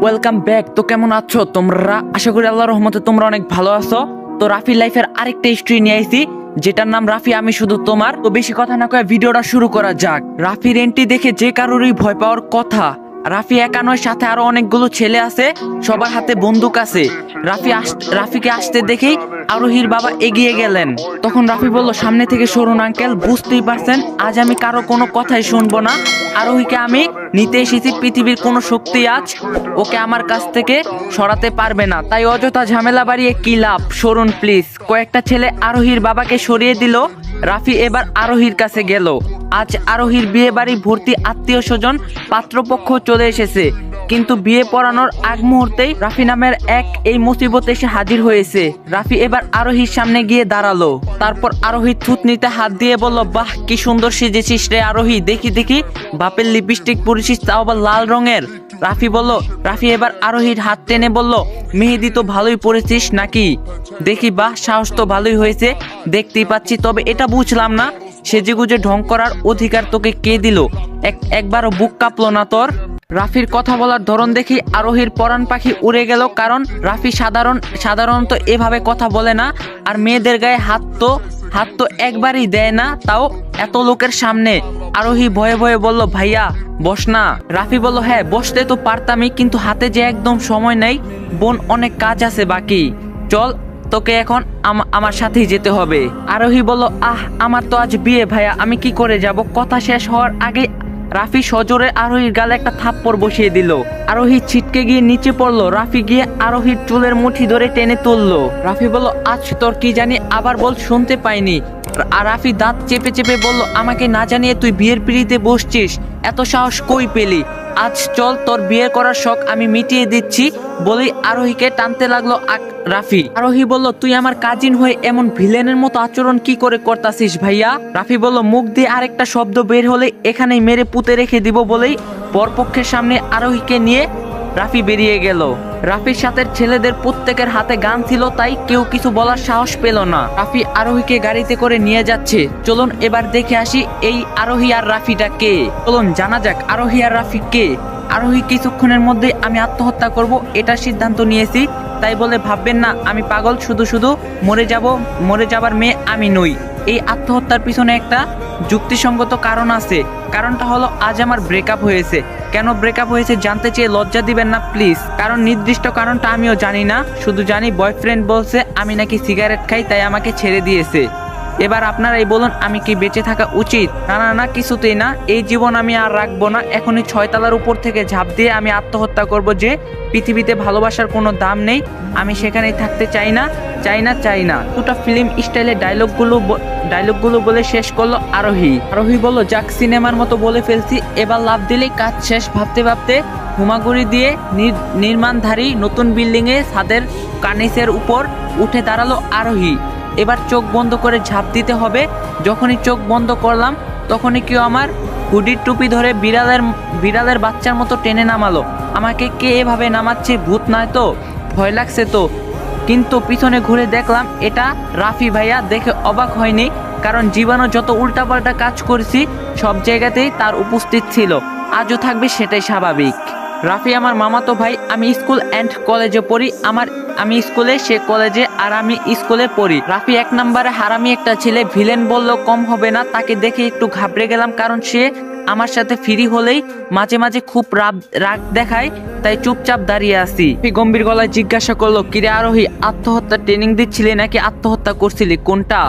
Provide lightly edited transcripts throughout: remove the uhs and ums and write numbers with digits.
Welcome back. তো কেমন আছো তোমরা? আশা করি আল্লাহর রহমতে তোমরা অনেক ভালো আছো। তো রাফি লাইফের আরেকটা হিস্ট্রি নিয়ে আইছি, যেটার নাম রাফি আমি শুধু তোমার। তো বেশি কথা না কয়ে ভিডিওটা শুরু করা যাক। রাফির এন্ট্রি দেখে যে কারোরই ভয় পাওয়ার কথা। রাফি একা নয়, সাথে আরো অনেকগুলো ছেলে আছে, সবার হাতে বন্দুক আছে। রাফিকে আসতে দেখেই আরোহীর বাবা এগিয়ে গেলেন। তখন রাফি বলল, সামনে থেকে সরুন আঙ্কেল, বুঝতেই পারছেন আজ আমি কারো কোনো কথাই শুনবো না। আরোহীকে আমি নিতে এসেছি, পৃথিবীর কোনো শক্তি আজ ওকে আমার কাছ থেকে সরাতে পারবে না, তাই অযথা ঝামেলা বাড়িয়ে কি লাভ, সরুন প্লিজ। কয়েকটা ছেলে আরোহীর বাবাকে সরিয়ে দিল। রাফি এবার আরোহীর কাছে গেল। আজ আরোহীর বিয়ে বাড়ি ভর্তি আত্মীয় স্বজন, পাত্রপক্ষ চলে এসেছে, কিন্তু বিয়ে পড়ানোর আগ মুহূর্তেই রাফি নামের এই মুসিবত এসে হাজির হয়েছে। রাফি এবার আরোহীর সামনে গিয়ে দাঁড়ালো। তারপর আরোহী থুতনিতে হাত দিয়ে বলল, বাহ কি সুন্দর সেজেছিস রে আরোহী, দেখি দেখি বাপের লিপস্টিক পরেছিস, তাও আবার লাল রঙের। রাফি এবার আরোহীর হাত টেনে বলল, মেহেদি তো ভালোই পরেছিস নাকি, দেখি বাহ সাহস তো ভালোই হয়েছে, দেখতেই পাচ্ছি। তবে এটা বুঝলাম না, সেজেগুজে ঢং করার অধিকার তোকে কে দিল? একবারও বুক কাঁপলো না তোর? রাফির কথা বলার ধরন দেখি আরোহীর পরাণ পাখি উড়ে গেল, কারণ রাফি সাধারণত এভাবে কথা বলে না। আর মেয়েদের গায়ে হাত তো একবারই দেয় না, তাও এত লোকের সামনে। আরোহী ভয়ে ভয়ে বলল, ভাইয়া বস না। রাফি বলল, হ্যাঁ বসতে তো পারতামই, কিন্তু হাতে যে একদম সময় নেই বোন, অনেক কাজ আছে বাকি, চল তোকে এখন আমার সাথেই যেতে হবে। আরোহী বলল, আমার তো আজ বিয়ে ভাইয়া, আমি কি করে যাব? কথা শেষ হওয়ার আগে রাফি সজোরে আরোহীর গালে একটা থাপ্পড় বসিয়ে দিল। আরোহী ছিটকে গিয়ে নিচে পড়লো। রাফি গিয়ে আরোহীর চুলের মুঠি ধরে টেনে তুললো। রাফি বলল, আজ তোর কি জানি, আবার বল, শুনতে পাইনি। আর রাফি দাঁত চেপে চেপে বলল, আমাকে না জানিয়ে তুই বিয়ের পিঁড়িতে বসছিস, এত সাহস কই পেলি? আজ চল, তোর বিয়ে করার শখ আমি মিটিয়ে দিচ্ছি, বলেই আরোহীকে টানতে লাগলো রাফি। আরোহী বলল, তুই আমার কাজিন হয়ে এমন ভিলেনের মতো আচরণ কি করে করতাছিস ভাইয়া? রাফি বলল, মুখ দিয়ে আরেকটা শব্দ বের হলে এখানেই মেরে পুঁতে রেখে দিব, বলেই বরপক্ষের সামনে আরোহীকে নিয়ে রাফি বেরিয়ে গেল। রাফির সাথে ছেলেদের প্রত্যেকের হাতে গান ছিল, তাই কেউ কিছু বলার সাহস পেল না। রাফি আরোহীকে গাড়িতে করে নিয়ে যাচ্ছে। চলুন এবার দেখে আসি এই আরোহী আর রাফিটা কে। চলুন জানা যাক আরোহী আর রাফি কে। আরোহী কিছুক্ষণের মধ্যে আমি আত্মহত্যা করব এটা সিদ্ধান্ত নিয়েছি, তাই বলে ভাববেন না আমি পাগল, শুধু মরে যাবার মেয়ে আমি নই। এই আত্মহত্যার পিছনে একটা যুক্তিসঙ্গত কারণ আছে। কারণটা হলো, আজ আমার ব্রেকআপ হয়েছে। কেন ব্রেকআপ হয়েছে জানতে চেয়ে লজ্জা দিবেন না প্লিজ, কারণ নির্দিষ্ট কারণটা আমিও জানি না, শুধু জানি বয়ফ্রেন্ড বলছে আমি নাকি সিগারেট খাই, তাই আমাকে ছেড়ে দিয়েছে। এবার আপনারাই বলুন, আমি কি বেঁচে থাকা উচিত? না কিছুতেই না, এই জীবন আমি আর রাখবো না। এখনই 6 তলার উপর থেকে ঝাঁপ দিয়ে আমি আত্মহত্যা করব। যে পৃথিবীতে ভালোবাসার কোনো দাম নেই, আমি সেখানেই থাকতে চাই না। দুটো ফিল্ম স্টাইলে ডায়লগগুলো বলে শেষ করলো আরোহী বলল, যাক সিনেমার মতো বলে ফেলছি, এবার লাভ দিলেই কাজ শেষ। ভাবতে ভাবতে হুমাগুড়ি দিয়ে নির্মাণধারী নতুন বিল্ডিং এ ছাদের কার্নিসের উপর উঠে দাঁড়ালো আরোহী। এবার চোখ বন্ধ করে ঝাঁপ দিতে হবে। যখনই চোখ বন্ধ করলাম, তখনই কেউ আমার হুডির টুপি ধরে বিড়ালের বাচ্চার মতো টেনে নামালো। আমাকে কে এভাবে নামাচ্ছে? ভূত নয় তো? ভয় লাগছে তো, কিন্তু পিছনে ঘুরে দেখলাম এটা রাফি ভাইয়া। দেখে অবাক হয়নি, কারণ জীবনে যত উল্টাপাল্টা কাজ করেছি সব জায়গাতেই তার উপস্থিত ছিল, আজও থাকবে, সেটাই স্বাভাবিক। রাফি আমার মামাতো ভাই। আমি স্কুল অ্যান্ড কলেজে পড়ি, আমি স্কুলে, সে কলেজে, আর আমি স্কুলে পড়ি। রাফি 1 নম্বরে হারামি একটা ছেলে, ভিলেন বললেও কম হবে না। তাকে দেখে একটু ঘাবড়ে গেলাম, কারণ সে আমার সাথে ফ্রি হলেই মাঝে মাঝে খুব রাগ দেখায়, তাই চুপচাপ দাঁড়িয়ে আছি। গম্ভীর গলায় জিজ্ঞাসা করলো, কিরে আরোহী, আত্মহত্যা ট্রেনিং দিচ্ছিলি নাকি আত্মহত্যা করছিলি, কোনটা?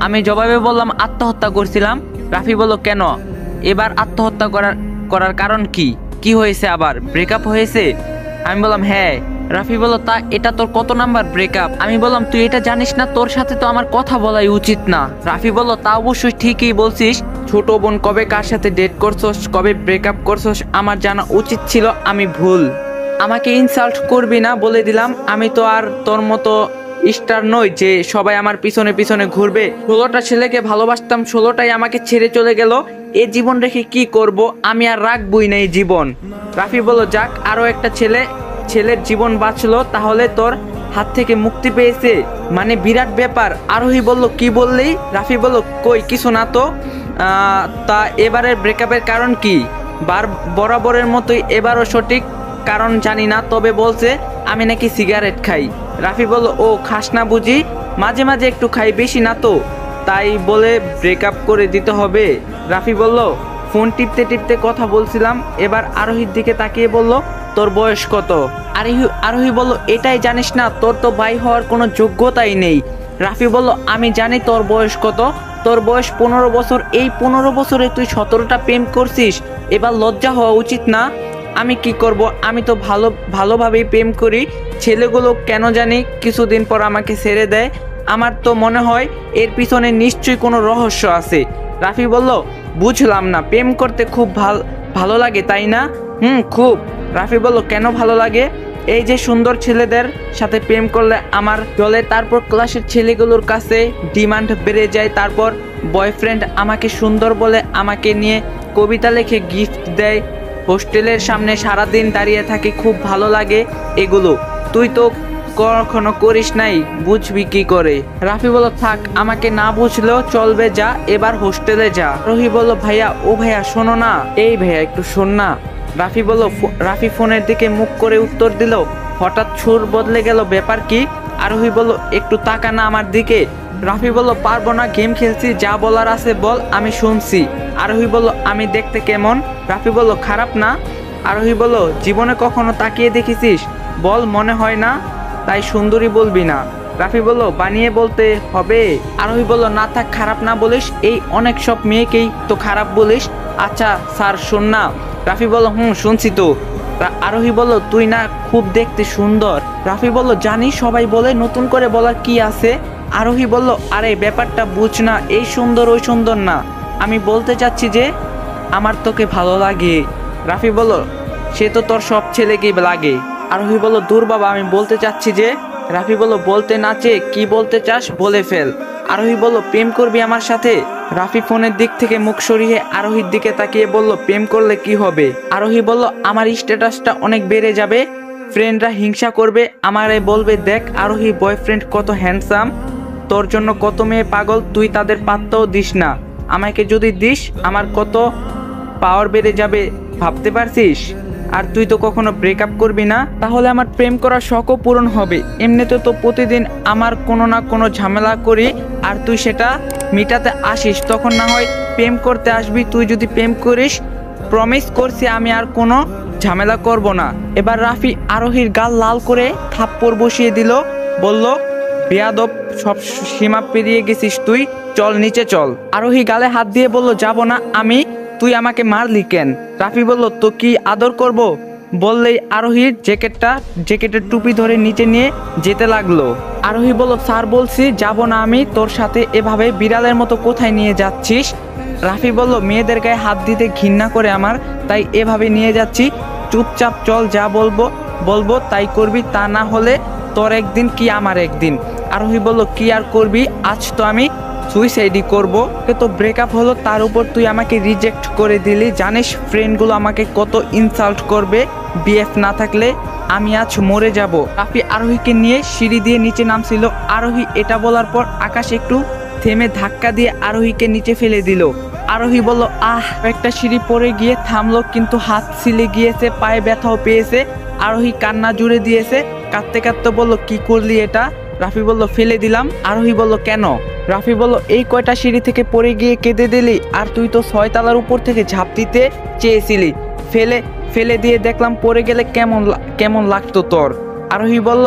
আমি জবাবে বললাম, আত্মহত্যা করছিলাম। রাফি বলল, কেন? এবার আত্মহত্যা করার কারণ কি হয়েছে? আবার ব্রেকআপ হয়েছে? আমি বললাম, হ্যাঁ। রাফি বলল, তা এটা তোর কত নাম্বার ব্রেকআপ? আমি বললাম, তুই এটা জানিস না? তোর সাথে তো আমার কথা বলাই উচিত না। রাফি বলল, তা অবশ্যই ঠিকই বলছিস। ছোট বোন কবে কার সাথে ডেট করছস, কবে ব্রেকআপ করছস, আমার জানা উচিত ছিল, আমি ভুল। আমাকে ইনসাল্ট করবি না বলে দিলাম। আমি তো আর তোর মতো স্টার নই যে সবাই আমার পিছনে পিছনে ঘুরবে। 16টা ছেলেকে ভালোবাসতাম, 16টাই আমাকে ছেড়ে চলে গেল। এই জীবন রেখে কি করব? আমি আর রাখবই না এই জীবন। রাফি বলল, যাক, আরো একটা ছেলের জীবন বাঁচলো, তাহলে তোর হাত থেকে মুক্তি পেয়েছে, মানে বিরাট ব্যাপার। আরোহী বলল, কি বললি? রাফি বলল, কই কিছু না তো। তা এবারের ব্রেকআপের কারণ কি? বরাবরের মতোই এবারও সঠিক কারণ জানি না, তবে বলছে আমি নাকি সিগারেট খাই। রাফি বলল, ও খাস না বুঝি? মাঝে মাঝে একটু খাই, বেশি না তো। তাই বলে ব্রেকআপ করে দিতে হবে? রাফি বলল, ফোন টিপতে টিপতে কথা বলছিলাম। এবার আরোহীর দিকে তাকিয়ে বলল, তোর বয়স কত? আরোহী বলল, এটাই জানিস না? তোর তো ভাই হওয়ার কোনো যোগ্যতাই নেই। রাফি বলল, আমি জানি তোর বয়স কত। তোর বয়স 15 বছর। এই 15 বছরে তুই 17টা প্রেম করছিস, এবার লজ্জা হওয়া উচিত না? আমি কি করব? আমি তো ভালোভাবেই প্রেম করি। ছেলেগুলো কেন জানি কিছুদিন পর আমাকে ছেড়ে দেয়। আমার তো মনে হয় এর পিছনে নিশ্চয়ই কোনো রহস্য আছে। রাফি বলল, বুঝলাম না, প্রেম করতে খুব ভালো লাগে তাই না? খুব। রাফি বলল, কেন ভালো লাগে? এই যে সুন্দর ছেলেদের সাথে প্রেম করলে আমার চলে, তারপর ক্লাসের ছেলেগুলোর কাছে ডিমান্ড বেড়ে যায়, তারপর বয়ফ্রেন্ড আমাকে সুন্দর বলে আমাকে নিয়ে কবিতা লিখে গিফট দেয়, হোস্টেলের সামনে সারাদিন দাঁড়িয়ে থাকি, খুব ভালো লাগে এগুলো। তুই তো কখনো করিস নাই, বুঝবি কি করে? রাফি বলল, থাক, আমাকে না বুঝলেও চলবে, যা এবার হোস্টেলে যা। রহি বলল, ভাইয়া, ও ভাইয়া শোনো না। এই ভাইয়া একটু শোন না। রাফি বলল, রাফি ফোনের দিকে মুখ করে উত্তর দিল। হঠাৎ সুর বদলে গেল, ব্যাপার কি? আরোহী বলল, একটু তাকা না আমার দিকে। রাফি বলল, পারবো না, গেম খেলছি, যা বলার আছে বল, আমি শুনছি। আরোহী বলল, আমি দেখতে কেমন? রাফি বলল, খারাপ না। আরোহী বলল, জীবনে কখনো তাকিয়ে দেখেছিস? বল, মনে হয় না। তাই সুন্দরী বলবি না? রাফি বলল, বানিয়ে বলতে হবে। আরোহী বলল, না থাক, খারাপ না বলিস। এই অনেক সব মেয়েকেই তো খারাপ বলিস। আচ্ছা স্যার, শোন না। রাফি বলল, শুনছি তো। আরোহী বলল, তুই না খুব দেখতে সুন্দর। রাফি বলল, জানি, সবাই বলে, নতুন করে বলার কি আছে? আরোহী বলল, আরে ব্যাপারটা বুঝ না, এই সুন্দর ওই সুন্দর না, আমি বলতে চাচ্ছি যে আমার তোকে ভালো লাগে। রাফি বলল, সে তো তোর সব ছেলেকেই লাগে। আরোহী বলল, দূর বাবা, আমি বলতে চাচ্ছি যে। রাফি বলল, বলতে না চেয়ে কি বলতে চাস বলে ফেল। আরোহী বলল, প্রেম করবি আমার সাথে? রাফি ফোনের দিক থেকে মুখ সরিয়ে আরোহীর দিকে তাকিয়ে বলল, প্রেম করলে কি হবে? আরোহী বলল, আমার স্ট্যাটাসটা অনেক বেড়ে যাবে, ফ্রেন্ডরা হিংসা করবে, আমারে বলবে, দেখ আরোহী বয়ফ্রেন্ড কত হ্যান্ডসাম, তোর জন্য কত মেয়ে পাগল, তুই তাদের পাত্তাও দিস না। আমাকে যদি দিস, আমার কত পাওয়ার বেড়ে যাবে ভাবতে পারছিস? আর তুই তো কখনো ব্রেকআপ করবি না, তাহলে আমার প্রেম করার শখও পূরণ হবে। এমনিতে তো প্রতিদিন আমার কোনো না কোনো ঝামেলা করি, আর তুই সেটা মিটাতে আসিস, তখন না হয় প্রেম করতে আসবি। তুই যদি প্রেম করিস, প্রমিস করছি আমি আর কোনো ঝামেলা করব না। এবার রাফি আরোহীর গাল লাল করে থাপ্পড় বসিয়ে দিল, বলল, বেয়াদব, সব সীমা পেরিয়ে গেছিস তুই, চল নিচে চল। আরোহী গালে হাত দিয়ে বলল, যাব না আমি। তুই আমাকে মারলি কেন? রাফি বলল, তো কি আদর করব? বললেই আরোহীর জ্যাকেটের টুপি ধরে নিচে নিয়ে যেতে লাগলো। আরোহী বলল, স্যার বলছি যাব না আমি তোর সাথে, এভাবে বিড়ালের মতো কোথায় নিয়ে যাচ্ছিস? রাফি বলল, মেয়েদের গায়ে হাত দিতে ঘৃণা করে আমার, তাই এভাবে নিয়ে যাচ্ছি। চুপচাপ চল, যা বলবো তাই করবি, তা না হলে তোর একদিন কি আমার একদিন। আরোহী বলল, কি আর করবি? আজ তো আমি সুইসাইডই করবো। তো ব্রেকআপ হলো, তার উপর তুই আমাকে রিজেক্ট করে দিলি। জানিস ফ্রেন্ডগুলো আমাকে কত ইনসাল্ট করবে, বিএফ না থাকলে আমি আজ মরে যাব। রাফি আরোহীকে নিয়ে সিঁড়ি দিয়ে নিচে নামছিল। আরোহী এটা বলার পর আকাশ একটু থেমে ধাক্কা দিয়ে আরোহীকে নিচে ফেলে দিল। আরোহী বলল, একটা সিঁড়ি পড়ে গিয়ে থামলো, কিন্তু হাত ছিলে গিয়েছে, পায়ে ব্যথাও পেয়েছে। আরোহী কান্না জুড়ে দিয়েছে, কাঁদতে কাঁদতে বলল, কি করলি এটা? রাফি বলল, ফেলে দিলাম। আরোহী বলল, কেন? রাফি বলল, এই কয়টা সিঁড়ি থেকে পড়ে গিয়ে কেঁদে দিলি, আর তুই তো 6 তলার উপর থেকে ঝাঁপ দিতে চেয়েছিলি, ফেলে দিয়ে দেখলাম পড়ে গেলে কেমন লাগতো তোর? আরোহী বলল,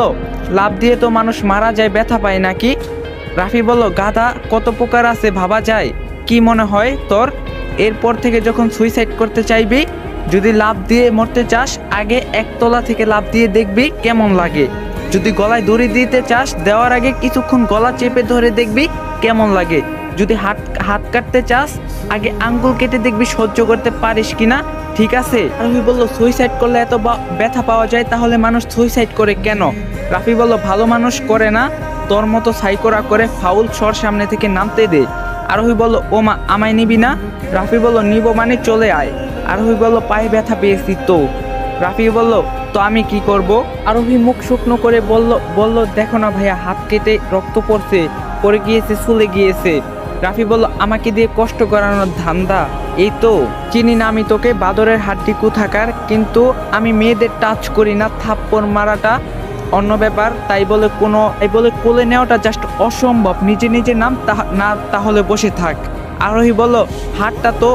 লাফ দিয়ে তো মানুষ মারা যায়, ব্যথা পায় নাকি? রাফি বলল, গাধা, কত প্রকার আছে ভাবা যায়, কি মনে হয় তোর? এরপর থেকে যখন সুইসাইড করতে চাইবি, যদি লাফ দিয়ে মরতে চাস, আগে 1 তলা থেকে লাফ দিয়ে দেখবি কেমন লাগে। যদি গলায় দড়ি দিতে চাস, দেওয়ার আগে কিছুক্ষণ গলা চেপে ধরে দেখবি কেমন লাগে। যদি হাত কাটতে চাস, আগে আঙ্গুল কেটে দেখবি সহ্য করতে পারিস কিনা, ঠিক আছে? রাফি বলল, সুইসাইড করলে এত ব্যথা পাওয়া যায়, তাহলে মানুষ সুইসাইড করে কেন? রাফি বলল, ভালো মানুষ করে না, তোর মতো সাইকোরা করে, ফাউল, সর সামনে থেকে নামতে দে। আরোহী বলল, ও মা, আমায় নিবি না? রাফি বলল, নিব মানে চলে আয়। আরোহী বলল, পায়ে ব্যথা পেয়েছি তো। রাফি বলল, তো আমি কি করব? আরোহী মুখ শুকনো করে বলল, দেখো না ভাইয়া, হাত কেটে রক্ত পড়ছে, পড়ে গিয়েছে, চলে গিয়েছে। রাফি বলল, আমাকে দিয়ে কষ্ট করানোর ধান্দা? এই তো চিনি না আমি তোকে, বাদরের হাড্ডি কোথাকার। কিন্তু আমি মেয়েদের টাচ করি না, থাপ্পড় মারাটা অন্য ব্যাপার। তাই বলে কোলে নেওয়াটা জাস্ট অসম্ভব। নিজে নিজে নাম, না তাহলে বসে থাক। আরোহী বলল, হাতটা তো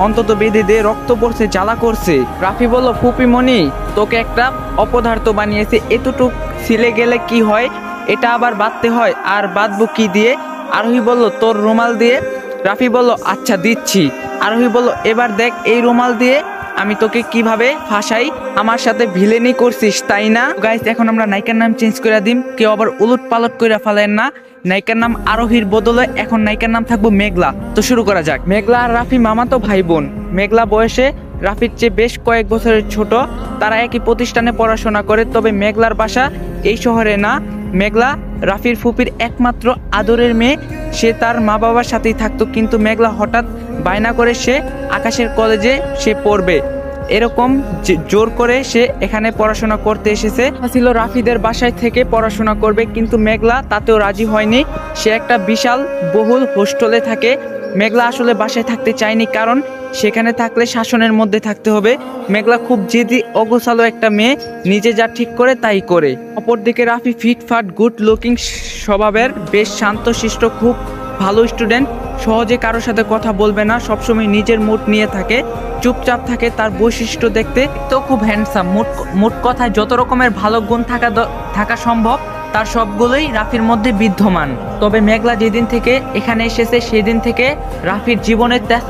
অন্তত বেঁধে দে, রক্ত পড়ছে, জ্বালা করছে। রাফি বলল, ফুপিমণি তোকে একটা অপদার্থ বানিয়েছে, এতটুক ছিলে গেলে কি হয়, এটা আবার বাঁধতে হয়। আর বাঁধবো কি দিয়ে? আরোহী বলল, তোর রুমাল দিয়ে। রাফি বলল, আচ্ছা দিচ্ছি। আরোহী বলল, এবার দেখ এই রুমাল দিয়ে আমি তোকে কিভাবে ফাঁসাই। আমার সাথে ভিলেনি করছিস তাই না? গাইস, এখন আমরা নায়িকার নাম চেঞ্জ করে দিম, কেউ আবার উলট পালট করে ফেলেন না। নায়িকার নাম আরোহীর বদলে এখন নায়িকার নাম থাকবো মেঘলা। তো শুরু করা যাক। মেঘলা আর রাফি মামাতো ভাই বোন। মেঘলা বয়সে রাফির চেয়ে বেশ কয়েক বছরের ছোট। তারা একই প্রতিষ্ঠানে পড়াশোনা করে, তবে মেঘলার বাসা এই শহরে না। মেঘলা রাফির ফুপির একমাত্র আদরের মেয়ে। সে তার মা বাবার সাথেই থাকতো, কিন্তু মেঘলা হঠাৎ বায়না করে সে আকাশের কলেজে সে পড়বে। এরকম জোর করে সে এখানে পড়াশোনা করতে এসেছে। ছিল রাফিদের বাসায় থেকে পড়াশোনা করবে, কিন্তু মেঘলা তাতেও রাজি হয়নি। সে একটা বিশাল বহুল হোস্টেলে থাকে। মেঘলা আসলে বাসায় থাকতে চায়নি, কারণ সেখানে থাকলে শাসনের মধ্যে থাকতে হবে। মেঘলা খুব জেদি অগোছালো একটা মেয়ে, নিজে যা ঠিক করে তাই করে। অপরদিকে রাফি ফিটফাট গুড লুকিং স্বভাবের, বেশ শান্তশিষ্ট, খুব ভালো স্টুডেন্ট। সহজে কারোর সাথে কথা বলবে না, সবসময় নিজের মুড নিয়ে থাকে, চুপচাপ থাকে। তার বৈশিষ্ট্য দেখতে তো খুব হ্যান্ডসাম। মোট কথায় যত রকমের ভালো গুণ থাকা সম্ভব তার সবগুলোই রাফির মধ্যে বিদ্যমান। তবে মেঘলা যেদিন থেকে এখানে এসেছে সেদিন থেকে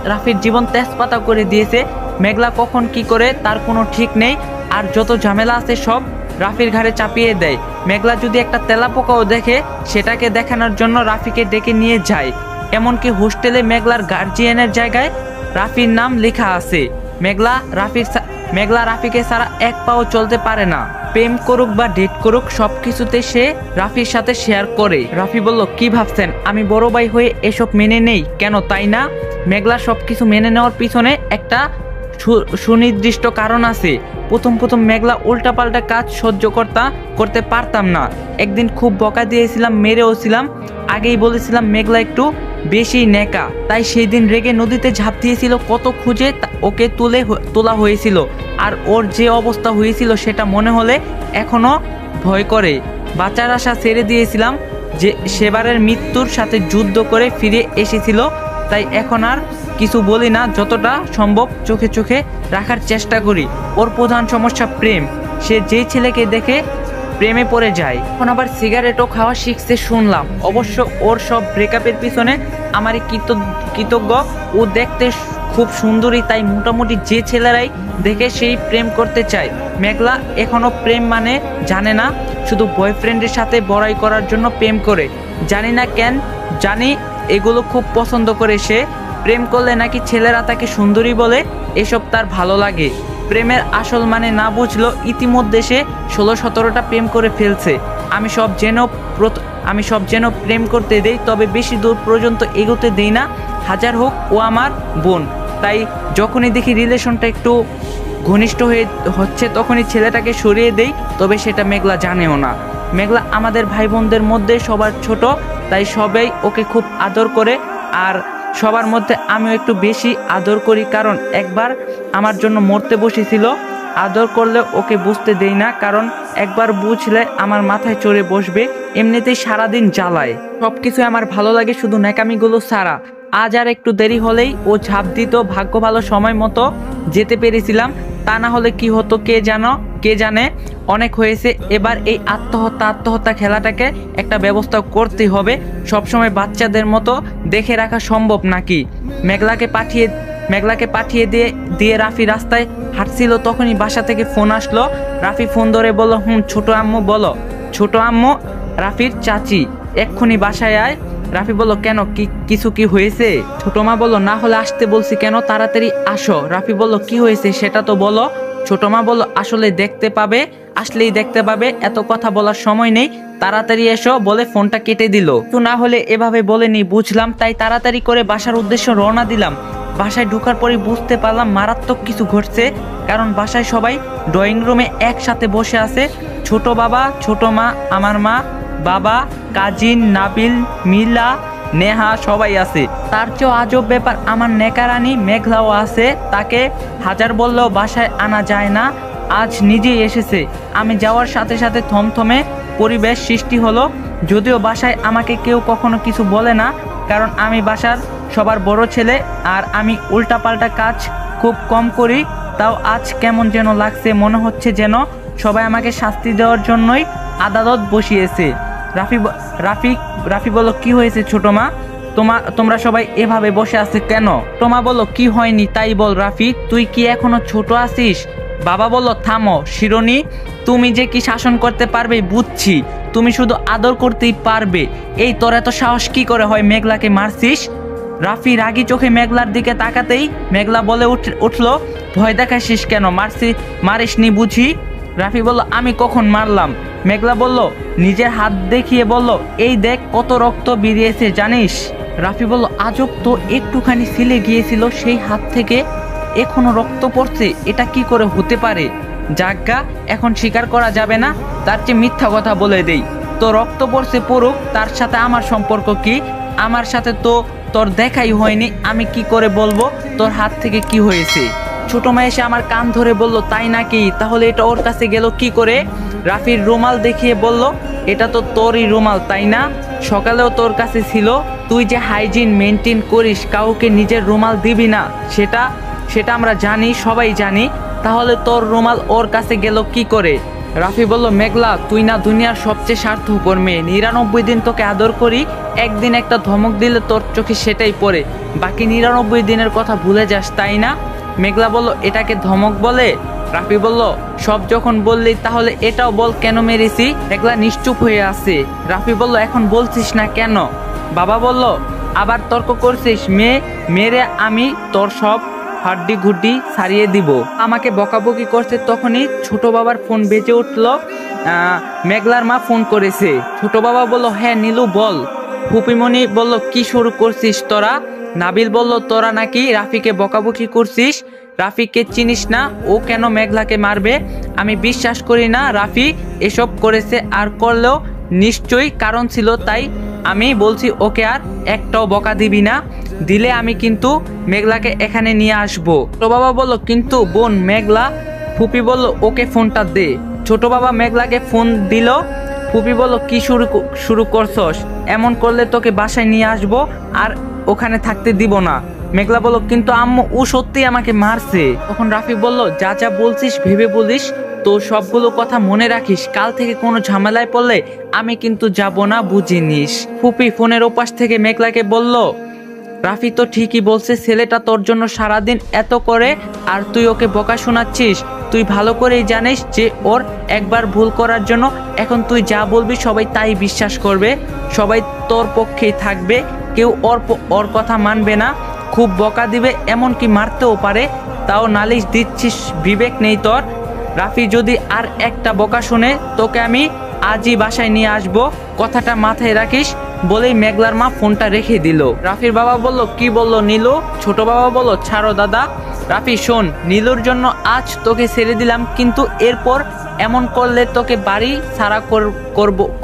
রাফির জীবন তেজপাতা করে দিয়েছে। মেঘলা কখন কি করে তার কোনো ঠিক নেই, আর যত ঝামেলা আছে সব রাফির ঘাড়ে চাপিয়ে দেয়। মেঘলা যদি একটা তেলাপোকাও দেখে, সেটাকে দেখানোর জন্য রাফিকে ডেকে নিয়ে যায়। এমনকি হোস্টেলে মেঘলার গার্জিয়ানের জায়গায় রাফির নাম লেখা আছে। মেঘলা রাফিকে ছাড়া এক পাও চলতে পারে না। প্রেম করুক বা ডেট করুক, সবকিছুতে সে রাফির সাথে শেয়ার করে। রাফি বলল, কি ভাবছেন আমি বড় ভাই হয়ে এসব মেনে নেই কেন, তাই না? মেঘলা সবকিছু মেনে নেওয়ার পিছনে একটা সুনির্দিষ্ট কারণ আছে। প্রথম মেঘলা উল্টাপাল্টা কাজ সহ্য করতে পারতাম না। একদিন খুব বকা দিয়েছিলাম, মেরেও ছিলাম। আগেই বলেছিলাম মেঘলা একটু বেশি নেকা, তাই সেই দিন রেগে নদীতে ঝাঁপ দিয়েছিল। কত খুঁজে ওকে তোলা হয়েছিল, আর ওর যে অবস্থা হয়েছিল সেটা মনে হলে এখনো ভয় করে। বাঁচার আশা ছেড়ে দিয়েছিলাম, যে সেবারের মৃত্যুর সাথে যুদ্ধ করে ফিরে এসেছিল। তাই এখন আর কিছু বলি না, যতটা সম্ভব চোখে রাখার চেষ্টা করি। ওর প্রধান সমস্যা প্রেম। সে যেই ছেলেকে দেখে প্রেমে পড়ে যায়। এখন আবার সিগারেটও খাওয়া শিখছে শুনলাম। অবশ্য ওর সব ব্রেকআপের পিছনে আমারই কৃতজ্ঞ। ও দেখতে খুব সুন্দরী, তাই মোটামুটি যে ছেলেরাই দেখে সেই প্রেম করতে চায়। মেঘলা এখনো প্রেম মানে জানে না, শুধু বয়ফ্রেন্ডের সাথে বড়াই করার জন্য প্রেম করে। জানি না কেন, জানি এগুলো খুব পছন্দ করে সে। প্রেম করলে নাকি ছেলেরা তাকে সুন্দরী বলে, এসব তার ভালো লাগে। প্রেমের আসল মানে না বুঝলো ইতিমধ্যে সে 16-17টা প্রেম করে ফেলছে। আমি সব যেন প্রেম করতে দেই, তবে বেশি দূর পর্যন্ত এগোতে দেই না। হাজার হোক ও আমার বোন, তাই যখনই দেখি রিলেশনটা একটু ঘনিষ্ঠ হচ্ছে তখনই ছেলেটাকে সরিয়ে দেই। তবে সেটা মেঘলা জানেও না। মেঘলা আমাদের ভাই বোনদের মধ্যে সবার ছোট, তাই সবাই ওকে খুব আদর করে। আর সবার মধ্যে আমিও একটু বেশি আদর করি, কারণ একবার আমার জন্য মরতে বসেছিল। আদর করলে ওকে বুঝতে দেই না, কারণ একবার বুঝলে আমার মাথায় চড়ে বসবে। এমনিতেই সারাদিন জ্বালায়। সবকিছু আমার ভালো লাগে, শুধু ন্যাকামিগুলো ছাড়া। আজ আর একটু দেরি হলেই ও ঝাঁপ দিত। ভাগ্য ভালো সময় মতো যেতে পেরেছিলাম, তা না হলে কি হতো কে জানে। অনেক হয়েছে, এবার এই আত্মহত্যা খেলাটাকে একটা ব্যবস্থা করতে হবে। সবসময় বাচ্চাদের মতো দেখে রাখা সম্ভব নাকি? মেঘলাকে পাঠিয়ে দিয়ে রাফি রাস্তায় হাঁটছিল, তখনই বাসা থেকে ফোন আসলো। রাফি ফোন ধরে বলল, ছোট আম্মু বলো। ছোট আম্মু রাফির চাচি, এক্ষুনি বাসায় আয়। রাফি বলল, কেন, কিছু কি হয়েছে? ছোট মা বলল, না হলে আসতে বলছি কেন, তাড়াতাড়ি আসো। রাফি বলল, কি হয়েছে সেটা তো বলো। ছোট মা বলল, আসলেই দেখতে পাবে, এত কথা বলার সময় নেই, তাড়াতাড়ি এসো বলে ফোনটা কেটে দিল। তো না হলে এভাবে বলেনি, বুঝলাম, তাই তাড়াতাড়ি করে বাসার উদ্দেশ্যে রওনা দিলাম। বাসায় ঢোকার পরই বুঝতে পারলাম মারাত্মক কিছু ঘটছে, কারণ বাসায় সবাই ড্রয়িং রুমে একসাথে বসে আছে। ছোট বাবা, ছোট মা, আমার মা, বাবা, কাজিন, নাবিল, মিলা, নেহা সবাই আছে। তার চেয়েও আজব ব্যাপার আমার নেকারানি মেঘলাও আছে, তাকে হাজার বললেও বাসায় আনা যায় না। আজ নিজেই এসেছে। আমি যাওয়ার সাথে সাথে থমথমে পরিবেশ সৃষ্টি হলো। যদিও বাসায় আমাকে কেউ কখনো কিছু বলে না, কারণ আমি বাসার সবার বড় ছেলে আর আমি উল্টাপাল্টা কাজ খুব কম করি। তাও আজ কেমন যেন লাগছে, মনে হচ্ছে যেন সবাই আমাকে শাস্তি দেওয়ার জন্যই আদালত বসিয়েছে। রাফি বলল, কি হয়েছে ছোট মা? তোমরা সবাই এভাবে বসে আছে কেন? তোমা বলল, কি হয়নি তাই বল রাফি, তুই কি এখনো ছোট আছিস? বাবা বলল, থামো শিরোনি, তুমি যে কি শাসন করতে পারবে বুঝছি, তুমি শুধু আদর করতেই পারবে। এই তোর এত সাহস কি করে হয় মেঘলাকে মারছিস? রাফি রাগী চোখে মেঘলার দিকে তাকাতেই মেঘলা বলে উঠলো, ভয় দেখাইছিস কেন? মারিসনি বুঝি? রাফি বলল, আমি কখন মারলাম? মেঘলা বলল, নিজের হাত দেখিয়ে বলল, এই দেখ কত রক্ত বেরিয়েছে জানিস? রাফি বলল, আজব তো, একটুখানি ছিলে গিয়েছিল সেই হাত থেকে এখনো রক্ত পড়ছে, এটা কি করে হতে পারে? জাজ্ঞা, এখন স্বীকার করা যাবে না, তার চেয়ে মিথ্যা কথা বলে দেই। তো রক্ত পড়ছে পড়ুক, তার সাথে আমার সম্পর্ক কি? আমার সাথে তো তোর দেখাই হয়নি, আমি কি করে বলবো তোর হাত থেকে কি হয়েছে? ছোট মা এসে আমার কান ধরে বলল, তাই নাকি? তাহলে এটা ওর কাছে গেল কি করে? রাফির রুমাল দেখিয়ে বলল, এটা তো তোরই রুমাল তাই না? সকালেও তোর কাছে ছিল। তুই যে হাইজিন মেনটেন করিস, কাউকে নিজের রুমাল দিবি না, সেটা আমরা জানি, সবাই জানি। তাহলে তোর রুমাল ওর কাছে গেল কি করে? রাফি বলল, মেঘলা, তুই না দুনিয়ার সবচেয়ে স্বার্থপর মেয়ে, 99 দিন তোকে আদর করি, একদিন একটা ধমক দিলে তোর চোখে সেটাই পড়ে, বাকি 99 দিনের কথা ভুলে যাস তাই না? মেঘলা বলল, এটাকে ধমক বলে? রাফি বলল, সব যখন বললি তাহলে এটাও বল, কেন মেরেছি? মেঘলা নিশ্চুপ হয়ে আছে। রাফি বলল, এখন বলছিস না কেন? বাবা বলল, আবার তর্ক করছিস? মেরে আমি তোর সব হাড্ডি গুড্ডি ছাড়িয়ে দিব। আমাকে বকাবকি করছে, তখনই ছোট বাবার ফোন বেজে উঠলো। মেঘলার মা ফোন করেছে। ছোট বাবা বলল, হ্যাঁ নীলু বল। ফুপিমণি বলল, কি শুরু করছিস তোরা? নাবিল বলল, তোরা নাকি রাফিকে বকাবকি করছিস? রাফিকে চিনিস না, ও কেন মেঘলাকে মারবে? আমি বিশ্বাস করি না রাফি এসব করেছে, আর করলেও নিশ্চয়ই কারণ ছিল, তাই আমি বলছি ওকে আর একটাও বকা দিবি না, দিলে আমি কিন্তু মেঘলাকে এখানে নিয়ে আসবো। ছোট বাবা বলল, কিন্তু বোন মেঘলা। ফুপি বলল, ওকে ফোনটা দে। ছোট বাবা মেঘলাকে ফোন দিল। ফুপি বলল, কি শুরু করছস? এমন করলে তোকে বাসায় নিয়ে আসবো আর ওখানে থাকতে দিব না। মেঘলা বলল, কিন্তু আম্মু ও সত্যি আমাকে মারছে। তখন রাফি বলল, যা যা বলছিস ভেবে বলিস, তো সবগুলো কথা মনে রাখিস, কাল থেকে কোনো ঝামেলায় পড়লে আমি কিন্তু যাব না, বুঝিনিস? ফুপি ফোনের ওপাশ থেকে মেঘলাকে বলল, রাফি তো ঠিকই বলছে, ছেলেটা তোর জন্য সারাদিন এত করে আর তুই ওকে বকা শোনাচ্ছিস। তুই ভালো করেই জানিস যে ওর একবার ভুল করার জন্য এখন তুই যা বলবি সবাই তাই বিশ্বাস করবে, সবাই তোর পক্ষেই থাকবে, কেউ ওর কথা মানবে না, খুব বকা দিবে, এমনকি মারতেও পারে। তাও নালিশ দিচ্ছিস, বিবেক নেই তোর? রাফি যদি আর একটা বকা শুনে তোকে আমি আজই বাসায় নিয়ে আসবো, কথাটা মাথায় রাখিস। বলেই মেঘলার মা ফোনটা রেখে দিল। রাফির বাবা বলল, কি বললো নীলু? ছোট বাবা বলল, ছাড়ো দাদা। রাফি শোন, নীলুর জন্য আজ তোকে ছেড়ে দিলাম, কিন্তু এরপর এমন করলে তোকে বাড়ি ছাড়া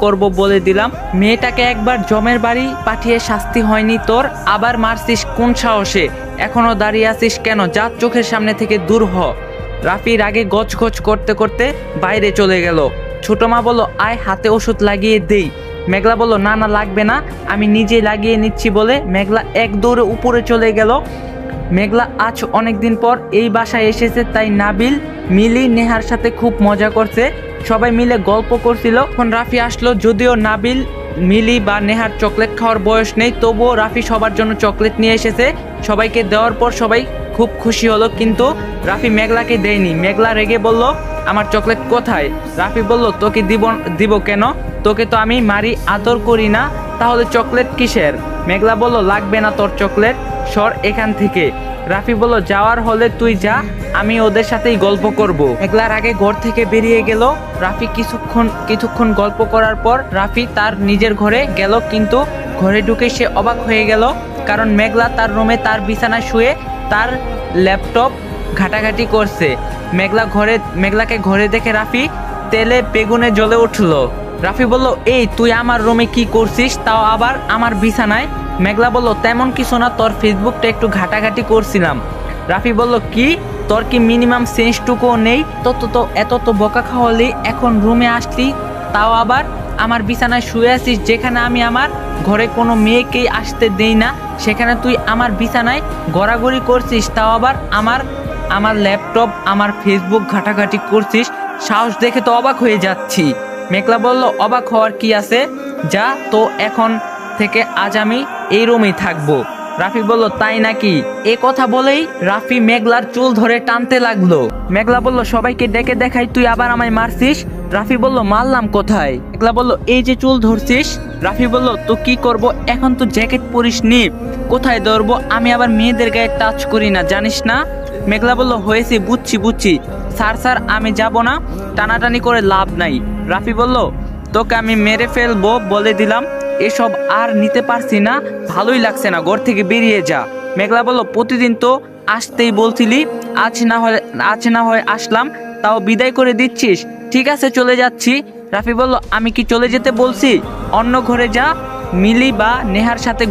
করব বলে দিলাম। মেয়েটাকে একবার জমের বাড়ি পাঠিয়ে শাস্তি হয়নি তোর, আবার মারছিস কোন সাহসে? এখনো দাঁড়িয়ে আছিস কেন? যা চোখের সামনে থেকে দূর হ। রাফি রাগে গজগজ করতে করতে বাইরে চলে গেল। ছোট মা বলল, আয় হাতে ওষুধ লাগিয়ে দেই। মেঘলা বলল, না না লাগবে না, আমি নিজে লাগিয়ে নিচ্ছি বলে মেঘলা এক দৌড়ে উপরে চলে গেল। মেঘলা আজ অনেকদিন পর এই বাসায় এসেছে, তাই নাবিল, মিলি, নেহার সাথে খুব মজা করছে, সবাই মিলে গল্প করছিল। এখন রাফি আসলো, যদিও নাবিল, মিলি বা নেহার চকলেট খাওয়ার বয়স নেই, তবুও রাফি সবার জন্য চকলেট নিয়ে এসেছে। সবাইকে দেওয়ার পর সবাই খুব খুশি হলো, কিন্তু রাফি মেঘলাকে দেয়নি। মেঘলা রেগে বলল, আমার চকলেট কোথায়? রাফি বলল, তোকে দিব কেন? তোকে তো আমি মারি, আদর করি না, তাহলে চকলেট কিসের? মেঘলা বলল, লাগবে না তোর চকলেট, সর এখান থেকে। রাফি বলল, যাওয়ার হলে তুই যা, আমি ওদের সাথেই গল্প করব। মেঘলার আগে ঘর থেকে বেরিয়ে গেল। রাফি কিছুক্ষণ গল্প করার পর রাফি তার নিজের ঘরে গেল, কিন্তু ঘরে ঢুকে সে অবাক হয়ে গেল, কারণ মেঘলা তার রুমে তার বিছানায় শুয়ে তার ল্যাপটপ ঘাটাঘাটি করছে। মেঘলাকে ঘরে দেখে রাফি তেলে বেগুনে জ্বলে উঠলো। রাফি বলল, এই তুই আমার রুমে কি করছিস, তাও আবার আমার বিছানায়? মেঘলা বলল তেমন কিছু না, তোর ফেসবুকটা একটু ঘাটাঘাটি করছিলাম। রাফি বলল কি, তোর কি মিনিমাম সেন্সটুকুও নেই? তো এত তো বকা খাওয়ালি, এখন রুমে আসলি, তাও আবার আমার বিছানায় শুয়ে আছিস, যেখানে আমি আমার ঘরে কোনো মেয়েকেই আসতে দেই না, সেখানে তুই আমার বিছানায় গড়াগড়ি করছিস, তাও আবার আমার ল্যাপটপ, আমার ফেসবুক ঘাটাঘাটি করছিস। সাহস দেখে তো অবাক হয়ে যাচ্ছি। মেঘলা বলল অবাক হওয়ার কি আছে, যা তো এখন থেকে আজ আমি এই রুমেই থাকবো। রাফি বলল তাই নাকি? এ কথা বলেই রাফি মেঘলার চুল ধরে টানতে লাগলো। মেঘলা বলল সবাইকে ডেকে দেখাই, তুই আবার আমায় মারছিস। রাফি বলল মারলাম কোথায়? মেঘলা বলল এই যে চুল ধরছিস। রাফি বলল তো কি করব, এখন তো জ্যাকেট পরিস নি, কোথায় ধরবো? আমি আবার মেয়েদের গায়ে টাচ করি না, জানিস না? মেঘলা বলল হয়েছে, বুঝছি, স্যার আমি যাব না, টানাটানি করে লাভ নাই। রাফি বলল তোকে আমি মেরে ফেলবো বলে দিলাম, এসব আর নিতে পারছি না, ভালোই লাগছে না, ঘর থেকে বেরিয়ে যা। মেঘলা বলল প্রতিদিন তো আসতেই বলছিলি, আজ না হয় আসলাম, তাও বিদায় করে দিচ্ছিস? ঠিক আছে চলে যাচ্ছি। রাফি বলল আমি কি চলে যেতে বলছি? অন্য ঘরে যা, মিলি বা নেহার সাথে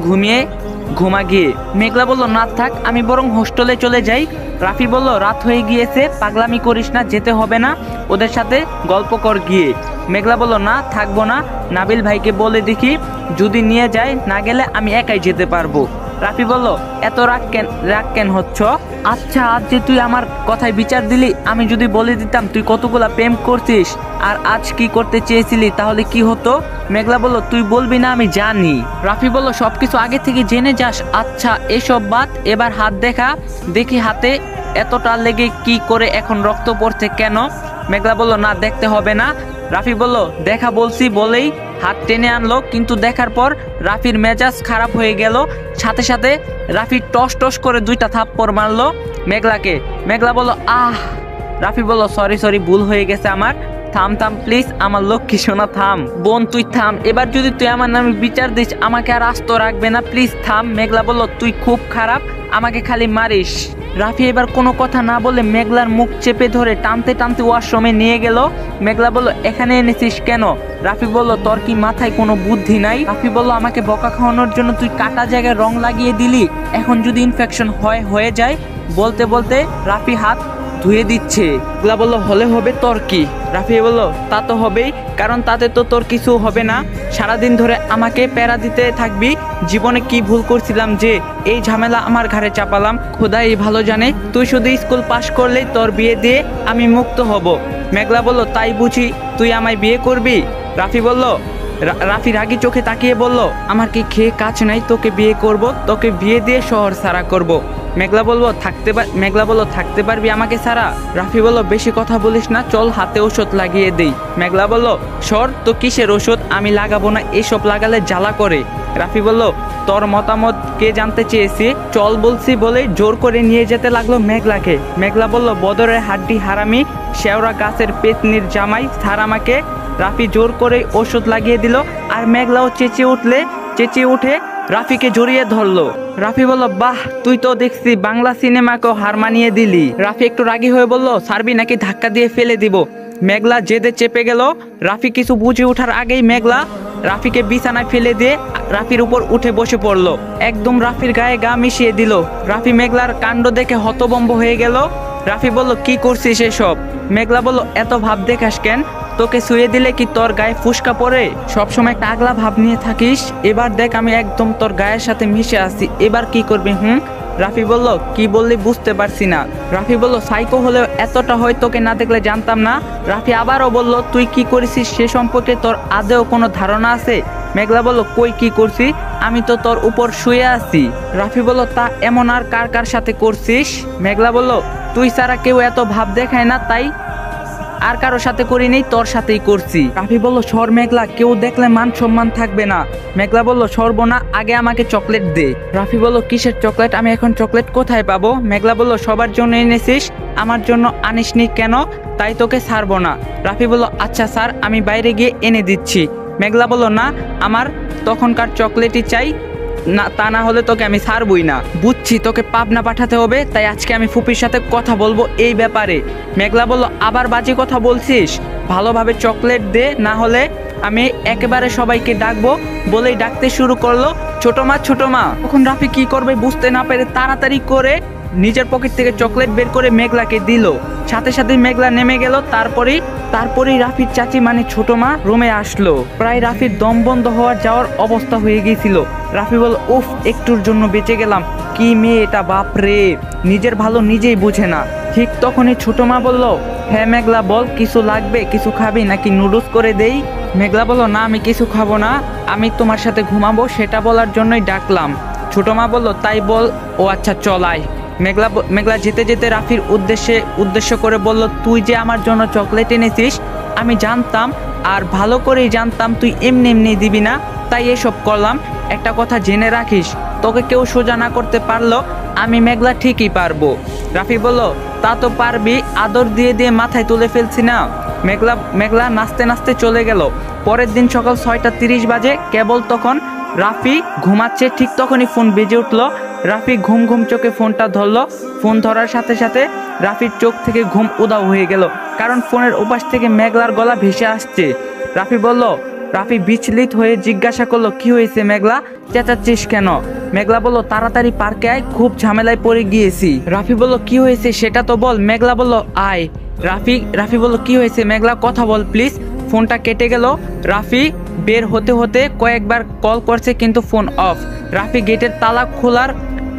ঘুমা গিয়ে। মেঘলা বলল না থাক, আমি বরং হোস্টেলে চলে যাই। রাফি বলল রাত হয়ে গিয়েছে, পাগলামি করিস না, যেতে হবে না, ওদের সাথে গল্প কর গিয়ে। মেঘলা বলল না থাকবো না, নাবিল ভাইকে বলে দেখি, যদি নিয়ে যায়, না গেলে আমি একাই যেতে পারবো। রাফি বলল এত রাগ কেন হচ্ছ? আচ্ছা আজ যে তুই আমার কথায় বিচার দিলি, আমি যদি বলে দিতাম তুই কতগুলা প্রেম করছিস আর আজ কি করতে চেয়েছিলি, তাহলে কি হতো? মেঘলা বলল তুই বলবি না, আমি জানি। রাফি বলল সবকিছু আগে থেকে জেনে যাস? আচ্ছা এসব বাদ, এবার হাত দেখা দেখি, হাতে এতটা লেগে কি করে এখন রক্ত পড়ছে কেন? মেঘলা বলল না দেখতে হবে না। রাফি বলল দেখা বলছি বলেই হাত টেনে আনলো, কিন্তু দেখার পর রাফির মেজাজ খারাপ হয়ে গেল, সাথে সাথে রাফি টস করে 2টা থাপ্পড় মারলো মেঘলাকে। মেঘলা বলল আহ। রাফি বলল সরি ভুল হয়ে গেছে আমার, থাম প্লিজ, আমার লক্ষ্মী সোনা থাম। বোন তুই থাম, এবার যদি তুই আমার নামে বিচার দিস আমাকে আর আস্ত রাখবে না, প্লিজ থাম। মেঘলা বলল তুই খুব খারাপ, আমাকে খালি মারিস। রাফি এবার কোনো কথা না বলে মেঘলার মুখ চেপে ধরে টানতে ওয়াশরুমে নিয়ে গেল। মেঘলা বলল এখানে এনেছিস কেন? রাফি বলল তোর কি মাথায় কোনো বুদ্ধি নাই? রাফি বলল আমাকে বকা খাওয়ানোর জন্য তুই কাটা জায়গায় রং লাগিয়ে দিলি, এখন যদি ইনফেকশন হয়ে যায়। বলতে রাফি হাত ধুয়ে দিচ্ছে। মেঘলা বলল হলে হবে তোর কি? রাফি বলল তা তো হবেই, কারণ তাতে তো তোর কিছু হবে না, সারাদিন ধরে আমাকে প্যারা দিতে থাকবি। জীবনে কি ভুল করছিলাম যে এই ঝামেলা আমার ঘাড়ে চাপালাম, খোদাই ভালো জানে। তুই শুধু স্কুল পাশ করলেই তোর বিয়ে দিয়ে আমি মুক্ত হব। মেঘলা বলল তাই বুঝি তুই আমায় বিয়ে করবি? রাফি রাগী চোখে তাকিয়ে বলল আমার কি খেয়ে কাজ নাই, তোকে বিয়ে করব, তোকে বিয়ে দিয়ে শহর ছাড়া করব। মেঘলা বলল থাকতে পারবি আমাকে ছাড়া? রাফি বলল বেশি কথা বলিস না, চল হাতে ওষুধ লাগিয়ে দেই। মেঘলা বলল সর তো, কিসের ওষুধ? আমি লাগাবো না, এসব লাগালে জ্বালা করে। রাফি বলল তোর মতামত কে জানতে চেয়েছে, চল বলছি বলে জোর করে নিয়ে যেতে লাগলো মেঘলাকে। মেঘলা বলল বদরের হাড্ডি হারামি, শেওড়া গাছের পেতনির জামাই, ছাড় আমাকে। রাফি জোর করে ওষুধ লাগিয়ে দিল, আর মেঘলাও চেঁচিয়ে উঠে রাফিকে জড়িয়ে ধরলো। রাফি বলল বাহ, তুই তো দেখছি বাংলা সিনেমাকেও হার মানিয়ে দিলি। রাফি একটু রাগী হয়ে বলল ছাড়বি নাকি ধাক্কা দিয়ে ফেলে দিব? মেঘলা জেদে চেপে গেল। রাফি কিছু বুঝে ওঠার আগেই মেঘলা রাফিকে বিছানায় ফেলে দিয়ে রাফির উপর উঠে বসে পড়লো, একদম রাফির গায়ে গা মিশিয়ে দিল। রাফি মেঘলার কাণ্ড দেখে হতভম্ব হয়ে গেল। রাফি বলল কি করছিস এসব? মেঘলা বলল এত ভাব দেখাস কেন? তোকে শুয়ে দিলে কি তোর গায়ে ফুসকা পড়ে? সবসময় টাগলা ভাব নিয়ে থাকিস, এবার দেখ আমি একদম তোর গায়ের সাথে মিশে আছি, এবার কি করবি? রাফি বলল কি বললি বুঝতে পারছি না। রাফি বলল সাইকো হলেও এতটা হয় তোকে না দেখলে জানতাম না। রাফি আবারও বলল তুই কি করেছিস সে সম্পর্কে তোর আদেও কোনো ধারণা আছে? মেঘলা বলল কই কি করছি, আমি তো তোর উপর শুয়ে আছি। রাফি বলল তা এমন আর কার সাথে করছিস? মেঘলা বলল তুই ছাড়া কেউ এত ভাব দেখায় না, তাই আর কারো সাথে করিনি, তোর সাথেই করছি। রাফি বলল সর মেঘলা, কেউ দেখলে মান সম্মান থাকবে না। মেঘলা বলল সরবো না, আগে আমাকে চকলেট দে। রাফি বলল কিসের চকলেট? আমি এখন চকলেট কোথায় পাবো? মেঘলা বলল সবার জন্য এনেছিস, আমার জন্য আনিসনি কেন? তাই তোকে ছাড়বো না। রাফি বলল আচ্ছা স্যার, আমি বাইরে গিয়ে এনে দিচ্ছি। মেঘলা বলল না, আমার তখনকার চকলেটই চাই, না তা না হলে তোকে আমি ছাড়বই না। বুঝছি তোকে পাবনা পাঠাতে হবে, তাই আজকে আমি ফুপির সাথে কথা বলবো এই ব্যাপারে। মেঘলা বলল আবার বাজে কথা বলছিস, ভালোভাবে চকলেট দে, না হলে আমি একেবারে সবাইকে ডাকবো। বলেই ডাকতে শুরু করলো। ছোট মা। তখন রাফি কি করবে বুঝতে না পেরে তাড়াতাড়ি করে নিজের পকেট থেকে চকলেট বের করে মেঘলাকে দিল। সাথে সাথে মেঘলা নেমে গেল। তারপরেই রাফির চাচি মানে ছোট মা রুমে আসলো। প্রায় রাফির দম বন্ধ হওয়ার যাওয়ার অবস্থা হয়ে গিয়েছিল। রাফি বলল, উফ, একটুর জন্য বেঁচে গেলাম। কি মেয়ে এটা, বাপ রে, নিজের ভালো নিজেই বুঝে না। ঠিক তখনই ছোট মা বলল, হ্যাঁ মেঘলা বল, কিছু লাগবে? কিছু খাবি নাকি নুডলস করে দেই? মেঘলা বলল, না আমি কিছু খাবো না, আমি তোমার সাথে ঘুমাবো, সেটা বলার জন্যই ডাকলাম। ছোট মা বলল, তাই বল। ও আচ্ছা, চলাই। মেঘলা যেতে যেতে রাফির উদ্দেশ্য করে বলল, তুই যে আমার জন্য চকলেট এনেছিস আমি জানতাম, আর ভালো করেই জানতাম তুই এমনি এমনি দিবি না, তাই এসব করলাম। একটা কথা জেনে রাখিস, তোকে কেউ সোজা না করতে পারলো আমি মেঘলা ঠিকই পারবো। রাফি বলল, তা তো পারবি, আদর দিয়ে দিয়ে মাথায় তুলে ফেলছি না। মেঘলা নাচতে নাচতে চলে গেল। পরের দিন সকাল 6:30 বাজে। কেবল তখন রাফি ঘুমাচ্ছে, ঠিক তখনই ফোন বেজে উঠলো। রাফি ঘুম ঘুম চোখে ফোনটা ধরলো। ফোন ধরার সাথে সাথে রাফির চোখ থেকে ঘুম উধাও হয়ে গেল, কারণ ফোনের ওপাশ থেকে মেঘলার গলা ভেসে আসছে। রাফি বিচলিত হয়ে জিজ্ঞাসা করলো, কি হয়েছে মেঘলা, চেঁচাচ্ছিস কেন? মেঘলা বলল, তাড়াতাড়ি পার্কে আয়, খুব ঝামেলায় পড়ে গিয়েছি। রাফি বলল, কি হয়েছে সেটা তো বল। মেঘলা বলল, আয়। রাফি বলল, কি হয়েছে মেঘলা, কথা বল প্লিজ। ফোনটা কেটে গেল। রাফি বের হতে হতে কয়েকবার কল করছে কিন্তু ফোন অফ। রাফি গেটের তালা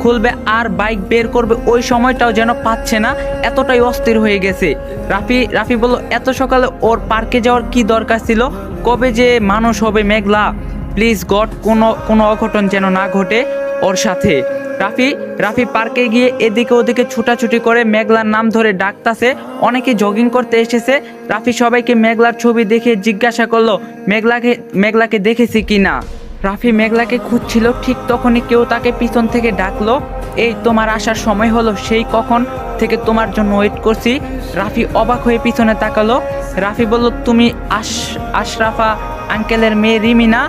খুলবে আর বাইক বের করবে, ওই সময়টাও যেন পাচ্ছে না, এতটাই অস্থির হয়ে গেছে। রাফি বলল, এত সকালে ওর পার্কে যাওয়ার কি দরকার ছিল? কবে যে মানুষ হবে মেঘলা, প্লিজ গড, কোনো অঘটন যেন না ঘটে ওর সাথে। রাফি পার্কে গিয়ে এদিকে ওদিকে ছুটাছুটি করে মেঘলার নাম ধরে ডাকতাছে। অনেকে জগিং করতে এসেছে। রাফি সবাইকে মেঘলার ছবি দেখে জিজ্ঞাসা করলো, মেঘলাকে দেখেছি কিনা। রাফি মেঘলাকে খুঁজছিল, ঠিক তখনই কেউ তাকে পিছন থেকে ডাকলো, এই তোমার আসার সময় হলো, সেই কখন থেকে তোমার জন্য ওয়েট করছি। রাফি অবাক হয়ে পিছনে তাকালো। রাফি বলল, তুমি আশরাফা আঙ্কেলের মেয়ে রিমি না?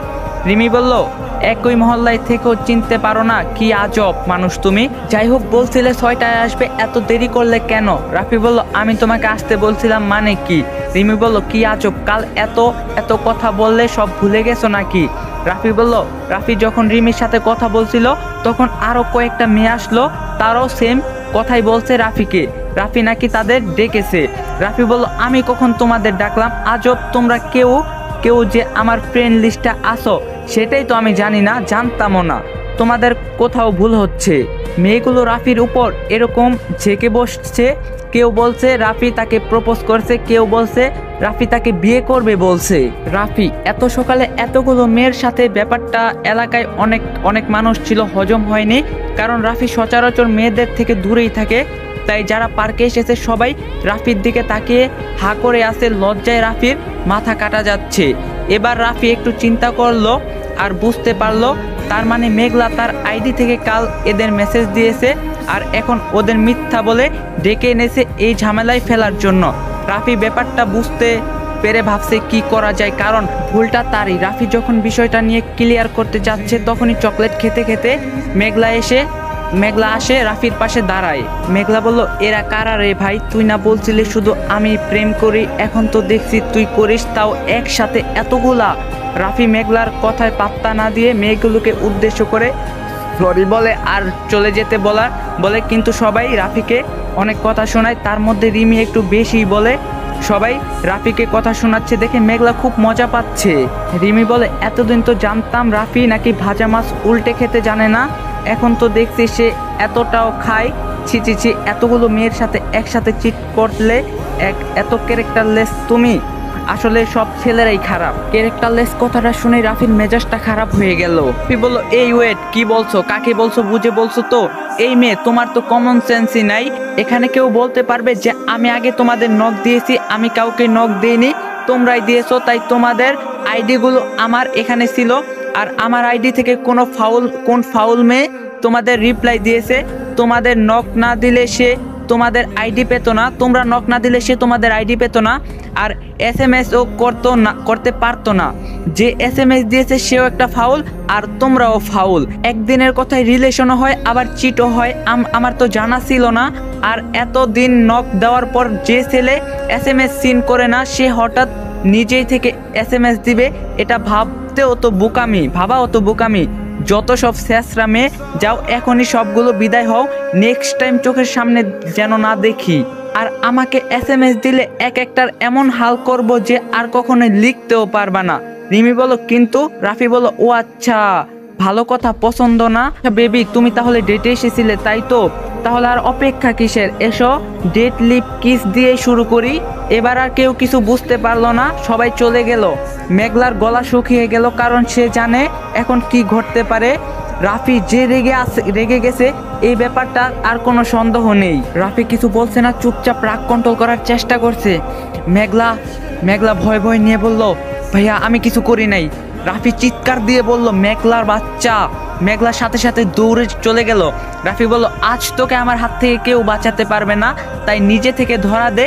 রিমি বলল, একই মহল্লায় থেকেও চিনতে পারো না, কি আজব মানুষ তুমি। যাই হোক, বলছিলে 6টায় আসবে, এত দেরি করলে কেন? রাফি বলল, আমি তোমাকে আসতে বলছিলাম মানে কি? রিমি বলল, কি আজব, কাল এত কথা বললে সব ভুলে গেছো নাকি? রাফি যখন রিমির সাথে কথা বলছিল তখন আরো কয়েকটা মেয়ে আসলো, তারাও সেম কথাই বলছে রাফিকে। রাফি নাকি তাদের ডেকেছে। রাফি বলল, আমি কখন তোমাদের ডাকলাম? আজব, তোমরা কেউ যে আমার ফ্রেন্ড লিস্টে আসো সেটাই তো আমি জানি না, জানতামও না। তোমাদের কোথাও ভুল হচ্ছে। মেয়েগুলো রাফির উপর এরকম ঝেঁকে বসছে। কেউ বলছে রাফি তাকে প্রপোজ করছে, কেউ বলছে রাফি তাকে বিয়ে করবে বলছে। রাফি এত সকালে এতগুলো মেয়ের সাথে, ব্যাপারটা এলাকায় অনেক মানুষ ছিল, হজম হয়নি, কারণ রাফি সচরাচর মেয়েদের থেকে দূরেই থাকে। তাই যারা পার্কে এসেছে সবাই রাফির দিকে তাকিয়ে হা করে আছে, লজ্জায় রাফির মাথা কাটা যাচ্ছে। এবার রাফি একটু চিন্তা করলো আর বুঝতে পারলো, তার মানে মেঘলা তার আইডি থেকে কাল এদের মেসেজ দিয়েছে আর এখন ওদের মিথ্যা বলে ডেকে এনেছে এই ঝামেলায় ফেলার জন্য। রাফি ব্যাপারটা বুঝতে পেরে ভাবছে কি করা যায়, কারণ ভুলটা তারই। রাফি যখন বিষয়টা নিয়ে ক্লিয়ার করতে যাচ্ছে তখনই চকলেট খেতে খেতে মেঘলা আসে রাফির পাশে দাঁড়ায়। মেঘলা বলল, এরা কারা রে ভাই? তুই না বলছিলি শুধু আমি প্রেম করি, এখন তো দেখছি তুই করিস, তাও একসাথে এতগুলা। রাফি মেঘলার কথায় পাত্তা না দিয়ে মেয়েগুলোকে উদ্দেশ্য করে সরি বলে আর চলে যেতে বলে, কিন্তু সবাই রাফিকে অনেক কথা শোনায়, তার মধ্যে রিমি একটু বেশি বলে। সবাই রাফিকে কথা শোনাচ্ছে দেখে মেঘলা খুব মজা পাচ্ছে। রিমি বলে, এতদিন তো জানতাম রাফি নাকি ভাজা মাছ উল্টে খেতে জানে না, এখন তো দেখছি সে এতটাও খায়। ছি, এতগুলো মেয়ের সাথে একসাথে চিট করলে এত ক্যারেক্টারলেস তুমি। আসলে সব ছেলেরাই খারাপ। ক্যারেক্টারলেস কথাটা শুনে রাফির মেজাজটা খারাপ হয়ে গেল। রাফি বলল, এই ওয়েট, কি বলছো? কাকে বলছো? বুঝে বলছো তো? এই মেয়ে, তোমার তো কমন সেন্সই নাই। এখানে কেউ বলতে পারবে যে আমি আগে তোমাদের নক দিয়েছি? আমি কাউকে নক দিইনি, তোমরাই দিয়েছো। তাই তোমাদের আইডিগুলো আমার এখানে ছিল, আর আমার আইডি থেকে কোন ফাউল মেয়ে তোমাদের রিপ্লাই দিয়েছে? তোমাদের নক না দিলে সে তোমাদের আইডি পেতো না, তোমরা নক না দিলে সে তোমাদের আইডি পেতো না, আর SMS ও করতে পারতো না। যে SMS দিয়েছে সেও একটা ফাউল, আর তোমরাও ফাউল। একদিনের কথায় রিলেশনও হয়, আবার চিটও হয়। আমার তো জানা ছিল না। আর এতদিন নক দেওয়ার পর যে ছেলে SMS সিন করে না, সে হঠাৎ নিজেই থেকে SMS দিবে, এটা ভাবাও তো বোকামি। যত সব শেষরা মেয়ে যাও, এখনই সবগুলো বিদায় হও, নেক্সট টাইম চোখের সামনে যেন না দেখি। আর আমাকে SMS দিলে এক একটার এমন হাল করব যে আর কখনোই লিখতেও পারবা না। রিমি বলো কিন্তু, রাফি বলো ও আচ্ছা ভালো কথা, পছন্দ না বেবি, তুমি তাহলে ডেটে এসেছিলে তাই তো, তাহলে আর অপেক্ষা কিসের, এসো ডেট লিপ কিস দিয়ে শুরু করি। এবার আর কেউ কিছু বুঝতে পারলো না, সবাই চলে গেল। মেঘলার গলা শুকিয়ে গেল, কারণ সে জানে এখন কি ঘটতে পারে। রাফি যে রেগে গেছে এই ব্যাপারটা আর কোনো সন্দেহ নেই। রাফি কিছু বলছে না, চুপচাপ রাগ কন্ট্রোল করার চেষ্টা করছে। মেঘলা ভয় ভয় নিয়ে বলল, ভাইয়া আমি কিছু করি নাই। রাফি চিৎকার দিয়ে বলল, মেঘলার বাচ্চা। মেঘলার সাথে সাথে দৌড়ে চলে গেল। রাফি বলল, আজ তোকে আমার হাত থেকে কেউ বাঁচাতে পারবে না, তাই নিজে থেকে ধরা দে।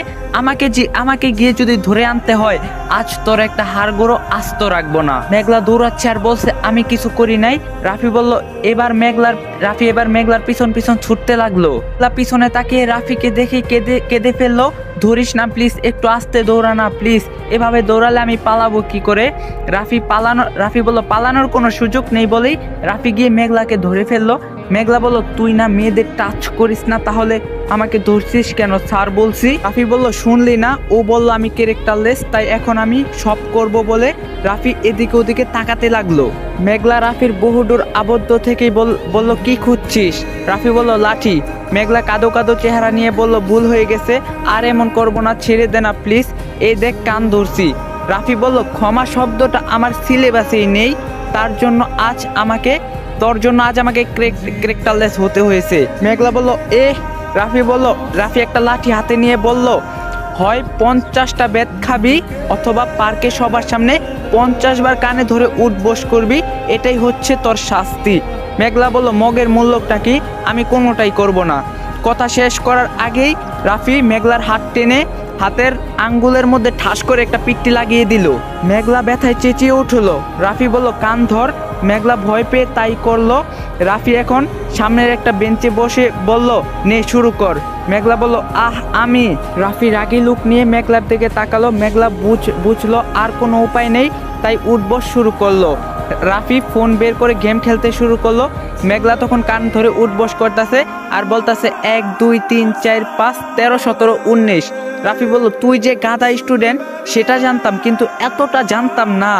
আমাকে গিয়ে যদি ধরে আনতে হয়, আজ তোর একটা হাড়গোড়ো আস্ত রাখবো না। মেঘলা দৌড়াচ্ছে আর বলছে, আমি কিছু করি নাই। রাফি বলল, রাফি এবার মেঘলার পিছন পিছন ছুটতে লাগলো। পিছনে তাকিয়ে রাফিকে দেখে কেঁদে ফেললো। ধরিস না প্লিজ, একটু আস্তে দৌড়া না প্লিজ, এভাবে দৌড়ালে আমি পালাবো কি করে। রাফি বলল, পালানোর কোনো সুযোগ নেই বলেই রাফি গিয়ে মেঘলাকে ধরে ফেললো। মেঘলা বলল, তুই না মেয়েদের টাচ করিস না, তাহলে আমাকে ধরছিস কেন? স্যার বলছি। রাফি বলল, শুনলি না, ও বলল আমি ক্যারেক্টারলেস, তাই এখন আমি সব করব বলে রাফি এদিকে ওদিকে তাকাতে লাগলো। মেঘলা রাফির বহুদূর আবদ্ধ থেকেই বলল, কি খুঁজছিস? রাফি বলল, লাঠি। মেঘলা কাদো কাদো চেহারা নিয়ে বলল, ভুল হয়ে গেছে, আর এমন করবো না, ছেড়ে দে না প্লিজ, এই দেখ কান ধরছি। রাফি বলল, ক্ষমা শব্দটা আমার সিলেবাসেই নেই, তোর জন্য আজ আমাকে ক্যারেক্টারলেস হতে হয়েছে। মেঘলা বলল, রাফি একটা লাঠি হাতে নিয়ে বলল, হয় 50টা বেত খাবি, অথবা পার্কে সবার সামনে 50 বার কানে ধরে উঠবোস করবি, এটাই হচ্ছে তোর শাস্তি। মেঘলা বলল, মগের মূল্যটা কি? আমি কোনোটাই করব না। কথা শেষ করার আগেই রাফি মেঘলার হাত টেনে হাতের আঙ্গুলের মধ্যে ঠাস করে একটা পিট্টি লাগিয়ে দিল। মেঘলা ব্যথায় চেঁচিয়ে উঠলো। রাফি বলল, কান ধর। মেঘলা ভয় পেয়ে তাই করলো। রাফি এখন সামনের একটা বেঞ্চে বসে বলল, নে শুরু কর। মেঘলা বলল, আমি। রাফি রাগী লুক নিয়ে মেঘলার দিকে তাকালো। মেঘলা বুঝলো আর কোনো উপায় নেই, তাই উঠবস শুরু করলো। রাফি ফোন বের করে গেম খেলতে শুরু করলো। মেঘলা তখন কান ধরে উঠবস করতেছে আর বলতেছে, 1 2 3 4 5 13 17 19। রাফি বলল, তুই যে গাধা স্টুডেন্ট সেটা জানতাম, কিন্তু এতটা জানতাম না।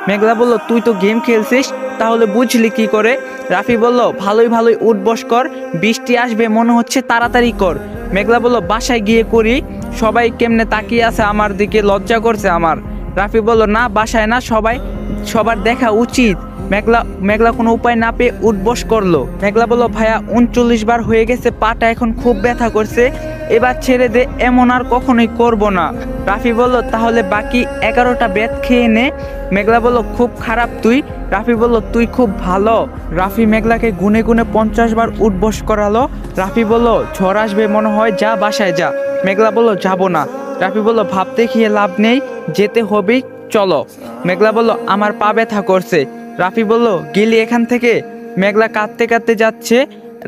মেঘলা বলল, তুই তো গেম খেলছিস, তাহলে বুঝলি কি করে? রাফি বলল, ভালোই উঠবস কর, বৃষ্টি আসবে মনে হচ্ছে, তাড়াতাড়ি কর। মেঘলা বলল, বাসায় গিয়ে করি, সবাই কেমনে তাকিয়ে আছে আমার দিকে, লজ্জা করছে আমার। রাফি বলল, না বাসায় না, সবার দেখা উচিত। মেঘলা কোনো উপায় না পেয়ে উঠবস করলো। মেঘলা বলল, ভাইয়া 39 বার হয়ে গেছে, পাটা এখন খুব ব্যথা করছে, এবার ছেড়ে দে, এমন আর কখনোই করব না। রাফি বলল, তাহলে বাকি 11টা বেত খেয়ে নে। মেঘলা বলল, খুব খারাপ তুই। রাফি বলল, তুই খুব ভালো। রাফি মেঘলাকে গুনে গুনে 50 বার উঠবস করালো। রাফি বলল, ঝড় আসবে মনে হয়, যা বাসায় যা। মেঘলা বলল, যাবো না। রাফি বলল, ভাব দেখিয়ে লাভ নেই, যেতে হবেই, চলো। মেঘলা বলল, আমার পা ব্যথা করছে। রাফি বলল, গেলি এখান থেকে? মেঘলা কাঁদতে কাঁদতে যাচ্ছে।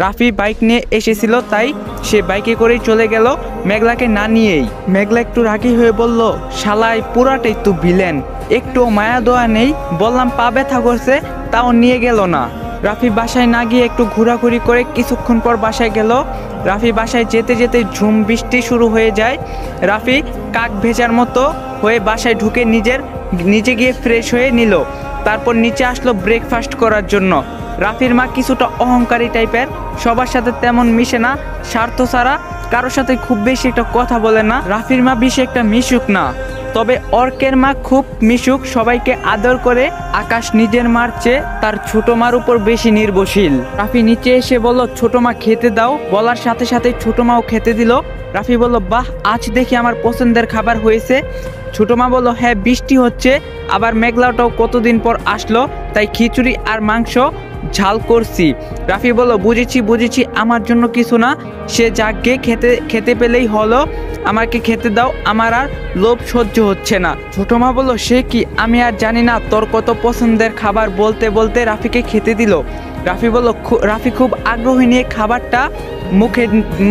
রাফি বাইক নিয়ে এসেছিল, তাই সে বাইকে করেই চলে গেল, মেঘলাকে না নিয়েই। মেঘলা একটু রাগী হয়ে বলল, শালাই পুরাটাই তো ভিলেন, একটু মায়া দোয়া নেই, বললাম পা ব্যথা করছে, তাও নিয়ে গেল না। রাফি বাসায় না গিয়ে একটু ঘোরাঘুরি করে কিছুক্ষণ পর বাসায় গেল। রাফি বাসায় যেতে যেতে ঝুম বৃষ্টি শুরু হয়ে যায়। রাফি কাক ভেজার মতো হয়ে বাসায় ঢুকে নিজে গিয়ে ফ্রেশ হয়ে নিল। তারপর নিচে আসলো ব্রেকফাস্ট করার জন্য। রাফির মা কিছুটা অহংকারী টাইপের, সবার সাথে তেমন মিশে না, স্বার্থ ছাড়া কারোর সাথে খুব বেশি একটা কথা বলে না। রাফির মা বেশি একটা মিশুক না, তবে অর্কের মা খুব মিশুক, সবাইকে আদর করে। আকাশ নিজের মার চেয়ে তার ছোট মার উপর বেশি নির্ভরশীল। রাফি নিচে এসে বলল, ছোট মা খেতে দাও। বলার সাথে সাথে ছোট মাও খেতে দিল। রাফি বলল, বাহ, আজ দেখি আমার পছন্দের খাবার হয়েছে। ছোট মা বলল, হ্যাঁ বৃষ্টি হচ্ছে, আবার মেঘলাটাও কতদিন পর আসলো, তাই খিচুড়ি আর মাংস ঝাল করছি। রাফি বলল, বুঝেছি, আমার জন্য কিছু না, সে যাকে খেতে পেলেই হলো, আমাকে খেতে দাও, আমার আর লোভ সহ্য হচ্ছে না। ছোট মা বলল, সে কি, আমি আর জানি না তোর কত পছন্দের খাবার। বলতে বলতে রাফিকে খেতে দিল। রাফি বলল, রাফি খুব আগ্রহী নিয়ে খাবারটা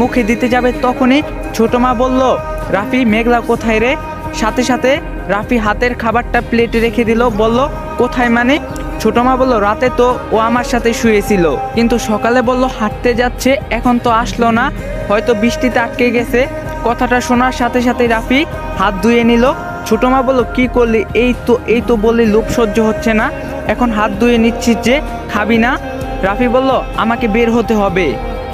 মুখে দিতে যাবে, তখনই ছোট মা বলল, রাফি মেঘলা কোথায় রে? সাথে সাথে রাফি হাতের খাবারটা প্লেটে রেখে দিল। বলল, কোথায় মানে? ছোট মা বলল রাতে তো ও আমার সাথে শুয়েছিল, কিন্তু সকালে বলল হাঁটতে যাচ্ছে, এখন তো আসলো না, হয়তো বৃষ্টিতে আটকে গেছে। কথাটা শোনার সাথে সাথে রাফি হাত ধুয়ে নিল। ছোট মা বলল কি করলি? এই তো বললি লোভ সহ্য হচ্ছে না, এখন হাত ধুয়ে নিচ্ছিস যে, খাবি না? রাফি বলল আমাকে বের হতে হবে।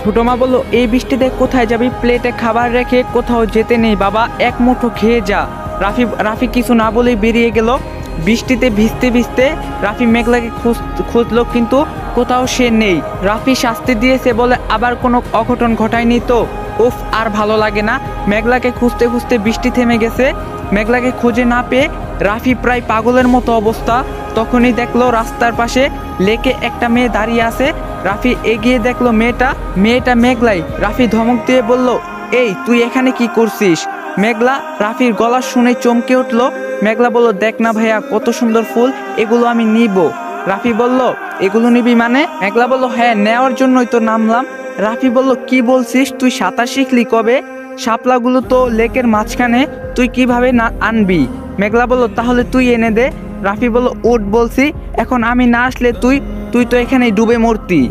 ছোট মা বলল এই বৃষ্টিতে কোথায় যাবি? প্লেটে খাবার রেখে কোথাও যেতে নেই বাবা, এক মুঠো খেয়ে যা। রাফি কিছু না বলেই বেরিয়ে গেল। বৃষ্টিতে ভিজতে ভিজতে রাফি মেঘলাকে খুঁজলো, কিন্তু কোথাও সে নেই। রাফি শাস্তি দিয়েছে বলে আবার কোনো অঘটন ঘটায়নি তো? উফ, আর ভালো লাগে না। মেঘলাকে খুঁজতে খুঁজতে বৃষ্টি থেমে গেছে। মেঘলাকে খুঁজে না পেয়ে রাফি প্রায় পাগলের মতো অবস্থা। তখনই দেখলো রাস্তার পাশে লেকে একটা মেয়ে দাঁড়িয়ে আছে। রাফি এগিয়ে দেখলো মেয়েটা মেঘলাই। রাফি ধমক দিয়ে বলল, এই তুই এখানে কি করছিস? মেঘলা রাফির গলা শুনে চমকে উঠলো। মেঘলা বলল, দেখ না ভাইয়া, কত সুন্দর ফুল, এগুলো আমি নিব। রাফি বলল, এগুলো নিবি মানে? মেঘলা বলল, হ্যাঁ, নেওয়ার জন্যই তো নামলাম। রাফি বলল, কি বলছিস? তুই সাঁতার শিখলি কবে? শাপলাগুলো তো লেকের মাঝখানে, তুই কিভাবে না আনবি? মেঘলা বলল, তাহলে তুই এনে দে। রাফি বলল, উঠ বলছি, এখন আমি না আসলে তুই তো এখানেই ডুবে মরতি।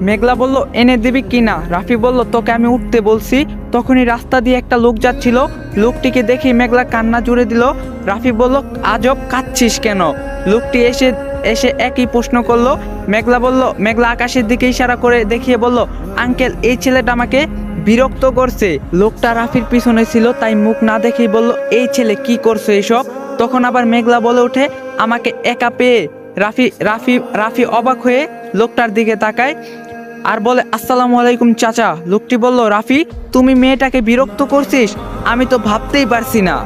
মেঘলা বলল, এনে দিবি কিনা? রাফি বলল, তোকে আমি উঠতে বলছি। তখনই রাস্তা দিয়ে একটা লোক যাচ্ছিল। লোকটিকে দেখে মেঘলা কান্না জুড়ে দিল। রাফি বলল, আজব, কাঁদছিস কেন? লোকটি এসে একই প্রশ্ন করলো। মেঘলা আকাশের দিকে ইশারা করে দেখিয়ে বলল, আঙ্কেল, এই ছেলেটা আমাকে বিরক্ত করছে। লোকটা রাফির পিছনে ছিল, তাই মুখ না দেখেই বলল, এই ছেলে কি করছে এসব? তখন আবার মেঘলা বলে ওঠে, আমাকে একা পেয়ে। রাফি অবাক হয়ে লোকটার দিকে তাকায় আর বলে, আসসালামু আলাইকুম চাচা। লোকটি বলল, রাফি, তুমি মেয়েটাকে বিরক্ত করছিস? আমি তো ভাবতেই পারছি না।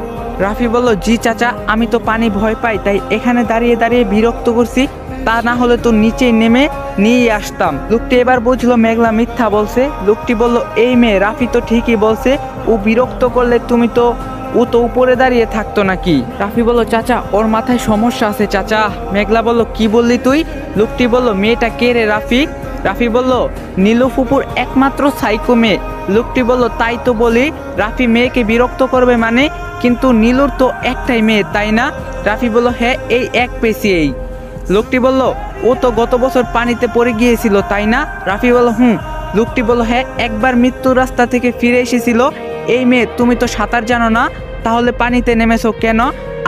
রাফি বলল, জি চাচা, আমি তো পানি ভয় পাই, তাই এখানে দাঁড়িয়ে দাঁড়িয়ে বিরক্ত করছি, তা না হলে তো নিচে নেমে নিয়ে আসতাম। লোকটি এবার বুঝলো মেঘলা মিথ্যা বলছে। লোকটি বলল, এই মেয়ে, রাফি তো ঠিকই বলছে, ও বিরক্ত করলে ও তো উপরে দাঁড়িয়ে থাকতো নাকি? রাফি বলল, চাচা, ওর মাথায় সমস্যা আছে চাচা। মেঘলা বলল, কি বললি তুই? লোকটি বলল, মেয়েটা কে রে রাফি? রাফি বলল, নীলু ফুপুর একমাত্র সাইকো মেয়ে। লোকটি বলল, তাই তো বলি, রাফি মেয়েকে বিরক্ত করবে মানে? কিন্তু নীলুর তো একটাই মেয়ে, তাই না? রাফি বলল, হ্যাঁ, এই এক পেশি। এই লোকটি বলল, ও তো গত বছর পানিতে পড়ে গিয়েছিল, তাই না? রাফি বলল, হুম। লোকটি বলল, হ্যাঁ, একবার মৃত্যুর রাস্তা থেকে ফিরে এসেছিল। এই মেয়ে, তুমি তো সাঁতার জানো না, তাহলে পানিতে নেমেছো কেন?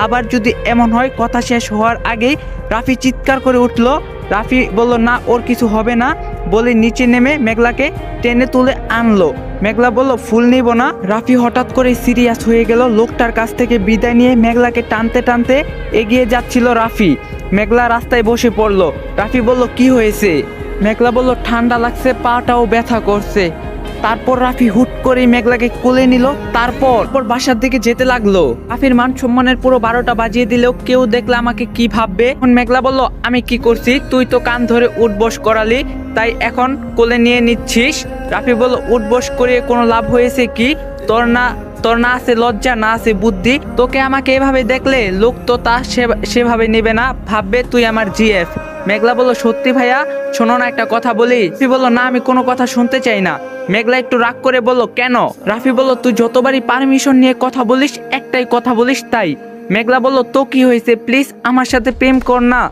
আবার যদি এমন হয়। কথা শেষ হওয়ার আগেই রাফি চিৎকার করে উঠল। রাফি বলল, না, ওর কিছু হবে না, বলে নিচে নেমে মেঘলাকে টেনে তুলে আনলো। মেঘলা বলল, ফুল নিব না। রাফি হঠাৎ করে সিরিয়াস হয়ে গেল। লোকটার কাছ থেকে বিদায় নিয়ে মেঘলাকে টানতে টানতে এগিয়ে যাচ্ছিল রাফি। মেঘলা রাস্তায় বসে পড়ল। রাফি বলল, কি হয়েছে? মেঘলা বলল, ঠান্ডা লাগছে, পাটাও ব্যথা করছে। তারপর রাফি হুট করে মেঘলাকে কোলে নিল। তারপর বাসার দিকে যেতে লাগলো। রাফির মান সম্মানের পুরো 12টা বাজিয়ে দিলেও কেউ দেখলে আমাকে কি ভাববে? এখন মেঘলা বলল, আমি কি করছি? তুই তো কান ধরে উঠবস করালি, তাই এখন কোলে নিয়ে নিচ্ছিস। রাফি বলল, উঠবস করিয়ে কোনো লাভ হয়েছে কি? তোর না আছে লজ্জা, না আছে বুদ্ধি। তোকে আমাকে এভাবে দেখলে লোক তো তা সেভাবে নেবে না, ভাববে তুই আমার জিএফ। মেঘলা বলল, সত্যি ভাইয়া, শোনো না, একটা কথা বলি। রাফি বলল, না, আমি কোনো কথা শুনতে চাই না। মেঘলা একটু রাগ করে বলল, কেন? রাফি বলল, তুই যতবারই পারমিশন নিয়ে কথা বলিস, একটাই কথা বলিস, তাই। মেঘলা বলল, তো কি হয়েছে? প্লিজ আমার সাথে প্রেম কর না,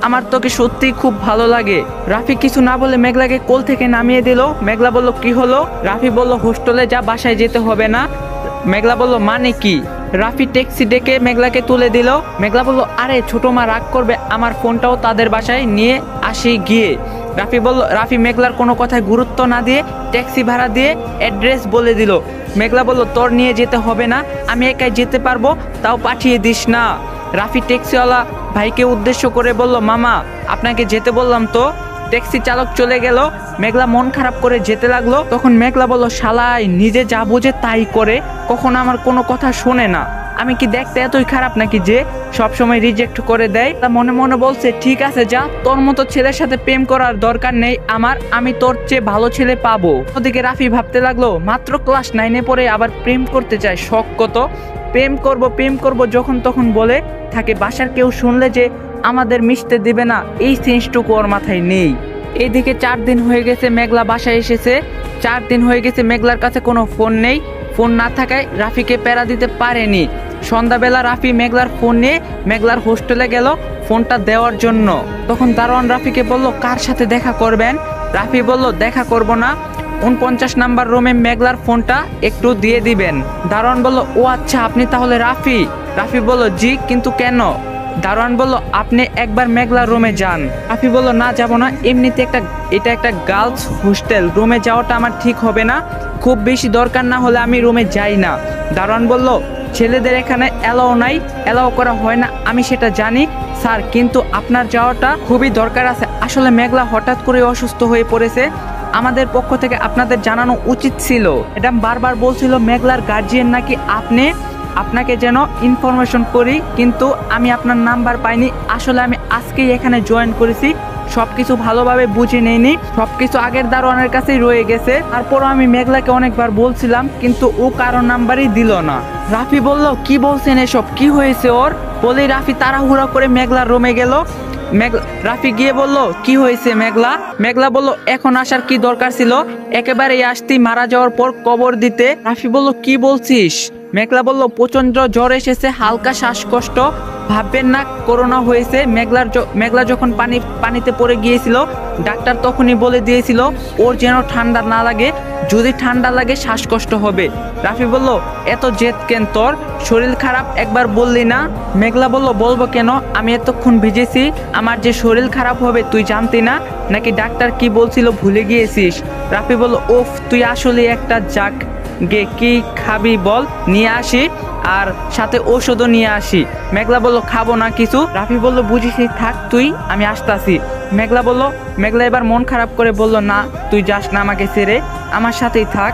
আমার তোকে সত্যিই খুব ভালো লাগে। রাফি কিছু না বলে মেঘলাকে কোল থেকে নামিয়ে দিল। মেঘলা বলল, কি হলো? রাফি বলল, হোস্টেলে যা, বাসায় যেতে হবে না। মেঘলা বলল, মানে কি? রাফি ট্যাক্সি ডেকে মেঘলাকে তুলে দিল। মেঘলা বলল, আরে ছোট মা রাগ করবে, আমার ফোনটাও তাদের বাসায় নিয়ে আসি গিয়ে। রাফি মেঘলার কোনো কথায় গুরুত্ব না দিয়ে ট্যাক্সি ভাড়া দিয়ে অ্যাড্রেস বলে দিল। মেঘলা বলল, তোর নিয়ে যেতে হবে না, আমি একাই যেতে পারবো, তাও পাঠিয়ে দিস না। রাফি ট্যাক্সিওয়ালা ভাইকে উদ্দেশ্য করে বলল, মামা, আপনাকে যেতে বললাম তো। ট্যাক্সি চালক চলে গেল। মেঘলা মন খারাপ করে যেতে লাগলো। তখন মেঘলা বলল, শালাই নিজে যা বোঝে তাই করে, কখন আমার কোনো কথা শোনে না। আমি কি দেখতে এতই খারাপ নাকি যে সবসময় রিজেক্ট করে দেয়? তা মনে মনে বলছে, ঠিক আছে যা, তোর মতো ছেলের সাথে প্রেম করার দরকার নেই আমার, আমি তোর চেয়ে ভালো ছেলে পাবো। ওদিকে রাফি ভাবতে লাগলো, মাত্র ক্লাস 9-এ পড়ে আবার প্রেম করতে চায়, শখ কত। প্রেম করব যখন তখন বলে থাকে। বাসার কেউ শুনলে যে আমাদের মিশতে দিবে না, এই সেন্সটুকু ওর মাথায় নেই। এইদিকে 4 দিন হয়ে গেছে মেঘলা বাসায় এসেছে। 4 দিন হয়ে গেছে মেঘলার কাছে কোনো ফোন নেই। ফোন না থাকায় রাফিকে প্যারা দিতে পারেনি। সন্ধ্যাবেলা রাফি মেঘলার ফোন নিয়ে মেঘলার হোস্টেলে গেল ফোনটা দেওয়ার জন্য। তখন দারোয়ান রাফিকে বলল, কার সাথে দেখা করবেন? রাফি বলল, দেখা করব না, 49 নাম্বার রুমে মেঘলার ফোনটা একটু দিয়ে দিবেন। দারোয়ান বলল, ও আচ্ছা, আপনি তাহলে রাফি? রাফি বলল, জি, কিন্তু কেন? দারোয়ান বলল, আপনি একবার মেঘলার রুমে যান। রাফি বলল, না, যাব না, এমনিতে এটা একটা গার্লস হোস্টেল, রুমে যাওয়াটা আমার ঠিক হবে না, খুব বেশি দরকার না হলে আমি রুমে যাই না। দারোয়ান বলল, ছেলেদের এখানে অ্যালাও নাই, অ্যালাও করা হয় না, আমি সেটা জানি স্যার, কিন্তু আপনার যাওয়াটা খুবই দরকার আছে। আসলে মেঘলা হঠাৎ করে অসুস্থ হয়ে পড়েছে, আমাদের পক্ষ থেকে আপনাদের জানানো উচিত ছিল। ম্যাডাম বারবার বলছিল মেঘলার গার্জিয়ান নাকি আপনাকে যেন ইনফরমেশন করি, কিন্তু আমি আপনার নাম্বার পাইনি। আসলে আমি আজকেই এখানে জয়েন করেছি, সবকিছু ভালোভাবে বুঝে নেইনি, সবকিছু আগের দারোয়ানের কাছেই রয়ে গেছে। তারপরও আমি মেঘলাকে অনেকবার বলছিলাম, কিন্তু ও কারো নাম্বারই দিল না। রাফি বলল, কি বলছেন এসব, কি হয়েছে ওর? বলেই রাফি তাড়াহুড়া করে মেঘলার রুমে গেল। রাফি গিয়ে বলল, কি হয়েছে মেঘলা? মেঘলা বলল, এখন আসার কি দরকার ছিল, একেবারেই আসতি মারা যাওয়ার পর কবর দিতে। রাফি বলল, কি বলছিস? মেঘলা বলল, প্রচন্ড জ্বর এসেছে, হালকা শ্বাসকষ্ট, ভাববেন না করোনা হয়েছে। মেঘলা যখন পানিতে পড়ে গিয়েছিল, ডাক্তার তখনই বলে দিয়েছিল ওর যেন ঠান্ডা না লাগে, যদি ঠান্ডা লাগে শ্বাসকষ্ট হবে। রাফি বলল, এত জেদ কেন তোর, শরীর খারাপ একবার বললি না? মেঘলা বলল, বলবো কেন, আমি এতক্ষণ ভিজেছি, আমার যে শরীর খারাপ হবে তুই জানতি না নাকি? ডাক্তার কি বলছিল ভুলে গিয়েছিস? রাফি বলল, ওফ, তুই আসলে একটা জাক গে, কি খাবি বল, নিয়ে আসি, আর সাথে ঔষধও নিয়ে আসি। মেঘলা বলল, খাবো না কিছু। রাফি বলল, বুঝিসি, থাক তুই, আমি আসতাছি। মেঘলা এবার মন খারাপ করে বলল, না, তুই যাস না আমাকে ছেড়ে, আমার সাথেই থাক।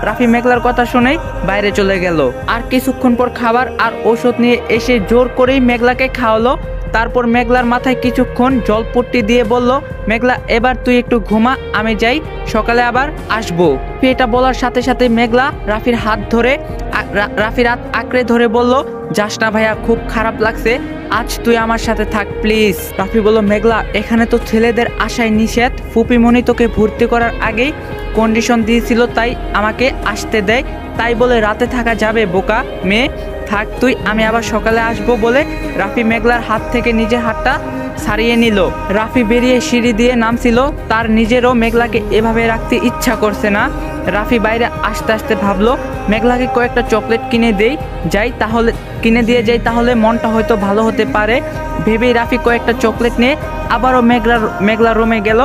রাফি মেঘলার কথা শুনেই বাইরে চলে গেল। আর কিছুক্ষণ পর খাবার আর ঔষধ নিয়ে এসে জোর করেই মেঘলাকে খাওয়ালো। তারপর মেঘলার মাথায় কিছুক্ষণ জলপট্টি দিয়ে বলল, মেঘলা, এবার তুই একটু ঘুমা, আমি যাই, সকালে আবার আসবো। এটা বলার সাথে সাথে মেঘলা রাফির হাত আঁকড়ে ধরে বলল, যাস না ভাইয়া, খুব খারাপ লাগছে, আজ তুই আমার সাথে থাক প্লিজ। রাফি বলল, মেঘলা, এখানে তো ছেলেদের আশায় নিষেধ, ফুপিমণি তোকে ভর্তি করার আগেই কন্ডিশন দিয়েছিল, তাই আমাকে আসতে দেয়, তাই বলে রাতে থাকা যাবে বোকা মেয়ে, থাক তুই, আমি আবার সকালে আসবো। বলে রাফি মেঘলার হাত থেকে নিজের হাতটা ছাড়িয়ে নিল। রাফি বেরিয়ে সিঁড়ি দিয়ে নামছিল, তার নিজেরও মেঘলাকে এভাবে রাখতে ইচ্ছা করছে না। রাফি বাইরে আসতে আসতে ভাবলো, মেঘলাকে কয়েকটা চকলেট কিনে দিয়ে যাই, তাহলে মনটা হয়তো ভালো হতে পারে। ভেবেই রাফি কয়েকটা চকলেট নিয়ে আবারও মেঘলার রুমে গেল,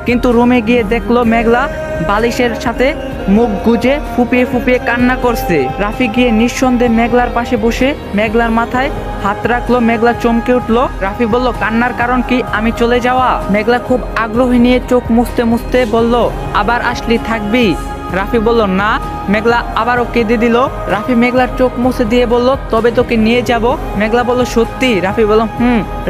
কিন্তু রুমে গিয়ে দেখলো মেঘলা বালিশের সাথে মুখ গুজে ফুপিয়ে ফুপিয়ে কান্না করছে। রাফি গিয়ে নিঃসন্দেহে মেঘলার পাশে বসে মেঘলার মাথায় হাত রাখলো। মেঘলা চমকে উঠলো। রাফি বলল, কান্নার কারণ কি, আমি চলে যাওয়া? মেঘলা খুব আগ্রহী নিয়ে চোখ মুছতে মুছতে বলল, আবার আসলি থাকবি? রাফি বলল, না। মেঘলা আবারও কেঁদে দিল। রাফি মেঘলার চোখ মুছে দিয়ে বলল, তবে তোকে নিয়ে যাব। মেঘলা বলল, সত্যি? রাফি বলল,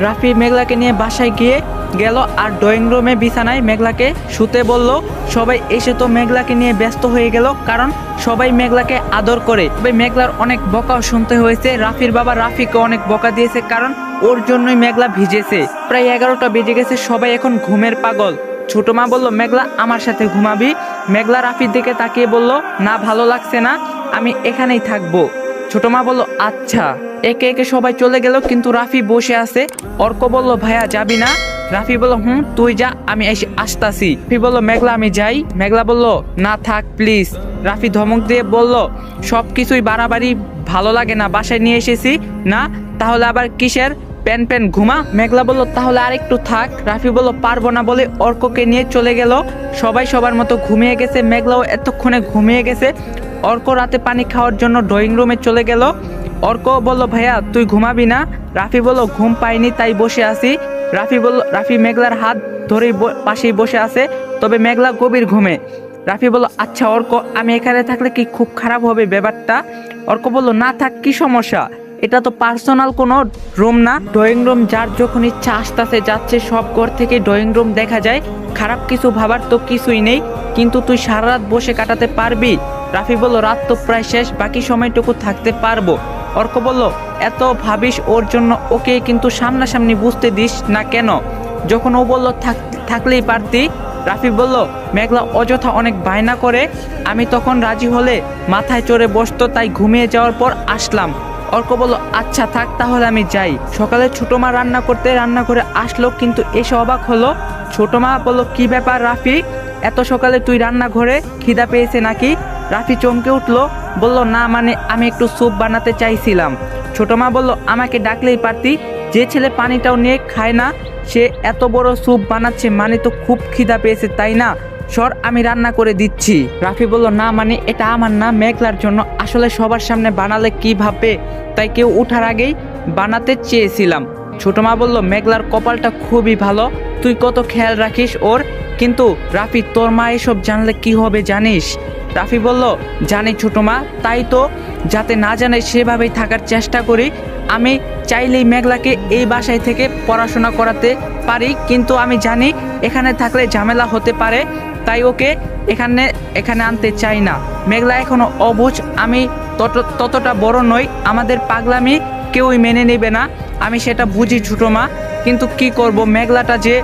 রাফি মেঘলাকে নিয়ে বাসায় গিয়ে গেল আর ড্রয়িং রুমে বিছানায় মেঘলাকে শুতে বলল। সবাই এসে তো মেঘলাকে নিয়ে ব্যস্ত হয়ে গেল, কারণ সবাই মেঘলাকে আদর করে। তবে মেঘলার অনেক বকাও শুনতে হয়েছে। রাফির বাবা রাফিকে অনেক বকা দিয়েছে, কারণ ওর জন্যই মেঘলা ভিজেছে। প্রায় 11টা বেজে গেছে, সবাই এখন ঘুমের পাগল। ছোট মা বলল, মেঘলা, আমার সাথে ঘুমাবি? মেঘলা রাফির দিকে তাকিয়ে বলল, না, ভালো লাগছে না, আমি এখানেই থাকবো। ছোট মা বলল, আচ্ছা। একে একে সবাই চলে গেল, কিন্তু রাফি বসে আছে। অর্ক বলল, ভাইয়া যাবি না? রাফি বলল, তুই যা, আমি এসে আসতাছি। রাফি বলল, মেঘলা, আমি যাই? মেঘলা বলল, না, থাক প্লিজ। রাফি ধমক দিয়ে বলল, সব কিছুই বাড়াবাড়ি ভালো লাগে না, বাসায় নিয়ে এসেছি না, তাহলে আবার কিসের প্যান ঘুমা। মেঘলা বলল, তাহলে আর একটু থাক। রাফি বলল, পারবো না বলে অর্ককে নিয়ে চলে গেল। সবাই সবার মতো ঘুমিয়ে গেছে, মেঘলাও এতক্ষণে ঘুমিয়ে গেছে। অর্ক রাতে পানি খাওয়ার জন্য ড্রয়িং রুমে চলে গেল। অর্ক বলল, ভাইয়া তুই ঘুমাবি না? রাফি বলল, ঘুম পাইনি, তাই বসে আছি। রাফি মেঘলার হাত ধরেই পাশেই বসে আছে, তবে মেঘলা গভীর ঘুমে। রাফি বলল, আচ্ছা অর্ক, আমি এখানে থাকলে কি খুব খারাপ হবে ব্যাপারটা? অর্ক বলল, না থাক, কি সমস্যা, এটা তো পার্সোনাল কোনো রুম না, ড্রয়িং রুম যার যখন ইচ্ছা আসতেছে যাচ্ছে, সব ঘর থেকে ড্রয়িং রুম দেখা যায়, খারাপ কিছু ভাবার তো কিছুই নেই, কিন্তু তুই সারা রাত বসে কাটাতে পারবি? রাফি বলল, রাত তো প্রায় শেষ, বাকি সময়টুকু থাকতে পারবো। অর্ক বলল, এত ভাবিস ওর জন্য, ওকে কিন্তু সামনাসামনি বুঝতে দিস না কেন? যখন ও বলল থাকলেই পারতি। রাফি বলল, মেঘলা অযথা অনেক বায়না করে, আমি তখন রাজি হলে মাথায় চড়ে বসতো, তাই ঘুমিয়ে যাওয়ার পর আসলাম। অর্ক বলল আচ্ছা থাক তাহলে আমি যাই। সকালে ছোট মা রান্না করে আসলো, কিন্তু এসে অবাক হলো। ছোট মা বলল কি ব্যাপার রাফি, এত সকালে তুই রান্নাঘরে, খিদা পেয়েছে নাকি? রাফি চমকে উঠলো, বলল না মানে আমি একটু স্যুপ বানাতে চাইছিলাম। ছোট মা বলল আমাকে ডাকলেই পারতি, যে ছেলে পানিটাও নিয়ে খায় না সে এত বড় স্যুপ বানাচ্ছে, মানে তো খুব খিদা পেয়েছে তাই না? সর আমি রান্না করে দিচ্ছি। রাফি বলল না মানে এটা আমার না, মেঘলার জন্য, আসলে সবার সামনে বানালে কি ভাববে তাই কেউ ওঠার আগেই বানাতে চেয়েছিলাম। ছোট মা বলল মেঘলার কপালটা খুবই ভালো, তুই কত খেয়াল রাখিস ওর। কিন্তু রাফি তোর মা এসব জানলে কি হবে জানিস? রাফি বলল জানি ছোট মা, তাই তো যাতে না জানে সেভাবেই থাকার চেষ্টা করি। আমি চাইলেই মেঘলাকে এই বাসায় থেকে পড়াশোনা করাতে পারি, কিন্তু আমি জানি এখানে থাকলে ঝামেলা হতে পারে, তাই ওকে এখানে আনতে চাই না। মেঘলা এখনো অবুঝ, আমি ততটা বড় নই, আমাদের পাগলামি কেউই মেনে নেবে না, আমি সেটা বুঝি ছোট মা। কিন্তু কি করব, মেঘলাটা যে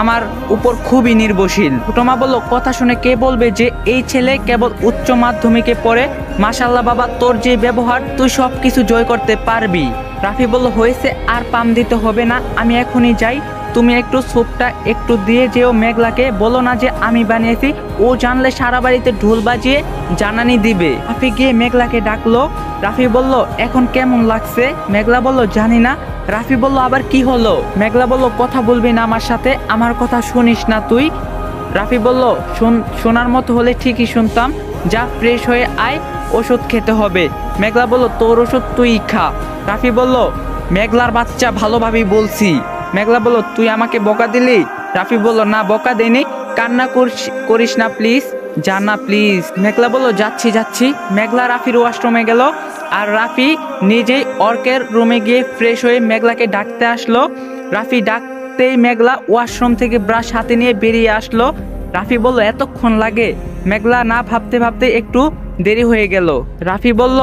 আমার উপর খুবই নির্ভরশীল। ছোট মা বলল কথা শুনে কে বলবে যে এই ছেলে কেবল উচ্চ মাধ্যমিকে পড়ে? মাশাল্লাহ বাবা, তোর যে ব্যবহার, তুই সব কিছু জয় করতে পারবি। রাফি বলল হয়েছে, আর পাম দিতে হবে না, আমি এখনই যাই। তুমি একটু স্যুপটা একটু দিয়ে যেও মেঘলাকে, বলো না যে আমি বানিয়েছি, ও জানলে সারা বাড়িতে ঢোল বাজিয়ে জানানি দিবে। রাফি গিয়ে মেঘলাকে ডাকলো। রাফি বলল এখন কেমন লাগছে? মেঘলা বলল জানি না। রাফি বলল আবার কি হলো? মেঘলা বলল কথা বলবি না আমার সাথে, আমার কথা শুনিস না তুই? রাফি বলল শোনার মতো হলে ঠিকই শুনতাম, যা ফ্রেশ হয়ে আয়, ওষুধ খেতে হবে। মেঘলা বলল তোর ওষুধ তুই খা। রাফি বলল মেঘলার বাচ্চা, ভালোভাবেই বলছি। মেঘলা বলল তুই আমাকে বকা দিলি? রাফি বলল না বকা দেনি, কান্না করিস না প্লিজ, যা না প্লিজ। মেঘলা বলল যাচ্ছি। মেঘলা রাফির ওয়াশরুমে গেল, আর রাফি নিজেই অর্কের রুমে গিয়ে ফ্রেশ হয়ে মেঘলাকে ডাকতে আসলো। রাফি ডাকতেই মেঘলা ওয়াশরুম থেকে ব্রাশ হাতে নিয়ে বেরিয়ে আসলো। রাফি বলল এতক্ষণ লাগে? মেঘলা না ভাবতে একটু দেরি হয়ে গেল। রাফি বলল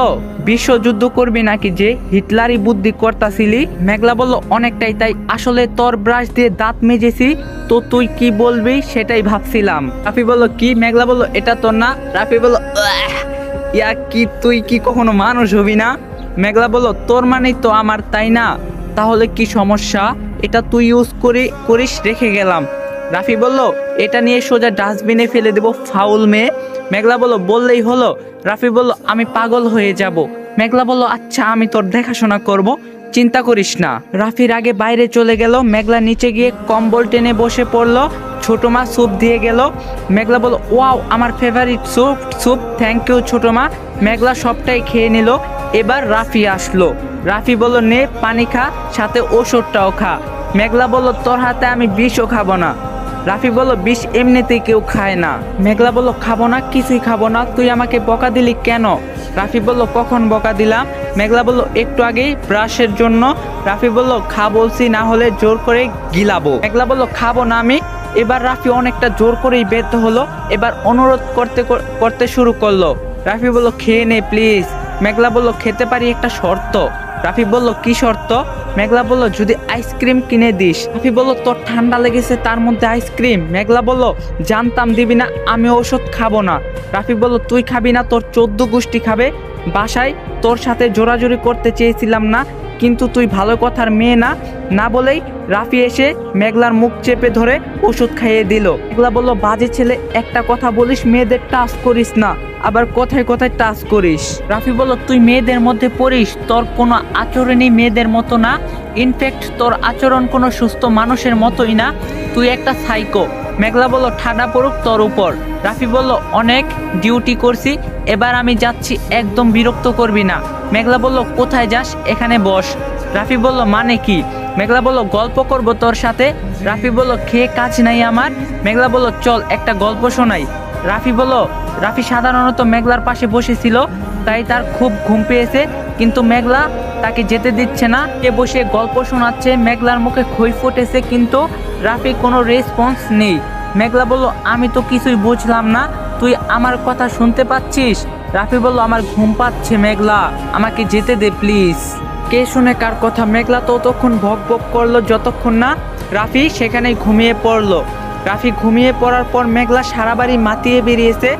বিশ্বযুদ্ধ করবি নাকি যে হিটলারই বুদ্ধি করতাছিলি? মেঘলা বলল অনেকটাই, তাই আসলে তোর ব্রাশ দিয়ে দাঁত মেজেছি তো তুই কি বলবি সেটাই ভাবছিলাম। রাফি বলল কি? মেঘলা বলল এটা তোর না। রাফি বলল ইয়া কি, তুই কি কখনো মানুষ হবি না? মেঘলা বলল তোর মানেই তো আমার, তাই না? তাহলে কি সমস্যা? এটা তুই ইউজ করিস, রেখে গেলাম। রাফি বলল এটা নিয়ে সোজা ডাস্টবিনে ফেলে দেব, ফাউল মেয়ে। মেঘলা বলল বললেই হলো। রাফি বলল আমি পাগল হয়ে যাব। মেঘলা বলল আচ্ছা আমি তোর দেখাশোনা করব, চিন্তা করিস না। রাফির আগে বাইরে চলে গেল। মেঘলা নিচে গিয়ে কম্বল টেনে বসে পড়লো। ছোট মা স্যুপ দিয়ে গেল। মেঘলা বলল ওয়াও আমার ফেভারিট স্যুপ, থ্যাংক ইউ ছোট মা। মেঘলা সবটাই খেয়ে নিল। এবার রাফি আসলো। রাফি বলল নে পানি খা, সাথে ওষুধটাও খা। মেঘলা বলল তোর হাতে আমি বিষও খাবো না। রাফি বলল বিষ এমনিতেই কেউ খায় না। মেঘলা বলল খাবো না, কিছুই খাবো না, তুই আমাকে বকা দিলি কেন? রাফি বলল কখন বকা দিলাম? মেঘলা বলল একটু আগেই ব্রাশের জন্য। রাফি বলল খা বলছি, না হলে জোর করে গিলাবো। মেঘলা বলল খাবো না আমি। এবার রাফি অনেকটা জোর করেই ব্যর্থ হলো। এবার অনুরোধ করতে শুরু করলো। রাফি বলল খেয়ে নে প্লিজ। মেঘলা বলল খেতে পারি, একটা শর্ত। রাফি বলল কি শর্ত? মেঘলা বলল যদি আইসক্রিম কিনে দিস। রাফি বলল তোর ঠান্ডা লেগেছে তার মধ্যে আইসক্রিম? মেঘলা বলল জানতাম দিবি না, আমি ওষুধ খাবো না। রাফি বলল তুই খাবি না, তোর 14 গোষ্ঠী খাবে। বাসায় তোর সাথে জোরাজোরি করতে চেয়েছিলাম না, কিন্তু তুই ভালো কথার মেয়ে না। না বলেই রাফি এসে মেঘলার মুখ চেপে ধরে ওষুধ খাইয়ে দিল। মেঘলা বলল বাজে ছেলে, একটা কথা বলিস মেয়েদের টাচ করিস না, আবার কথায় কথায় টাচ করিস। রাফি বলল তুই মেয়েদের মধ্যে পড়িস, তোর কোনো আচরণই মেয়েদের মতো না। ইনফ্যাক্ট তোর আচরণ কোনো সুস্থ মানুষের মতোই না, তুই একটা সাইকো। মেঘলা বলল ঠাডা পড়ুক তোর উপর। রাফি বলল অনেক ডিউটি করছি, এবার আমি যাচ্ছি, একদম বিরক্ত করবি না। মেঘলা বলল কোথায় যাস? এখানে বস। রাফি বলল মানে কি? মেঘলা বলল গল্প করব তোর সাথে। রাফি বলল খেয়ে কাজ নাই আমার। মেঘলা বলল চল একটা গল্প শোনাই। রাফি সাধারণত মেঘলার পাশে বসেছিল, তাই তার খুব ঘুম পেয়েছে, কিন্তু মেঘলা তাকে যেতে দিচ্ছে না। কে বসে গল্প শোনাচ্ছে, মেঘলার মুখে খই ফুটেছে, কিন্তু রাফি কোনো রেসপন্স নেই। মেঘলা বলল আমি তো কিছুই বুঝলাম না, তুই আমার কথা শুনতে পাচ্ছিস? রাফি বলল আমার ঘুম পাচ্ছে মেঘলা, আমাকে যেতে দে প্লিজ। কে শুনে কার কথা? মেঘলা ততক্ষণ ভক ভক করলো যতক্ষণ না রাফি সেখানেই ঘুমিয়ে পড়লো। রাফি ঘুমিয়ে পড়ার পর মেঘলা সারা বাড়ি মাতিয়ে বেরিয়েছে,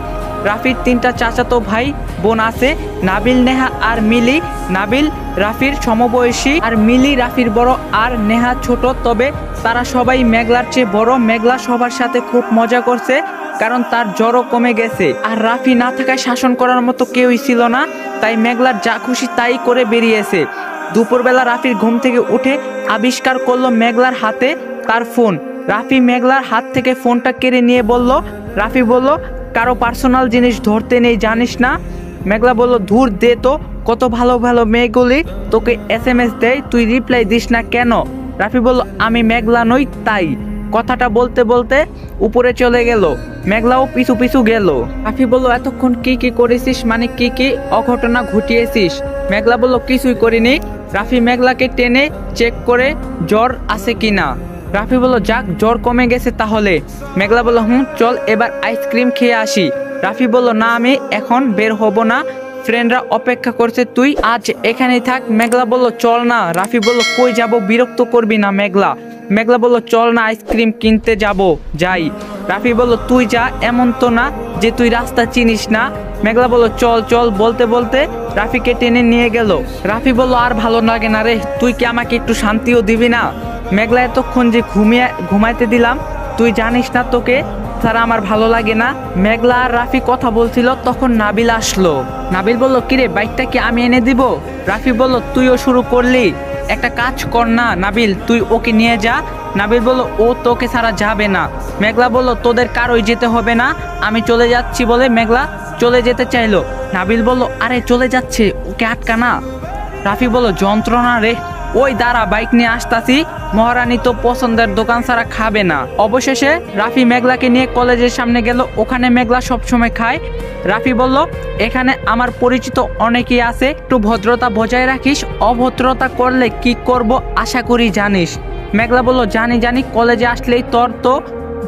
রাফির 3টা চাচাতো ভাই বোন আছে, নাবিল, নেহা আর মিলি। নাবিল রাফির সমবয়সী আর মিলি রাফির বড় আর নেহা ছোট। তবে তারা সবাই মেঘলার চেয়ে বড়। মেঘলা সবার সাথে খুব মজা করছে, কারণ তার জ্বরও কমে গেছে। আর রাফি না থাকায় শাসন করার মতো কেউই ছিল না, তাই মেঘলার যা খুশি তাই করে বেরিয়েছে। দুপুরবেলা রাফির ঘুম থেকে উঠে আবিষ্কার করলো মেঘলার হাতে তার ফোন। রাফি মেঘলার হাত থেকে ফোনটা কেড়ে নিয়ে বলল, রাফি বলল, কারো পার্সোনাল জিনিস ধরতে নেই জানিস না। মেঘলা বলল, ধুর দে তো, কত ভালো ভালো মেয়েগুলি তোকে SMS দেয়, তুই রিপ্লাই দিস না কেন? রাফি বলল, আমি মেঘলা নই তাই। কথাটা বলতে বলতে উপরে চলে গেল। মেঘলাও পিছু পিছু গেল। রাফি বলল, এতক্ষণ কি কি করেছিস, মানে কি কি অঘটনা ঘটিয়েছিস? মেঘলা বলল, কিছুই করিনি। রাফি মেঘলাকে টেনে চেক করে জ্বর আছে কিনা। রাফি বলল, যাক, জ্বর কমে গেছে তাহলে। মেঘলা বলল, চল এবার আইসক্রিম খেয়ে আসি। রাফি বলল, না, আমি এখন বের হব না, ফ্রেন্ডরা অপেক্ষা করছে, তুই আজ এখানেই থাক। মেঘলা বলল, চল না। রাফি বলল, কই যাব, বিরক্ত করবি না মেঘলা। মেঘলা বলল, চল না, আইসক্রিম কিনতে যাব, যাই। রাফি বলল, তুই যা, এমন তো না যে তুই রাস্তা চিনিস না। মেঘলা বলল, চল চল বলতে বলতে রাফিকে টেনে নিয়ে গেল। রাফি বলল, আর ভালো লাগে না রে, তুই কি আমাকে একটু শান্তিও দিবি না? মেঘলা, এতক্ষণ যে ঘুমাইতে দিলাম, তুই জানিস না তোকে ছাড়া আমার ভালো লাগে না। মেঘলা আর রাফি কথা বলছিল, তখন নাবিল আসলো। নাবিল বলল, কিরে, বাইকটা কি আমি এনে দিব? রাফি বলল, তুইও শুরু করলি, একটা কাজ কর না নাবিল, তুই ওকে নিয়ে যা। নাবিল বলল, ও তোকে ছাড়া যাবে না। মেঘলা বলল, তোদের কারোই যেতে হবে না, আমি চলে যাচ্ছি বলে মেঘলা চলে যেতে চাইলো। নাবিল বলল, আরে চলে যাচ্ছে, ওকে আটকা না। রাফি বলল, যন্ত্রণা রে, ওই দাঁড়া, বাইক নিয়ে আসতাছি, মহারানী তো পছন্দের দোকান ছাড়া খাবে না। অবশেষে রাফি মেঘলাকে নিয়ে কলেজের সামনে গেল। ওখানে মেঘলা সবসময় খায়। রাফি বলল, এখানে আমার পরিচিত অনেকেই আছে, একটু ভদ্রতা বজায় রাখিস, অভদ্রতা করলে কি করব আশা করি জানিস। মেঘলা বলল, জানি জানি, কলেজে আসলেই তোর তো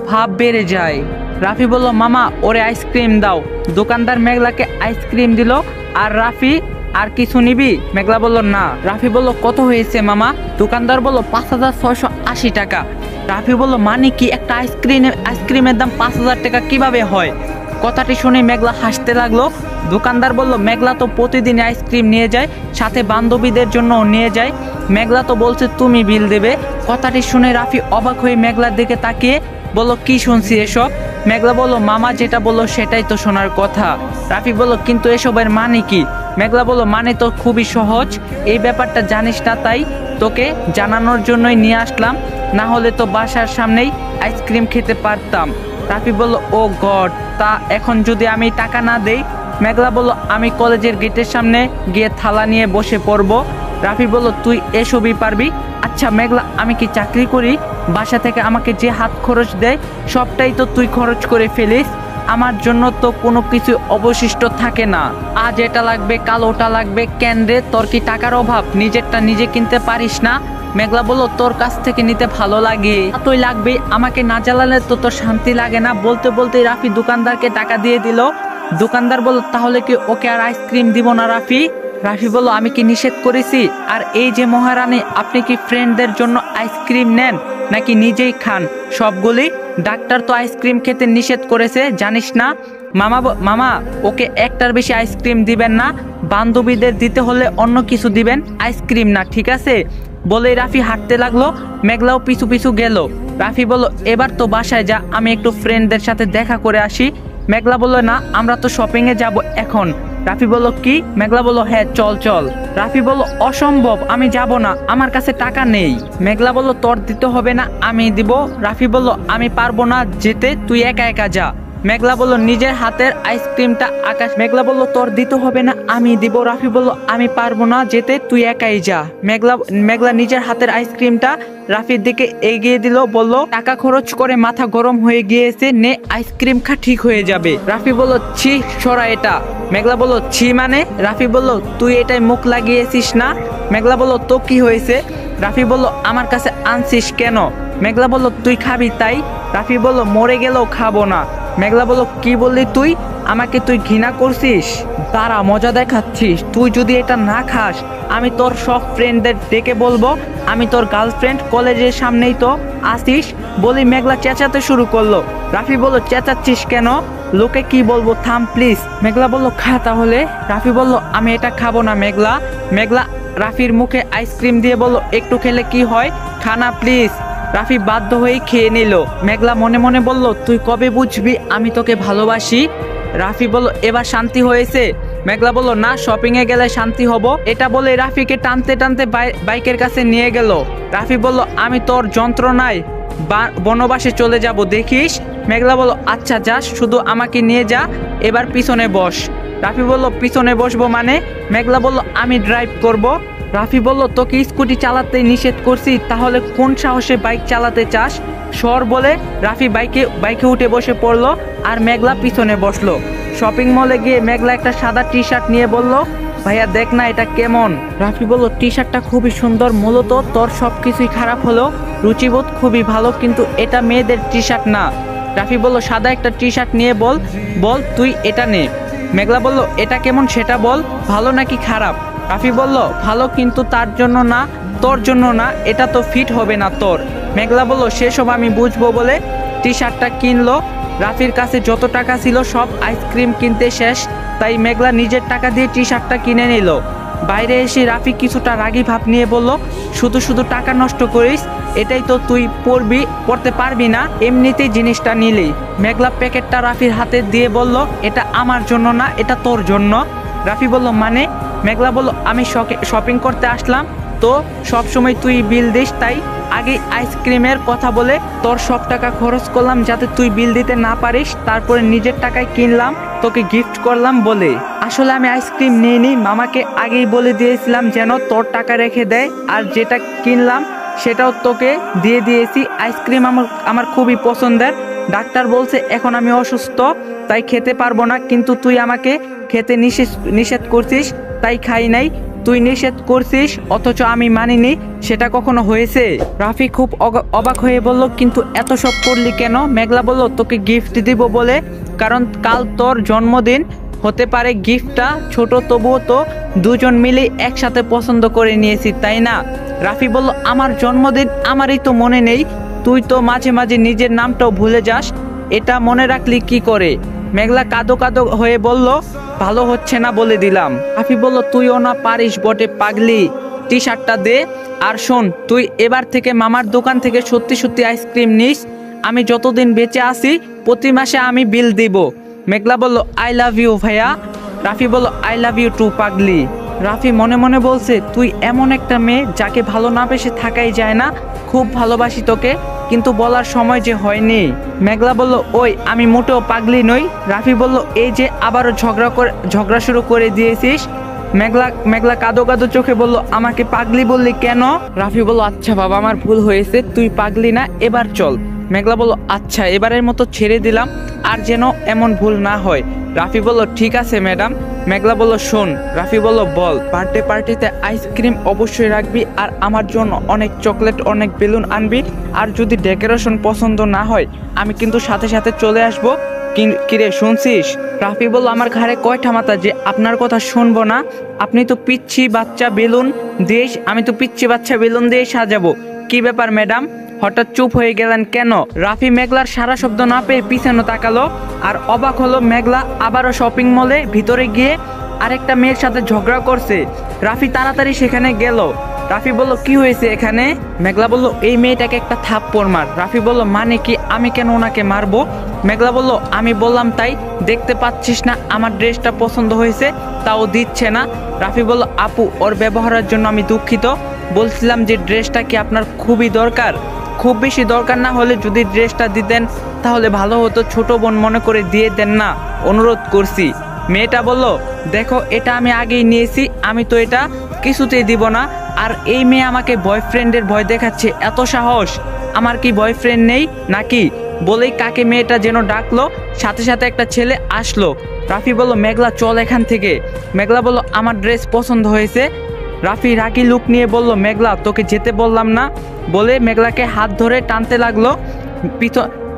ভাব বেড়ে যায়। রাফি বলল, মামা ওরে আইসক্রিম দাও। দোকানদার মেঘলাকে আইসক্রিম দিল। আর রাফি, আর কিছু নিবি? মেঘলা বলল, না। রাফি বলল, কত হয়েছে মামা? দোকানদার বলল, 5680 টাকা। রাফি বলল, মানে কি, একটা আইসক্রিমের দাম 5000 টাকা কিভাবে হয়? কথাটি শুনে মেঘলা হাসতে লাগলো। দোকানদার বলল, মেঘলা তো প্রতিদিন আইসক্রিম নিয়ে যায়, সাথে বান্ধবীদের জন্য নিয়ে যায়, মেঘলা তো বলছে তুমি বিল দেবে। কথাটি শুনে রাফি অবাক হয়ে মেঘলার দিকে তাকিয়ে বলল, কি শুনছি এসব? মেঘলা বলল, মামা যেটা বললো সেটাই তো শোনার কথা। রাফি বলল, কিন্তু এসবের মানে কি? মেঘলা বলল, মানে তো খুবই সহজ, এই ব্যাপারটা জানিস না তাই তোকে জানানোর জন্যই নিয়ে আসলাম, না হলে তো বাসার সামনেই আইসক্রিম খেতে পারতাম। রাফি বলল, ও গড, তা এখন যদি আমি টাকা না দেই? মেঘলা বলল, আমি কলেজের গেটের সামনে গিয়ে থালা নিয়ে বসে পড়ব। রাফি বলল, তুই এসবই পারবি? আচ্ছা মেঘলা, আমি কি চাকরি করি? বাসা থেকে আমাকে যে হাত খরচ দেয় সবটাই তো তুই খরচ করে ফেলিস, আমার জন্য তো কোনো কিছু অবশিষ্ট থাকে না। আজ এটা লাগবে, কাল ওটা লাগবে, কেন রে, তোর কি টাকার অভাব? নিজেরটা নিজে কিনতে পারিস না? মেঘলা বলল, তোর কাছ থেকে নিতে ভালো লাগে, তুই লাগবে, আমাকে না জ্বালালে তো তোর শান্তি লাগে না। বলতে বলতে রাফি দোকানদারকে টাকা দিয়ে দিল। দোকানদার বলল, তাহলে কি ওকে আর আইসক্রিম দিব না রাফি? রাফি বলল, আমি কি নিষেধ করেছি? আর এই যে মহারানী, আপনি কি ফ্রেন্ডদের জন্য আইসক্রিম নেন নাকি নিজেই খান সবগুলি? ডাক্তার তো আইসক্রিম খেতে নিষেধ করেছে, জানিস না? মামা ওকে একটার বেশি আইসক্রিম দিবেন না, বান্ধবীদের দিতে হলে অন্য কিছু দিবেন, আইসক্রিম না, ঠিক আছে? বলেই রাফি হাঁটতে লাগলো। মেঘলাও পিছু পিছু গেল। রাফি বলল, এবার তো বাসায় যা, আমি একটু ফ্রেন্ডদের সাথে দেখা করে আসি। মেঘলা বলল, না, আমরা তো শপিংয়ে যাব এখন। রাফি বলল, কি? মেঘলা বলল, হ্যাঁ চল চল। রাফি বলল, অসম্ভব, আমি যাব না, আমার কাছে টাকা নেই। মেঘলা বলল, তোর দিতে হবে না, আমি দিব। রাফি বলল, আমি পারবো না যেতে, তুই একা একা যা। মেঘলা বলল, নিজের হাতের আইসক্রিমটা আকাশ। মেঘলা বলল, তোর দিতে হবে না, আমি দিব। রাফি বলল, আমি পারবো না যেতে, তুই একাই যা। মেঘলা নিজের হাতের আইসক্রিমটা রাফির দিকে এগিয়ে দিল, বলল, টাকা খরচ করে মাথা গরম হয়ে গিয়েছে, নে আইসক্রিম খা, ঠিক হয়ে যাবে। রাফি বলল, ছি, সরা এটা। মেঘলা বলল, ছি মানে? রাফি বলল, তুই এটাই মুখ লাগিয়েছিস না? মেঘলা বলল, তো কি হয়েছে? রাফি বলল, আমার কাছে আনছিস কেন? মেঘলা বলল, তুই খাবি তাই। রাফি বলল, মরে গেলেও খাবো না। মেঘলা বলল, কি বললি তুই? আমাকে তুই ঘৃণা করছিস? তারা মজা দেখাচ্ছিস? তুই যদি এটা না খাস, আমি তোর সব ফ্রেন্ডদের ডেকে বলবো আমি তোর গার্লফ্রেন্ড, কলেজের সামনেই তো আসিস। বলি মেঘলা চেঁচাতে শুরু করলো। রাফি বলল, চেঁচাচ্ছিস কেন? লোকে কি বলবো, থাম প্লিজ। মেঘলা বলল খা তাহলে। রাফি বলল আমি এটা খাবো না মেঘলা। মেঘলা রাফির মুখে আইসক্রিম দিয়ে বলল একটু খেলে কি হয়, খানা প্লিজ। রাফি বাধ্য হয়েই খেয়ে নিল। মেঘলা মনে মনে বলল তুই কবে বুঝবি আমি তোকে ভালোবাসি। রাফি বলল এবার শান্তি হয়েছে। মেঘলা বলল না, শপিং এ গেলে শান্তি হব। এটা বলে রাফিকে টানতে টানতে বাইকের কাছে নিয়ে গেল। রাফি বলল আমি তোর যন্ত্রণায় বনবাসে চলে যাব দেখিস। মেঘলা বলল আচ্ছা যাস, শুধু আমাকে নিয়ে যা, এবার পিছনে বস। রাফি বলল পিছনে বসবো মানে? মেঘলা বলল আমি ড্রাইভ করব। রাফি বলল তোকে স্কুটি চালাতে নিষেধ করছি, তাহলে কোন সাহসে বাইক চালাতে চাস? সর বলে রাফি বাইকে উঠে বসে পড়লো আর মেঘলা পিছনে বসলো। শপিং মলে গিয়ে মেঘলা একটা সাদা টি শার্ট নিয়ে বলল ভাইয়া দেখ না এটা কেমন। রাফি বলল টি শার্টটা খুবই সুন্দর, মূলত তোর সব কিছুই খারাপ হলো, রুচিবোধ খুবই ভালো, কিন্তু এটা মেয়েদের টি শার্ট না। রাফি বলল সাদা একটা টি শার্ট নিয়ে বল তুই এটা নে। মেঘলা বলল এটা কেমন সেটা বল, ভালো নাকি খারাপ? রাফি বলল ভালো, কিন্তু তার জন্য না, তোর জন্য না, এটা তো ফিট হবে না তোর। মেঘলা বলল সেসব আমি বুঝবো বলে টি শার্টটা কিনলো। রাফির কাছে যত টাকা ছিল সব আইসক্রিম কিনতে শেষ, তাই মেঘলা নিজের টাকা দিয়ে টি শার্টটা কিনে নিল। বাইরে এসে রাফি কিছুটা রাগী ভাব নিয়ে বলল শুধু শুধু টাকা নষ্ট করিস, এটাই তো তুই পড়তে পারবি না, এমনিতেই জিনিসটা নিলি। মেঘলা প্যাকেটটা রাফির হাতে দিয়ে বলল এটা আমার জন্য না, এটা তোর জন্য। রাফি বলল মানে? মেঘলা বলল আমি শপিং করতে আসলাম তো সবসময় তুই বিল দিস, তাই আগে আইসক্রিমের কথা বলে তোর সব টাকা খরচ করলাম যাতে তুই বিল দিতে না পারিস, তারপরে নিজের টাকায় কিনলাম, তোকে গিফট করলাম বলে। আসলে আমি আইসক্রিম নিইনি, মামাকে আগেই বলে দিয়েছিলাম যেন তোর টাকা রেখে দেয়, আর যেটা কিনলাম সেটাও তোকে দিয়ে দিয়েছি। আইসক্রিম আমার খুবই পছন্দের। ডাক্তার বলছে এখন আমি অসুস্থ, তাই খেতে পারবো না, কিন্তু তুই আমাকে খেতে নিষেধ করছিস, তাই খাই নাই। তুই নিষেধ করছিস অথচ আমি মানিনি, সেটা কখনো হয়েছে? রাফি খুব অবাক হয়ে বলল কিন্তু এত সব করলি কেন? মেঘলা বলল তোকে গিফট দিব বলে, কারণ কাল তোর জন্মদিন, হতে পারে গিফটটা ছোট, তবুও তো দুজন মিলে একসাথে পছন্দ করে নিয়েছি তাই না? রাফি বলল আমার জন্মদিন আমারই তো মনে নেই, তুই তো মাঝে মাঝে নিজের নামটাও ভুলে যাস, এটা মনে রাখলি কি করে? মেঘলা কাঁদো কাঁদো হয়ে বলল ভালো হচ্ছে না বলে দিলাম। রাফি বলল তুইও না পারিস বটে পাগলি, টি শার্টটা দে। আর শোন, তুই এবার থেকে মামার দোকান থেকে সত্যি সত্যি আইসক্রিম নিস, আমি যতদিন বেঁচে আছি প্রতি মাসে আমি বিল দিব। মেঘলা বলল আই লাভ ইউ ভাইয়া। রাফি বলল আই লাভ ইউ টু পাগলি। রাফি মনে মনে বলছে তুই এমন একটা মেয়ে যাকে ভালো না বেসে থাকাই যায় না, খুব ভালোবাসি তোকে, কিন্তু বলার সময় যে হয়নি। মেঘলা বলল ওই আমি মোটেও পাগলি নই। রাফি বলল এই যে আবারও ঝগড়া শুরু করে দিয়েছিস। মেঘলা কাঁদো কাঁদো চোখে বলল আমাকে পাগলি বললি কেন? রাফি বলল আচ্ছা বাবা আমার ভুল হয়েছে, তুই পাগলি না, এবার চল। মেঘলা বলল আচ্ছা এবারের মতো ছেড়ে দিলাম, আর যেন এমন ভুল না হয়। রাফি বলল ঠিক আছে ম্যাডাম। মেঘলা বলল শোন। রাফি বলল বল। বার্থডে পার্টিতে আইসক্রিম অবশ্যই রাখবি, আর আমার জন্য অনেক চকলেট, অনেক বেলুন আনবি, আর যদি ডেকোরেশন পছন্দ না হয় আমি কিন্তু সাথে সাথে চলে আসবো। কিরে শুনছিস? রাফি বলল আমার ঘাড়ে কয়টা মাথা যে আপনার কথা শুনবো না? আপনি তো পিচ্ছি বাচ্চা বেলুন দিয়ে, আমি তো পিচ্ছি বাচ্চা বেলুন দিয়ে সাজাবো। কি ব্যাপার ম্যাডাম, হঠাৎ চুপ হয়ে গেলেন কেন? রাফি মেঘলার সারা শব্দ না পেয়ে পিছনে তাকালো, আর অবাক হলো মেঘলা আবারও শপিং মলে ভিতরে গিয়ে আরেকটা মেয়ের সাথে ঝগড়া করছে। রাফি তাড়াতাড়ি সেখানে গেল। রাফি বলল কি হয়েছে এখানে? মেঘলা বলল এই মেয়েটাকে একটা থাপ্পড় মার। রাফি বলল মানে কি, আমি কেন ওনাকে মারবো? মেঘলা বলল আমি বললাম তাই, দেখতে পাচ্ছিস না আমার ড্রেসটা পছন্দ হয়েছে, তাও দিচ্ছে না। রাফি বলল আপু ওর ব্যবহারের জন্য আমি দুঃখিত, বলছিলাম যে ড্রেসটা কি আপনার খুবই দরকার? খুব বেশি দরকার না হলে যদি ড্রেসটা দিতেন তাহলে ভালো হতো, ছোট বোন মনে করে দিয়ে দেন না, অনুরোধ করছি। মেয়েটা বলল দেখো এটা আমি আগেই নিয়েছি, আমি তো এটা কিছুতেই দিব না। আর এই মেয়ে আমাকে বয়ফ্রেন্ডের ভয় দেখাচ্ছে, এত সাহস! আমার কি বয়ফ্রেন্ড নেই নাকি? বলেই কাকে মেয়েটা যেন ডাকলো, সাথে সাথে একটা ছেলে আসলো। রাফি বলল মেঘলা চল এখান থেকে। মেঘলা বলল আমার ড্রেস পছন্দ হয়েছে। রাফি রাগি লুক নিয়ে বলল মেঘলা তোকে যেতে বললাম না, বলে মেঘলাকে হাত ধরে টানতে লাগলো।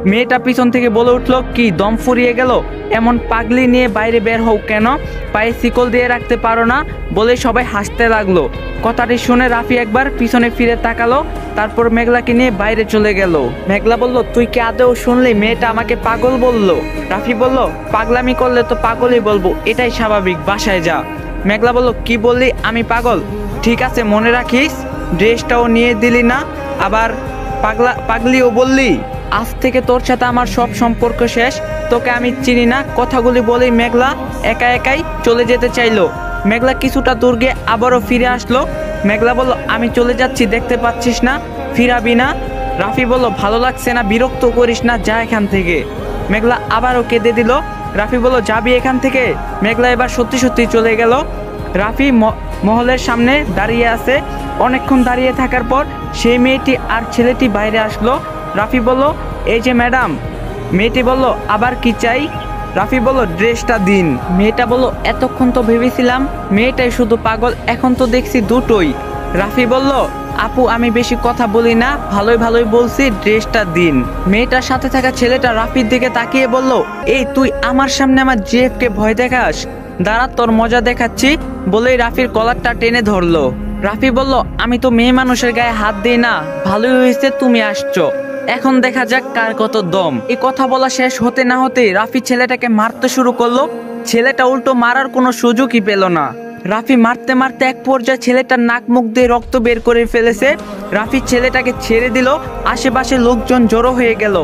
মেয়েটা পিছন থেকে বলে উঠলো, কি দম ফুরিয়ে গেল? এমন পাগলি নিয়ে বাইরে বের হও কেন? পায়ে শিকল দিয়ে রাখতে পারো না? বলে সবাই হাসতে লাগলো। কথাটি শুনে রাফি একবার পিছনে ফিরে তাকালো, তারপর মেঘলাকে নিয়ে বাইরে চলে গেল। মেঘলা বলল, তুই কি আদেও শুনলি মেয়েটা আমাকে পাগল বলল? রাফি বলল, পাগলামি করলে তো পাগলই বলবো, এটাই স্বাভাবিক, বাসায় যা। মেঘলা বলল, কি বললি আমি পাগল? ঠিক আছে মনে রাখিস, ড্রেসটাও নিয়ে দিলি না, আবার পাগলিও বললি। আজ থেকে তোর সাথে আমার সব সম্পর্ক শেষ, তোকে আমি চিনি না। কথাগুলি বলেই মেঘলা একা একাই চলে যেতে চাইলো। মেঘলা কিছুটা দূর গিয়ে আবারও ফিরে আসলো। মেঘলা বলল, আমি চলে যাচ্ছি, দেখতে পাচ্ছিস না, ফিরাবি না? রাফি বলল, ভালো লাগছে না, বিরক্ত করিস না, যা এখান থেকে। মেঘলা আবারও কেঁদে দিল। রাফি বলল, যাবি এখান থেকে? মেঘলা এবার সত্যি সত্যি চলে গেল। রাফি মহলের সামনে দাঁড়িয়ে আছে। অনেকক্ষণ দাঁড়িয়ে থাকার পর সেই মেয়েটি আর ছেলেটি বাইরে আসলো। রাফি বলল, এই যে ম্যাডাম। মেয়েটি বলল, আবার কি চাই? রাফি বলল, ড্রেসটা দিন। মেয়েটা বলল, এতক্ষণ তো ভেবেছিলাম মেয়েটাই শুধু পাগল, এখন তো দেখছি দুটোই। রাফি বলল, আপু আমি বেশি কথা বলি না, ভালোই ভালোই বলছি, ড্রেসটা দিন। মেয়েটার সাথে থাকা ছেলেটা রাফির দিকে তাকিয়ে বলল, এই তুই আমার সামনে আমার জিএফকে ভয় দেখাস? দাঁড়া তোর মজা দেখাচ্ছি, বলেই রাফির কলারটা টেনে ধরলো। রাফি বলল, আমি তো মেয়ে মানুষের গায়ে হাত দিই না, ভালোই হয়েছে তুমি আসছো, এখন দেখা যাক কার কত দম। এই কথা বলা শেষ হতে না হতে রাফি ছেলেটাকে মারতে শুরু করলো। ছেলেটা উল্টো মারার কোনো সুযোগই পেল না। রাফি মারতে মারতে এক পর্যায়ে ছেলেটার নাক মুখ দিয়ে রক্ত বের করে ফেলেছে। রাফি ছেলেটাকে ছেড়ে দিল। আশেপাশে লোকজন জড়ো হয়ে গেল।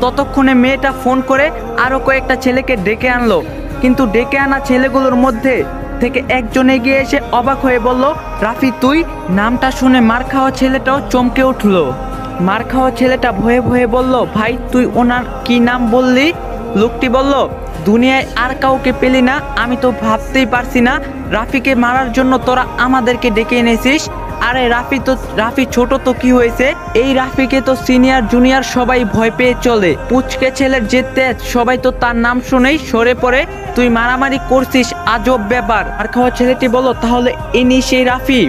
ততক্ষণে মেয়েটা ফোন করে আরো কয়েকটা ছেলেকে ডেকে আনলো, কিন্তু ডেকে আনা ছেলেগুলোর মধ্যে থেকে একজন এগিয়ে এসে অবাক হয়ে বলল, রাফি তুই? নামটা শুনে মার খাওয়া ছেলেটাও চমকে উঠলো। মার খাওয়া ছেলেটা ভয়ে ভয়ে বলল, ভাই তুই ওনার কি নাম বললি? লোকটি বলল, দুনিয়ায় আর কাউকে পেলি না? আমি তো ভাবতেই পারছি না রাফিকে মারার জন্য তোরা আমাদেরকে ডেকে এনেছিস। আরে রাফি ছোট তো কি হয়েছে? এই রাফিকে তো সিনিয়র জুনিয়র সবাই ভয় পেয়ে চলে। পুচকে ছেলের যে তেজ, সবাই তো তার নাম শুনেই সরে পড়ে, তুই মারামারি করছিস, আজব ব্যাপার। আর খাওয়া ছেলেটি বলল, তাহলে ইনি সেই রাফি?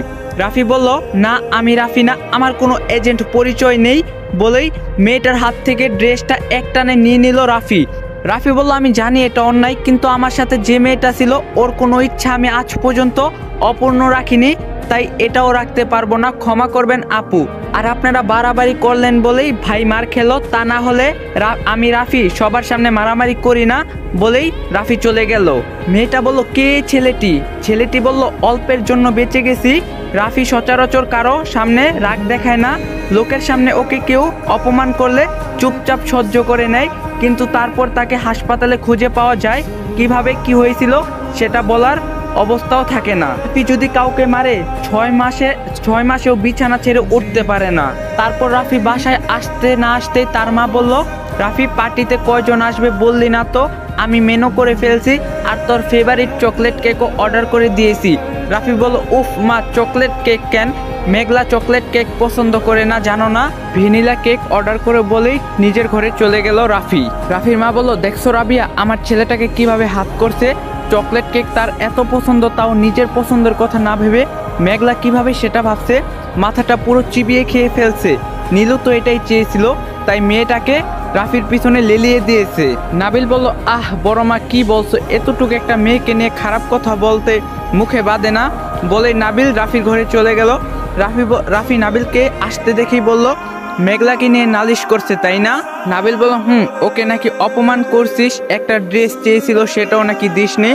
রাফি বলল, না আমি রাফি না, আমার কোনো এজেন্ট পরিচয় নেই। বলেই মেয়েটার হাত থেকে ড্রেসটা একটানে নিয়ে নিল রাফি। রাফি বলল, আমি জানি এটা অন্যায়, কিন্তু আমার সাথে যে মেয়েটা ছিল ওর কোনো ইচ্ছা আমি আজ পর্যন্ত অপূর্ণ রাখিনি, তাই এটাও রাখতে পারবো না, ক্ষমা করবেন আপু। আর আপনারা বাড়াবাড়ি করলেন বলেই ভাই মার খেলো, তা না হলে আমি রাফি সবার সামনে মারামারি করি না। বলেই রাফি চলে গেল। মেয়েটা বলল, কে ছেলেটি? ছেলেটি বলল, অল্পের জন্য বেঁচে গেছি। রাফি সচরাচর কারো সামনে রাগ দেখায় না, লোকের সামনে ওকে কেউ অপমান করলে চুপচাপ সহ্য করে নেয়, কিন্তু তারপর তাকে হাসপাতালে খুঁজে পাওয়া যায়, কিভাবে কি হয়েছিল সেটা বলার অবস্থাও থাকে না। রাফি যদি কাউকে মারে 6 মাসেও বিছানা ছেড়ে উঠতে পারে না। তারপর রাফি বাসায় আসতে না আসতেই তার মা বলল, রাফি পার্টিতে কয়জন আসবে বললি না তো? আমি মেনু করে ফেলছি, আর তোর ফেভারিট চকলেট কেকও অর্ডার করে দিয়েছি। রাফি বলল, উফ মা, চকলেট কেক কেন? মেঘলা চকলেট কেক পছন্দ করে না জানো না? ভ্যানিলা কেক অর্ডার করে বলেই নিজের ঘরে চলে গেল রাফি। রাফির মা বলল, দেখছো রাবিয়া, আমার ছেলেটাকে কিভাবে হাত করছে? চকলেট কেক তার এত পছন্দ, তাও নিজের পছন্দের কথা না ভেবে মেঘলা কিভাবে সেটা ভাবছে, মাথাটা পুরো চিবিয়ে খেয়ে ফেলছে। নীলু তো এটাই চেয়েছিল, তাই মেয়েটাকে রাফির পিছনে লেলিয়ে দিয়েছে। নাবিল বলল, আহ বড় মা কি বলছো, এতটুকু একটা মেয়েকে নিয়ে খারাপ কথা বলতে মুখে বাঁধে না? বলেই নাবিল রাফির ঘরে চলে গেল। রাফি নাবিলকে আসতে দেখেই বলল, মেঘলাকে নিয়ে নালিশ করছে তাই না? নাবিল বলল, ওকে নাকি অপমান করছিস, একটা ড্রেস চেয়েছিল সেটাও নাকি দিসনি।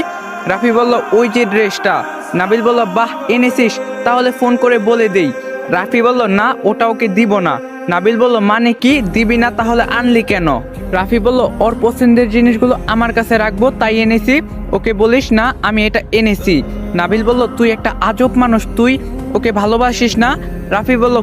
রাফি বলল, ওই যে ড্রেসটা। নাবিল বলল, বাহ এনেছিস, তাহলে ফোন করে বলে দেই। রাফি বলল, না ওটা ওকে দিব না। নাবিল বলল, মানে কি দিবি না, তাহলে আনলি কেন? রাফি বলল, ওর পছন্দের জিনিসগুলো আমার কাছে রাখবো তাই এনেছি, ওকে বলিস না আমি এটা এনেছি। নাবিল বলল, তুই একটা আজব মানুষ, তুই ওকে ভালোবাসিস না? রাফি বলল,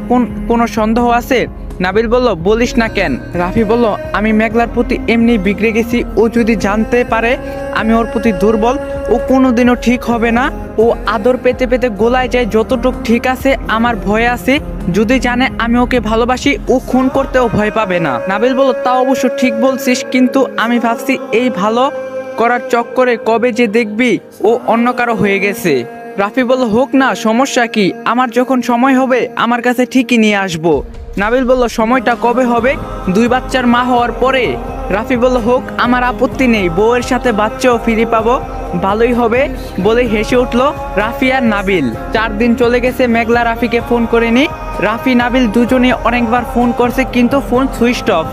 কোনো সন্দেহ আছে? নাবিল বলল, বলিস না কেন? রাফি বলল, আমি মেঘলার প্রতি এমনি বিগড়ে গেছি, ও যদি জানতে পারে আমি ওর প্রতি দুর্বল, ও কোনোদিনও ঠিক হবে না। ও আদর পেতে পেতে গোলায় যায়, যতটুক ঠিক আছে আমার ভয় আছে, যদি জানে আমি ওকে ভালোবাসি ও খুন করতেও ভয় পাবে না। নাবিল বলল, তা অবশ্য ঠিক বলছিস, কিন্তু আমি ভাবছি এই ভালো করার চক্করে কবে যে দেখবি ও অন্য কারো হয়ে গেছে। রাফি বলল, হোক না, সমস্যা কি, আমার যখন সময় হবে আমার কাছে ঠিকই নিয়ে আসবো। নাবিল বলল সময়টা কবে হবে? 2 বাচ্চার মা হওয়ার পরে। রাফি বলল হোক, আমার আপত্তি নেই, বউয়ের সাথে বাচ্চাও ফিরে পাবো, ভালোই হবে বলে হেসে উঠলো রাফি আর নাবিল। 4 দিন চলে গেছে, মেঘলা রাফিকে ফোন করেনি। রাফি নাবিল দুজনে অনেকবার ফোন করছে কিন্তু ফোন সুইচ অফ।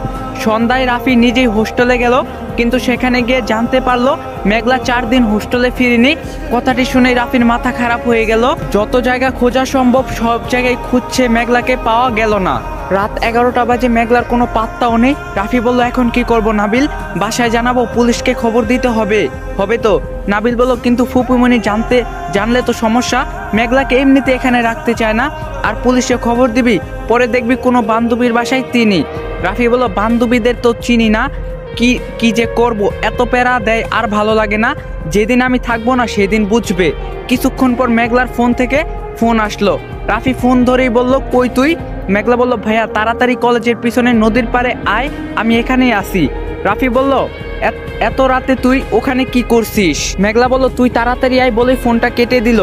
সন্ধ্যায় রাফি নিজেই হোস্টেলে গেল, কিন্তু সেখানে গিয়ে জানতে পারলো মেঘলা 4 দিন হোস্টেলে ফিরেনি। কথাটি শুনে রাফির মাথা খারাপ হয়ে গেল। যত জায়গা খোঁজা সম্ভব সব জায়গায় খুঁজছে, মেঘলাকে পাওয়া গেল না। রাত 11টা বাজে, মেঘলার কোনো পাত্তাও নেই। রাফি বলল এখন কি করব নাবিল? বাসায় জানাবো, পুলিশকে খবর দিতে হবে। হবে তো? নাবিল বলল কিন্তু ফুপুমনি জানলে তো সমস্যা। মেঘলাকে এমনিতে এখানে রাখতে চায় না, আর পুলিশে খবর দিবি, পরে দেখবি কোনো বান্ধবীর বাসায় তিনি। রাফি বলল বান্ধবীদের তো চিনি না, কি যে করব, এত প্যারা দেয় আর ভালো লাগে না। যেদিন আমি থাকবো না সেদিন বুঝবে। কিছুক্ষণ পর মেঘলার ফোন থেকে ফোন আসলো। রাফি ফোন ধরেই বলল কই তুই? মেঘলা বলল ভাইয়া তাড়াতাড়ি কলেজের পিছনে নদীর পাড়ে আয়, আমি এখানেই আসি। রাফি বলল এত রাতে তুই ওখানে কি করছিস? মেঘলা বলল তুই তাড়াতাড়ি আয় বলে ফোনটা কেটে দিল।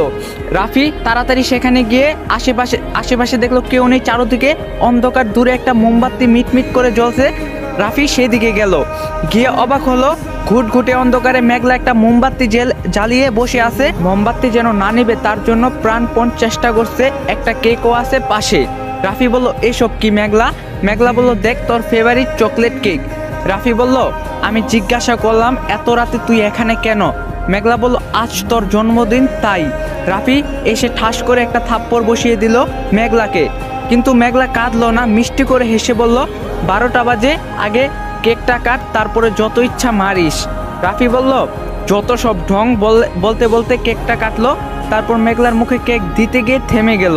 রাফি তাড়াতাড়ি সেখানে গিয়ে আশেপাশে দেখলো কেউ নেই, চারদিকে অন্ধকার। দূরে একটা মোমবাতি মিটমিট করে জ্বলছে। রাফি সেদিকে গেল, গিয়ে অবাক হলো, ঘুটঘুটে অন্ধকারে মেঘলা একটা মোমবাতি জ্বালিয়ে বসে আছে। মোমবাতি যেন না নিবে তার জন্য প্রাণপণ চেষ্টা করছে। একটা কেকও আছে পাশে। রাফি বলল এসব কি মেঘলা? মেঘলা বলল দেখ তোর ফেভারিট চকলেট কেক। রাফি বলল আমি জিজ্ঞাসা করলাম এত রাতে তুই এখানে কেন? মেঘলা বলল আজ তোর জন্মদিন তাই। রাফি এসে ঠাস করে একটা থাপ্পড় বসিয়ে দিল মেঘলাকে, কিন্তু মেঘলা কাঁদলো না, মিষ্টি করে হেসে বলল 12টা বাজে, আগে কেকটা কাট, তারপরে যত ইচ্ছা মারিস। রাফি বলল যত সব ঢং। বলতে বলতে কেকটা কাটলো। তারপর মেঘলার মুখে কেক দিতে গিয়ে থেমে গেল।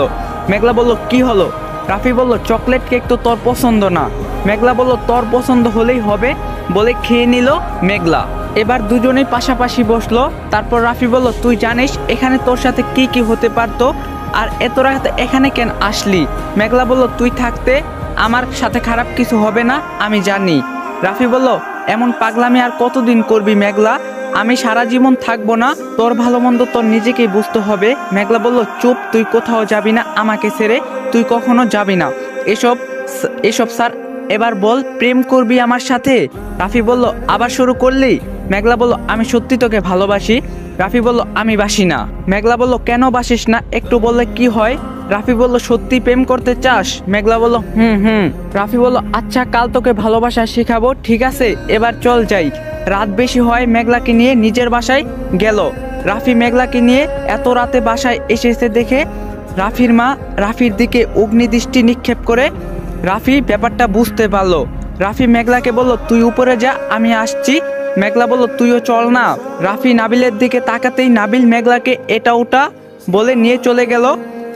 মেঘলা বলল কি হলো? রাফি বলল চকলেট কেক তো তোর পছন্দ না। মেঘলা বলল তোর পছন্দ হলেই হবে বলে খেয়ে নিল মেঘলা। এবার দুজনেই পাশাপাশি বসলো। তারপর রাফি বলল তুই জানিস এখানে তোর সাথে কি কি হতে পারতো, আর এত রাতে এখানে কেন আসলি? মেঘলা বলল তুই থাকতে আমার সাথে খারাপ কিছু হবে না, আমি জানি। রাফি বলল এমন পাগলামি আর কতদিন করবি মেঘলা? আমি সারা জীবন থাকবো না, তোর ভালো মন্দ তোর নিজেকেই বুঝতে হবে। মেঘলা বলল চুপ, তুই কোথাও যাবি না আমাকে ছেড়ে, তুই কখনো যাবি না। এসব স্যার, এবার বল প্রেম করবি আমার সাথে? রাফি বলল আবার শুরু করলি? মেঘলা বলল আমি সত্যি তোকে ভালোবাসি। রাফি বলল আমি বাসি না। মেঘলা বলল কেন বাসিস না, একটু বললে কি হয়? রাফি বলল সত্যি প্রেম করতে চাস? মেঘলা বলল হুম। রাফি বলল আচ্ছা কাল তোকে ভালোবাসা শেখাবো, ঠিক আছে? এবার চল যাই। রাত বেশি হয়, মেঘলাকে নিয়ে নিজের বাসায় গেল। রাফি মেঘলাকে নিয়ে এত রাতে বাসায় এসেছে দেখে রাফির মা রাফির দিকে অগ্নিদৃষ্টি নিক্ষেপ করে। রাফি ব্যাপারটা বুঝতে পারলো। রাফি মেঘলাকে বলল তুই উপরে যা, আমি আসছি। মেঘলা বলল তুইও চল না। রাফি নাবিলের দিকে তাকাতেই নাবিল মেঘলাকে এটা ওটা বলে নিয়ে চলে গেল।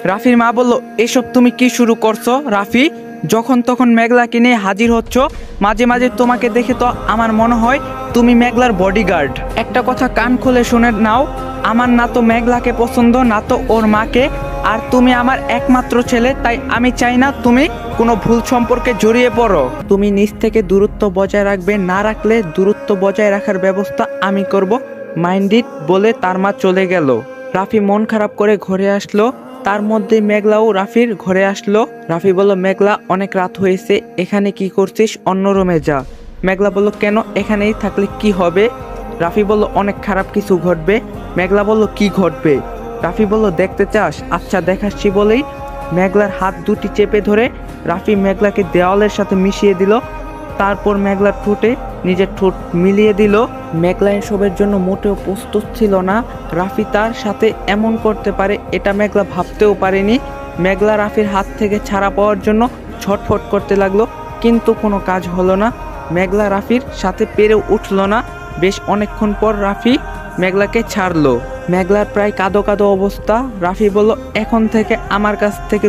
রাফির মা বলল এসব তুমি কি শুরু করছো রাফি? যখন তখন মেঘলাকে নিয়ে হাজির হচ্ছ, মাঝে মাঝে তোমাকে দেখে তো আমার মনে হয় তুমি মেঘলার বডিগার্ড। একটা কথা কান খুলে শুনে নাও, আমার না তো মেঘলাকে পছন্দ, না তো ওর মাকে, আর তুমি আমার একমাত্র ছেলে, তাই আমি চাই না তুমি কোনো ভুল সম্পর্কে জড়িয়ে পড়ো। তুমি নিজ থেকে দূরত্ব বজায় রাখবে, না রাখলে দূরত্ব বজায় রাখার ব্যবস্থা আমি করব, মাইন্ড ইট বলে তার মা চলে গেল। রাফি মন খারাপ করে ঘরে আসলো। তার মধ্যে মেঘলাও রাফির ঘরে আসলো। রাফি বলল মেঘলা অনেক রাত হয়েছে, এখানে কি করছিস? অন্য রুমে যা। মেঘলা বলল কেন, এখানেই থাকলে কি হবে? রাফি বলল অনেক খারাপ কিছু ঘটবে। মেঘলা বলল কি ঘটবে? রাফি বলল দেখতে চাস? আচ্ছা দেখাচ্ছি বলেই মেঘলার হাত দুটি চেপে ধরে রাফি মেঘলাকে দেওয়ালের সাথে মিশিয়ে দিল। তারপর মেঘলার ঠোঁটে নিজের ঠোঁট মিলিয়ে দিল। মেঘলা এসবের জন্য মোটেও প্রস্তুত ছিল না। রাফি তার সাথে এমন করতে পারে এটা মেঘলা ভাবতেও পারেনি। মেঘলা রাফির হাত থেকে ছাড়া পাওয়ার জন্য ছটফট করতে লাগলো, কিন্তু কোনো কাজ হলো না। মেঘলা রাফির সাথে পেরে উঠল না। বেশ অনেকক্ষণ পর রাফি মেঘলাকে ছাড়লো। মেঘলার প্রায় কাঁদো কাঁদো অবস্থা। রাফি বলল এখন থেকে আমার কাছ থেকে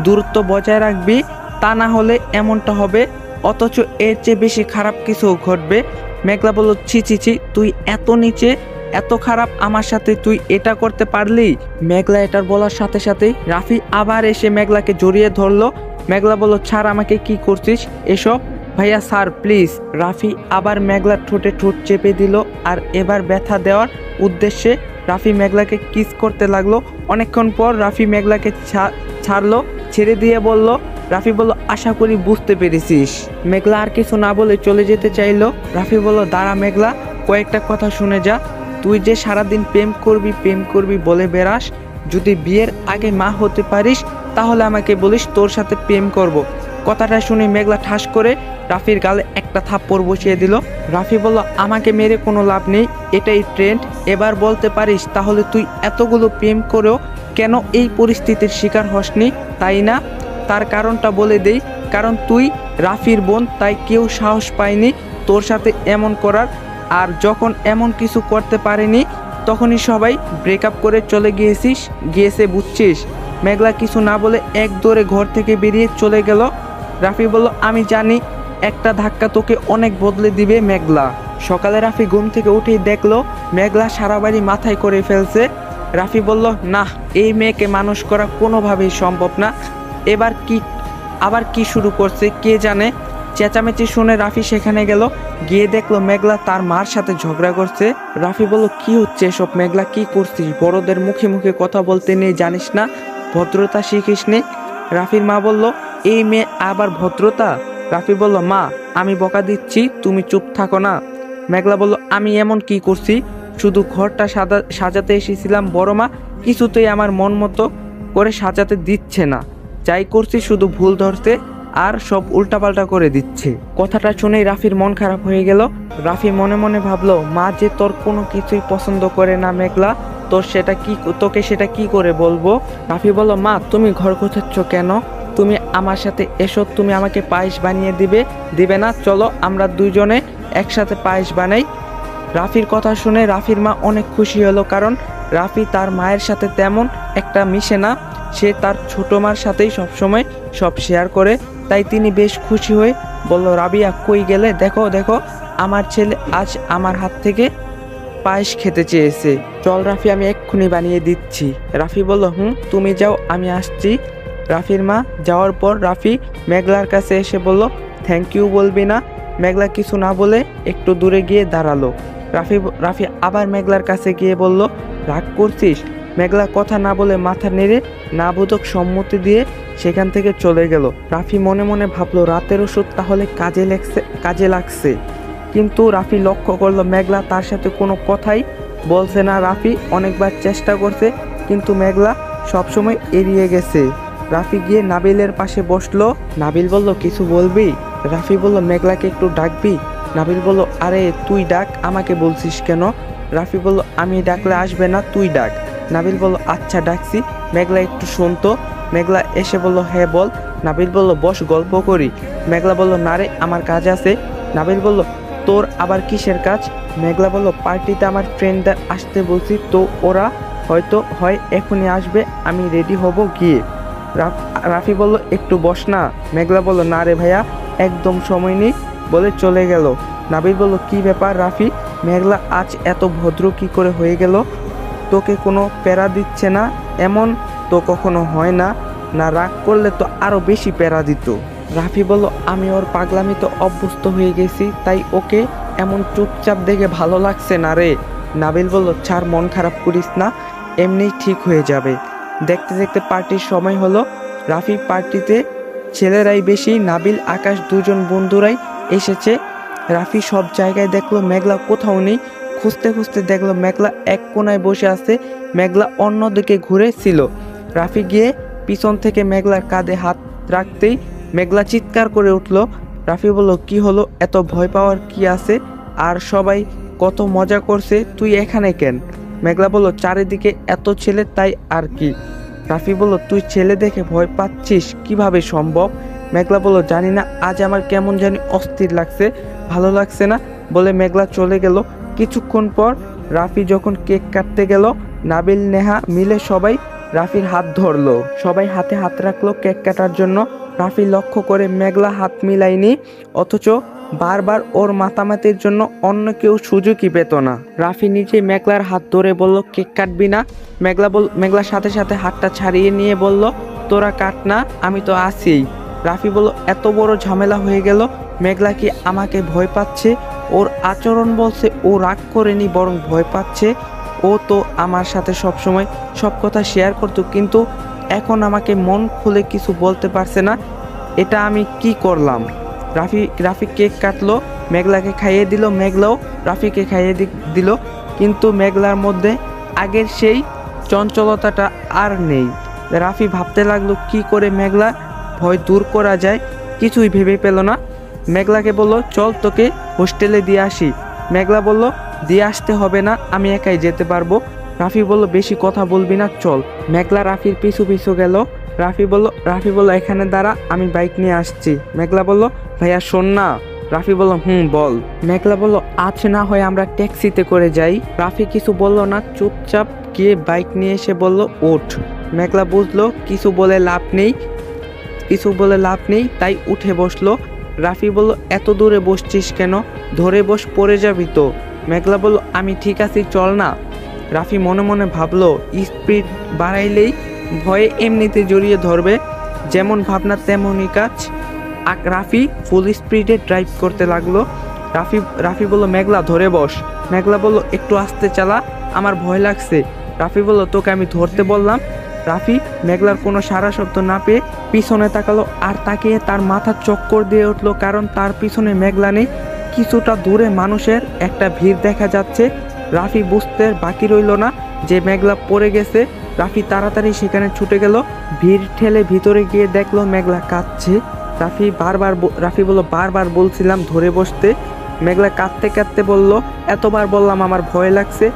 দূরত্ব বজায় রাখবি, তা না হলে এমনটা হবে, অথচ এর চেয়ে বেশি খারাপ কিছু ঘটবে। মেঘলা বলল ছি, তুই এত নিচে, এত খারাপ, আমার সাথে তুই এটা করতে পারলি? মেঘলা এটার বলার সাথে সাথেই রাফি আবার এসে মেঘলাকে জড়িয়ে ধরলো। মেঘলা বলল ছাড় আমাকে, কি করছিস এসব? ভাইয়া স্যার প্লিজ। রাফি আবার মেঘলার ঠোঁটে ঠোঁট চেপে দিল, আর এবার ব্যথা দেওয়ার উদ্দেশ্যে রাফি মেঘলাকে কিস করতে লাগলো। অনেকক্ষণ পর রাফি মেঘলাকে ছাড়লো, ছেড়ে দিয়ে বলল, রাফি বলল, আশা করি বুঝতে পেরেছিস। মেঘলা আর কিছু না বলে চলে যেতে চাইলো। রাফি বলল, দাঁড়া মেঘলা, কয়েকটা কথা শুনে যা। তুই যে সারাদিন প্রেম করবি বলে বেড়াস, যদি বিয়ের আগে মা হতে পারিস তাহলে আমাকে বলিস, তোর সাথে প্রেম করব। কথাটা শুনে মেঘলা ঠাস করে রাফির গালে একটা থাপ্পড় বসিয়ে দিল। রাফি বলল, আমাকে মেরে কোনো লাভ নেই, এটাই ট্রেন্ড। এবার বলতে পারিস তাহলে তুই এতগুলো প্রেম করেও কেন এই পরিস্থিতির শিকার হসনি, তাই না? তার কারণটা বলে দেই, কারণ তুই রাফির বোন, তাই কেউ সাহস পায়নি তোর সাথে এমন করার। আর যখন এমন কিছু করতে পারেনি তখনই সবাই ব্রেকআপ করে চলে গিয়েছে, বুঝছিস? মেঘলা কিছু না বলে এক দৌড়ে ঘর থেকে বেরিয়ে চলে গেল। রাফি বলল, আমি জানি একটা ধাক্কা তোকে অনেক বদলে দিবে মেঘলা। সকালে রাফি ঘুম থেকে উঠেই দেখলো মেঘলা সারা বাড়ি মাথায় করে ফেলছে। রাফি বলল, না, এই মেয়েকে মানুষ করা কোনোভাবেই সম্ভব না। আবার কি শুরু করছে কে জানে। চেঁচামেচি শুনে রাফি সেখানে গেল, গিয়ে দেখলো মেঘলা তার মার সাথে ঝগড়া করছে। রাফি বলল, কি হচ্ছে এসব মেঘলা, কি করছিস? বড়দের মুখে মুখে কথা বলতে নেই, জানিস না? ভদ্রতা শিখিস নে। রাফির মা বলল, এই মেয়ে আবার ভদ্রতা? রাফি বলল, মা, আমি বকা দিচ্ছি, তুমি চুপ থাকো না। মেঘলা বলল, আমি এমন কি করছি? শুধু ঘরটা সাজাতে এসেছিলাম, বড় মা কিছুতেই আমার মন মতো করে সাজাতে দিচ্ছে না। যাই করছি শুধু ভুল ধরছে আর সব উল্টাপাল্টা করে দিচ্ছে। কথাটা শুনেই রাফির মন খারাপ হয়ে গেল। রাফি মনে মনে ভাবলো, মা যে তোর কোনো কিছুই পছন্দ করে না মেঘলা, তোকে সেটা কি করে বলবো? রাফি বলল, মা, তুমি ঘর গোছাচ্ছ কেন? তুমি আমার সাথে এসো, তুমি আমাকে পায়েস বানিয়ে দিবে না? চলো আমরা দুজনে একসাথে পায়েস বানাই। রাফির কথা শুনে রাফির মা অনেক খুশি হলো, কারণ রাফি তার মায়ের সাথে তেমন একটা মিশে না, সে তার ছোট মার সাথেই সবসময় সব শেয়ার করে। তাই তিনি বেশ খুশি হয়ে বলল, রাবিয়া কই গেলে? দেখো দেখো, আমার ছেলে আজ আমার হাত থেকে পায়েস খেতে চেয়েছে। চল রাফি, আমি এক্ষুনি বানিয়ে দিচ্ছি। রাফি বলল, তুমি যাও, আমি আসছি। রাফির মা যাওয়ার পর রাফি মেঘলার কাছে এসে বলল, থ্যাংক ইউ বলবি না? মেঘলা কিছু না বলে একটু দূরে গিয়ে দাঁড়ালো। রাফি আবার মেঘলার কাছে গিয়ে বলল, রাগ করছিস? মেঘলা কথা না বলে মাথা নেড়ে না বোধক সম্মতি দিয়ে সেখান থেকে চলে গেল। রাফি মনে মনে ভাবলো, রাতের ওষুধ তাহলে কাজে লাগছে। কিন্তু রাফি লক্ষ্য করলো মেঘলা তার সাথে কোনো কথাই বলছে না। রাফি অনেকবার চেষ্টা করছে, কিন্তু মেঘলা সবসময় এড়িয়ে গেছে। রাফি গিয়ে নাবিলের পাশে বসলো। নাবিল বলল, কিছু বলবি? রাফি বলল, মেঘলাকে একটু ডাকবি? নাবিল বলল, আরে তুই ডাক, আমাকে বলছিস কেন? রাফি বলল, আমি ডাকলে আসবে না, তুই ডাক। নাবিল বলল, আচ্ছা ডাকছি। মেঘলা একটু শুনতো। মেঘলা এসে বলল, হ্যাঁ বল। নাবিল বলল, বস গল্প করি। মেঘলা বলল, না রে, আমার কাজ আছে। নাবিল বলল, তোর আবার কিসের কাজ? মেঘলা বলল, পার্টিতে আমার ফ্রেন্ডদের আসতে বলছি, তো ওরা হয় এখনই আসবে, আমি রেডি হব গিয়ে। রাফি বলল, একটু বস না। মেঘলা বলল, না রে ভাইয়া, একদম সময় নেই বলে চলে গেল। নাবিল বলল, কি ব্যাপার রাফি, মেঘলা আজ এত ভদ্র কি করে হয়ে গেল? তোকে কোনো প্যারা দিচ্ছে না? এমন তো কখনো হয় না, না রাগ করলে তো আরো বেশি প্যারা দিত। রাফি বলল, আমি ওর পাগলামিতে অভ্যস্ত হয়ে গেছি, তাই ওকে এমন চুপচাপ দেখে ভালো লাগছে না রে। নাবিল বলল, ছাড়, মন খারাপ করিস না, এমনিই ঠিক হয়ে যাবে। দেখতে দেখতে পার্টির সময় হলো। রাফি পার্টিতে ছেলেরাই বেশি, নাবিল আকাশ দুজন বন্ধুরাই এসেছে। রাফি সব জায়গায় দেখলো মেঘলা কোথাও নেই। খুঁজতে খুঁজতে দেখলো মেঘলা এক কোনায় বসে আছে, মেঘলা অন্যদিকে ঘুরে ছিল। রাফি গিয়ে পিছন থেকে মেঘলার কাঁধে হাত রাখতেই মেঘলা চিৎকার করে উঠল। রাফি বলল, কি হলো, এত ভয় পাওয়ার কি আছে? আর সবাই কত মজা করছে, তুই এখানে কেন? মেঘলা বলল, চারিদিকে এত ছেলে, তাই আর কি। রাফি বলল, তুই ছেলে দেখে ভয় পাচ্ছিস, কিভাবে সম্ভব? মেঘলা বলল, জানি না, আজ আমার কেমন জানি অস্থির লাগছে, ভালো লাগছে না বলে মেঘলা চলে গেল। কিছুক্ষণ পর রাফি যখন কেক কাটতে গেল, নাবিল নেহা মিলে সবাই রাফির হাত ধরলো। সবাই হাতে হাত রাখলো কেক কাটার জন্য। রাফি লক্ষ্য করে মেঘলা হাত মিলায়নি, অথচ বারবার ওর মাতামাতির জন্য অন্য কেউ সুযোগই পেত না। রাফি নিজে মেঘলার হাত ধরে বলল, কেক কাটবি না? মেঘলার সাথে সাথে হাতটা ছাড়িয়ে নিয়ে বলল, তোরা কাট না, আমি তো আছি। রাফি বলল, এত বড় ঝামেলা হয়ে গেল, মেঘলা কি আমাকে ভয় পাচ্ছে? ওর আচরণ বলছে ও রাগ করেনি, বরং ভয় পাচ্ছে। ও তো আমার সাথে সবসময় সব কথা শেয়ার করতো, কিন্তু এখন আমাকে মন খুলে কিছু বলতে পারছে না। এটা আমি কি করলাম? রাফি কেক কাটলো, মেঘলাকে খাইয়ে দিল, মেঘলাও রাফিকে খাইয়ে দিল, কিন্তু মেঘলার মধ্যে আগের সেই চঞ্চলতাটা আর নেই। রাফি ভাবতে লাগলো কি করে মেঘলা ভয় দূর করা যায়, কিছুই ভেবে পেল না। মেঘলাকে বলল, চল তোকে হোস্টেলে দিয়ে আসি। মেঘলা বলল, দিয়ে আসতে হবে না, আমি একাই যেতে পারবো। রাফি বলল, বেশি কথা বলবি না, চল। মেঘলা রাফির পিছু পিছু গেল। রাফি বলল এখানে দাঁড়া, আমি বাইক নিয়ে আসছি। মেঘলা বলল, ভাইয়া শোন না। রাফি বলল, বল। মেঘলা বলল, আজ না হয় আমরা ট্যাক্সিতে করে যাই। রাফি কিছু বলল না, চুপচাপ গিয়ে বাইক নিয়ে এসে বলল, ওঠ। মেঘলা বুঝলো কিছু বলে লাভ নেই, তাই উঠে বসলো। রাফি বলল, এত দূরে বসছিস কেন? ধরে বস, পড়ে যাবি তো। মেঘলা বলল, আমি ঠিক আছি, চল না। রাফি মনে মনে ভাবলো, স্পিড বাড়াইলেই ভয়ে এমনিতে জড়িয়ে ধরবে, যেমন ভাবনা তেমনই কাজ। রাফি ফুল স্পিডে ড্রাইভ করতে লাগলো। রাফি বলল, মেঘলা ধরে বস। মেঘলা বলল, একটু আস্তে চালা, আমার ভয় লাগছে। রাফি বলল, তোকে আমি ধরতে বললাম। রাফি মেঘলার কোনো সারা শব্দ না পেয়ে পিছনে তাকালো, আর তাকিয়ে তার মাথা চক্কর দিয়ে উঠলো, কারণ তার পিছনে মেঘলা নেই। কিছুটা দূরে মানুষের একটা ভিড় দেখা যাচ্ছে। রাফি বুঝতে বাকি রইল না যে মেঘলা পড়ে গেছে। রাফি তাড়াতাড়ি সেখানে ছুটে গেল, ভিড় ঠেলে ভিতরে গিয়ে দেখলো মেঘলা কাঁদছে। রাফি বলল, বারবার বলছিলাম ধরে বসতে। মেঘলা কাঁদতে কাঁদতে বলল, এতবার বললাম আমার ভয় লাগছে,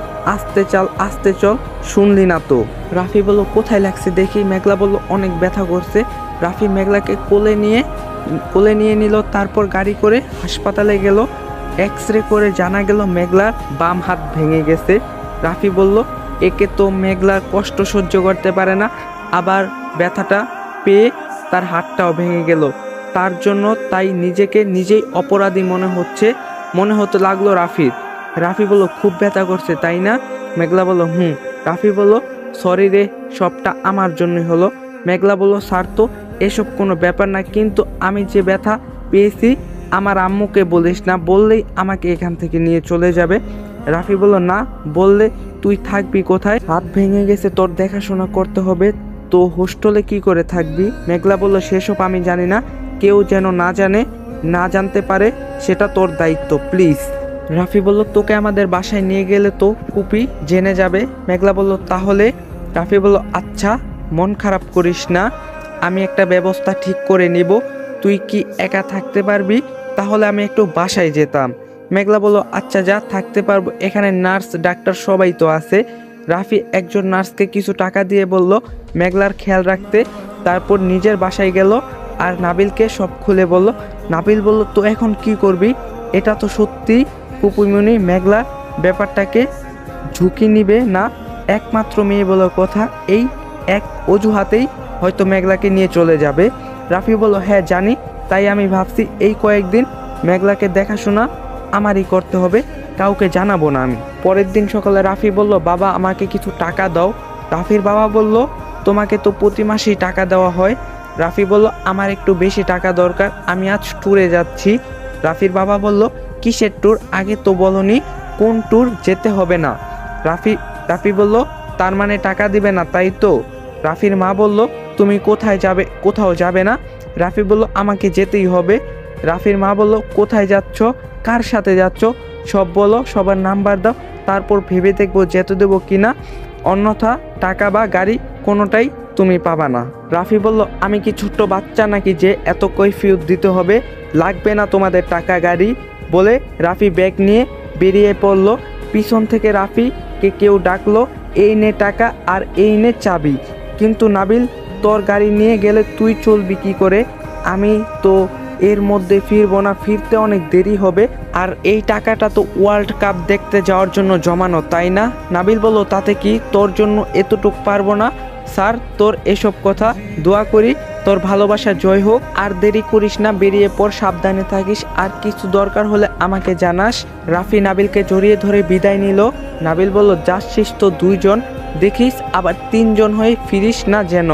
আস্তে চল, শুনলি না তো। রাফি বলল, কোথায় লাগছে দেখি। মেঘলা বলল, অনেক ব্যথা করছে। রাফি মেঘলাকে কোলে নিয়ে নিল, তারপর গাড়ি করে হাসপাতালে গেল। এক্স-রে করে জানা গেল মেঘলার বাম হাত ভেঙে গেছে। রাফি বলল, একে তো মেঘলার কষ্ট সহ্য করতে পারে না, আবার ব্যথাটা পেয়ে তার হাতটাও ভেঙে গেল। তার জন্য তাই নিজেকে নিজেই অপরাধী মনে হতে লাগলো রাফির। রাফি বলল, খুব ব্যথা করছে তাই না? মেঘলা বলল, রাফি বলল, সরি রে, সবটা আমার জন্যই হলো। মেঘলা বলল, স্যার তো এসব কোনো ব্যাপার না, কিন্তু আমি যে ব্যথা পেয়েছি আমার আম্মুকে বলিস না, বললেই আমাকে এখান থেকে নিয়ে চলে যাবে। রাফি বলল, না বললে তুই থাকবি কোথায়? হাত ভেঙে গেছে, তোর দেখাশোনা করতে হবে, তো হোস্টেলে কি করে থাকবি? মেঘলা বলল, সেসব আমি জানি না, কেউ যেন না জানতে পারে, সেটা তোর দায়িত্ব, প্লিজ। রাফি বলল, তোকে আমাদের বাসায় নিয়ে গেলে তো ফুপি জেনে যাবে। মেঘলা বলল, তাহলে? রাফি বলল, আচ্ছা মন খারাপ করিস না, আমি একটা ব্যবস্থা ঠিক করে নিব। তুই কি একা থাকতে পারবি? তাহলে আমি একটু বাসায় যেতাম। মেঘলা বলল, আচ্ছা যা, থাকতে পারবো, এখানে নার্স ডাক্তার সবাই তো আছে। রাফি একজন নার্সকে কিছু টাকা দিয়ে বলল মেঘলার খেয়াল রাখতে, তারপর নিজের বাসায় গেল আর নাবিলকে সব খুলে বলল। নাবিল বলল, তো এখন কি করবি? এটা তো সত্যি ফুপুমনি মেঘলা ব্যাপারটাকে ঝুঁকি নিবে না, একমাত্র মেয়ে বলার কথা, এই এক অজুহাতেই হয়তো মেঘলাকে নিয়ে চলে যাবে। রাফি বলল, হ্যাঁ জানি, তাই আমি ভাবছি এই কয়েকদিন মেঘলাকে দেখাশোনা আমারই করতে হবে, কাউকে জানাবো না আমি। পরের দিন সকালে রাফি বলল, বাবা আমাকে কিছু টাকা দাও। রাফির বাবা বলল, তোমাকে তো প্রতি মাসেই টাকা দেওয়া হয়। রাফি বলল, আমার একটু বেশি টাকা দরকার, আমি আজ ট্যুরে যাচ্ছি। রাফির বাবা বলল, কিসের ট্যুর? আগে তো বলনি কোন ট্যুর, যেতে হবে না। রাফি বলল, তার মানে টাকা দিবে না তাই তো? রাফির মা বলল, তুমি কোথাও যাবে না। রাফি বলল, আমাকে যেতেই হবে। রাফির মা বলল, কোথায় যাচ্ছ, কার সাথে যাচ্ছ, সব বলো, সবার নাম্বার দাও, তারপর ভেবে দেখবো যেতে দেবো কিনা, অন্যথা টাকা বা গাড়ি কোনোটাই তুমি পাবা না। রাফি বলল, আমি কি ছোট্ট বাচ্চা নাকি যে এত কৈফিয়ত দিতে হবে? লাগবে না তোমাদের টাকা গাড়ি। বলে রাফি ব্যাগ নিয়ে বেরিয়ে পড়ল। পিছন থেকে রাফিকে কেউ ডাকলো, এই নে টাকা আর এই নে চাবি। কিন্তু নাবিল, তোর গাড়ি নিয়ে গেলে তুই চলবি কি করে? আমি তো এর মধ্যে ফিরবো না, ফিরতে অনেক দেরি হবে, আর এই টাকাটা তো ওয়ার্ল্ড কাপ দেখতে যাওয়ার জন্য জমানো, তাই না? নাবিল বলল, তাতে কি, তোর জন্য এতটুক পারবো না স্যার, তোর এসব কথা, দোয়া করি তোর ভালোবাসা জয় হোক, আর দেরি করিস না, বেরিয়ে পর, সাবধানে থাকিস, আর কিছু দরকার হলে আমাকে জানাস। রাফি নাবিলকে জড়িয়ে ধরে বিদায় নিল। নাবিল বলল, যাচ্ছিস তো 2 জন, দেখিস আবার 3 জন হয়ে ফিরিস না যেন।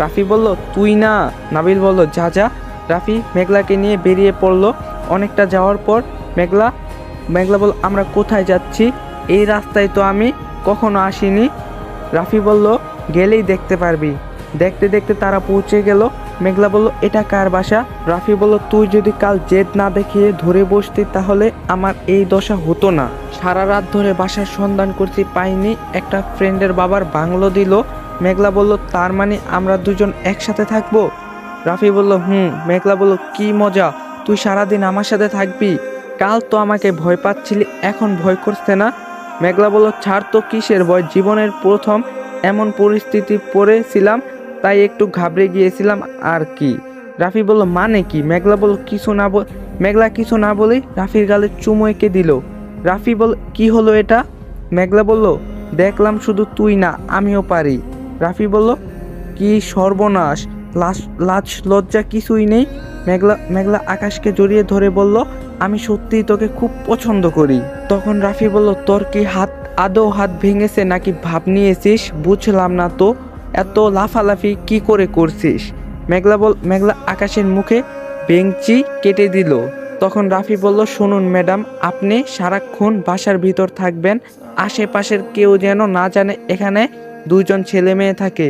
রাফি বলল, তুই না। নাবিল বলল, যা। রাফি মেঘলাকে নিয়ে বেরিয়ে পড়ল। অনেকটা যাওয়ার পর মেঘলা বলল, আমরা কোথায় যাচ্ছি? এই রাস্তায় তো আমি কখনো আসিনি। রাফি বলল, গেলেই দেখতে পারবি। দেখতে দেখতে তারা পৌঁছে গেল। মেঘলা বলল, এটা কার বাসা? রাফি বলল, তুই যদি কাল জেদ না দেখিয়ে ধরে বসতি তাহলে আমার এই দশা হতো না। সারা রাত ধরে বাসার সন্ধান করছি, পাইনি। একটা ফ্রেন্ডের বাবার বাংলো দিল। মেঘলা বলল, তার মানে আমরা দুজন একসাথে থাকবো? রাফি বলল, মেঘলা বলল, কি মজা, তুই সারাদিন আমার সাথে থাকবি? কাল তো আমাকে ভয় পাচ্ছিলি, এখন ভয় করছে না? মেঘলা বলল, ছাড় তো, কিসের ভয়, জীবনের প্রথম এমন পরিস্থিতি পড়েছিলাম তাই একটু ঘাবড়ে গিয়েছিলাম আর কি। রাফি বলল, মানে কি? মেঘলা বলল, মেঘলা কিছু না বলে রাফির গালে চুমু এঁকে দিল। রাফি বলল, কি হলো এটা? মেঘলা বলল, দেখলাম শুধু তুই না, আমিও পারি। রাফি বলল, কি সর্বনাশ, লাজ লজ্জা কিছুই নেই। মেঘলা আকাশকে জড়িয়ে ধরে বলল, আমি সত্যিই তোকে খুব পছন্দ করি। তখন রাফি বলল, তোর কি আদৌ হাত ভেঙেছে নাকি ভাব নিয়েছিস? বুঝলাম না তো, এত লাফালাফি কি করে করছিস? মেঘলা আকাশের মুখে বেঞ্চি কেটে দিল। তখন রাফি বলল, শুনুন ম্যাডাম, আপনি সারাক্ষণ বাসার ভিতর থাকবেন, আশেপাশের কেউ যেন না জানে এখানে দুজন ছেলে মেয়ে থাকে।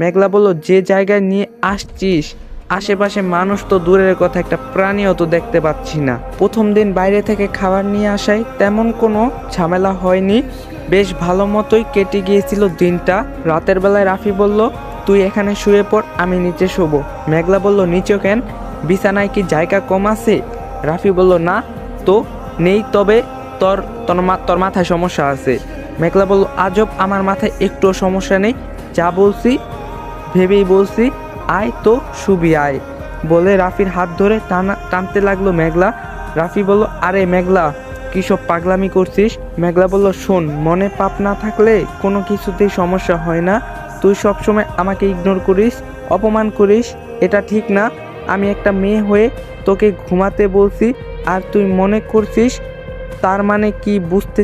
মেঘলা বলল, যে জায়গায় নিয়ে আসছিস আশেপাশে মানুষ তো দূরের কথা, একটা প্রাণীও তো দেখতে পাচ্ছি না। প্রথম দিন বাইরে থেকে খাবার নিয়ে আসায় তেমন কোনো ঝামেলা হয়নি, বেশ ভালো মতোই কেটে গিয়েছিল দিনটা। রাতের বেলায় রাফি বলল, তুই এখানে শুয়ে পড়, আমি নিচে শোবো। মেঘলা বলল, নিচে কেন? বিছানায় কি জায়গা কম আছে? রাফি বলল, না তো নেই, তবে তোর মাথায় সমস্যা আছে। মেঘলা বলল, আজব, আমার মাথায় একটুও সমস্যা নেই, যা বলছি ভেবেই বলছি, আয় তো শুবি আয়। বলে রাফির হাত ধরে টানতে লাগলো মেঘলা। রাফি বলল, আরে মেঘলা, কী সব পাগলামি করছিস? মেঘলা বলল, শোন, মনে পাপ না থাকলে কোনো কিছুতেই সমস্যা হয় না। তুই সবসময় আমাকে ইগনোর করিস, অপমান করিস, এটা ঠিক না। আমি একটা মেয়ে হয়ে তোকে ঘুমাতে বলছি আর তুই মনে করছিস, তার মানে কি বুঝতে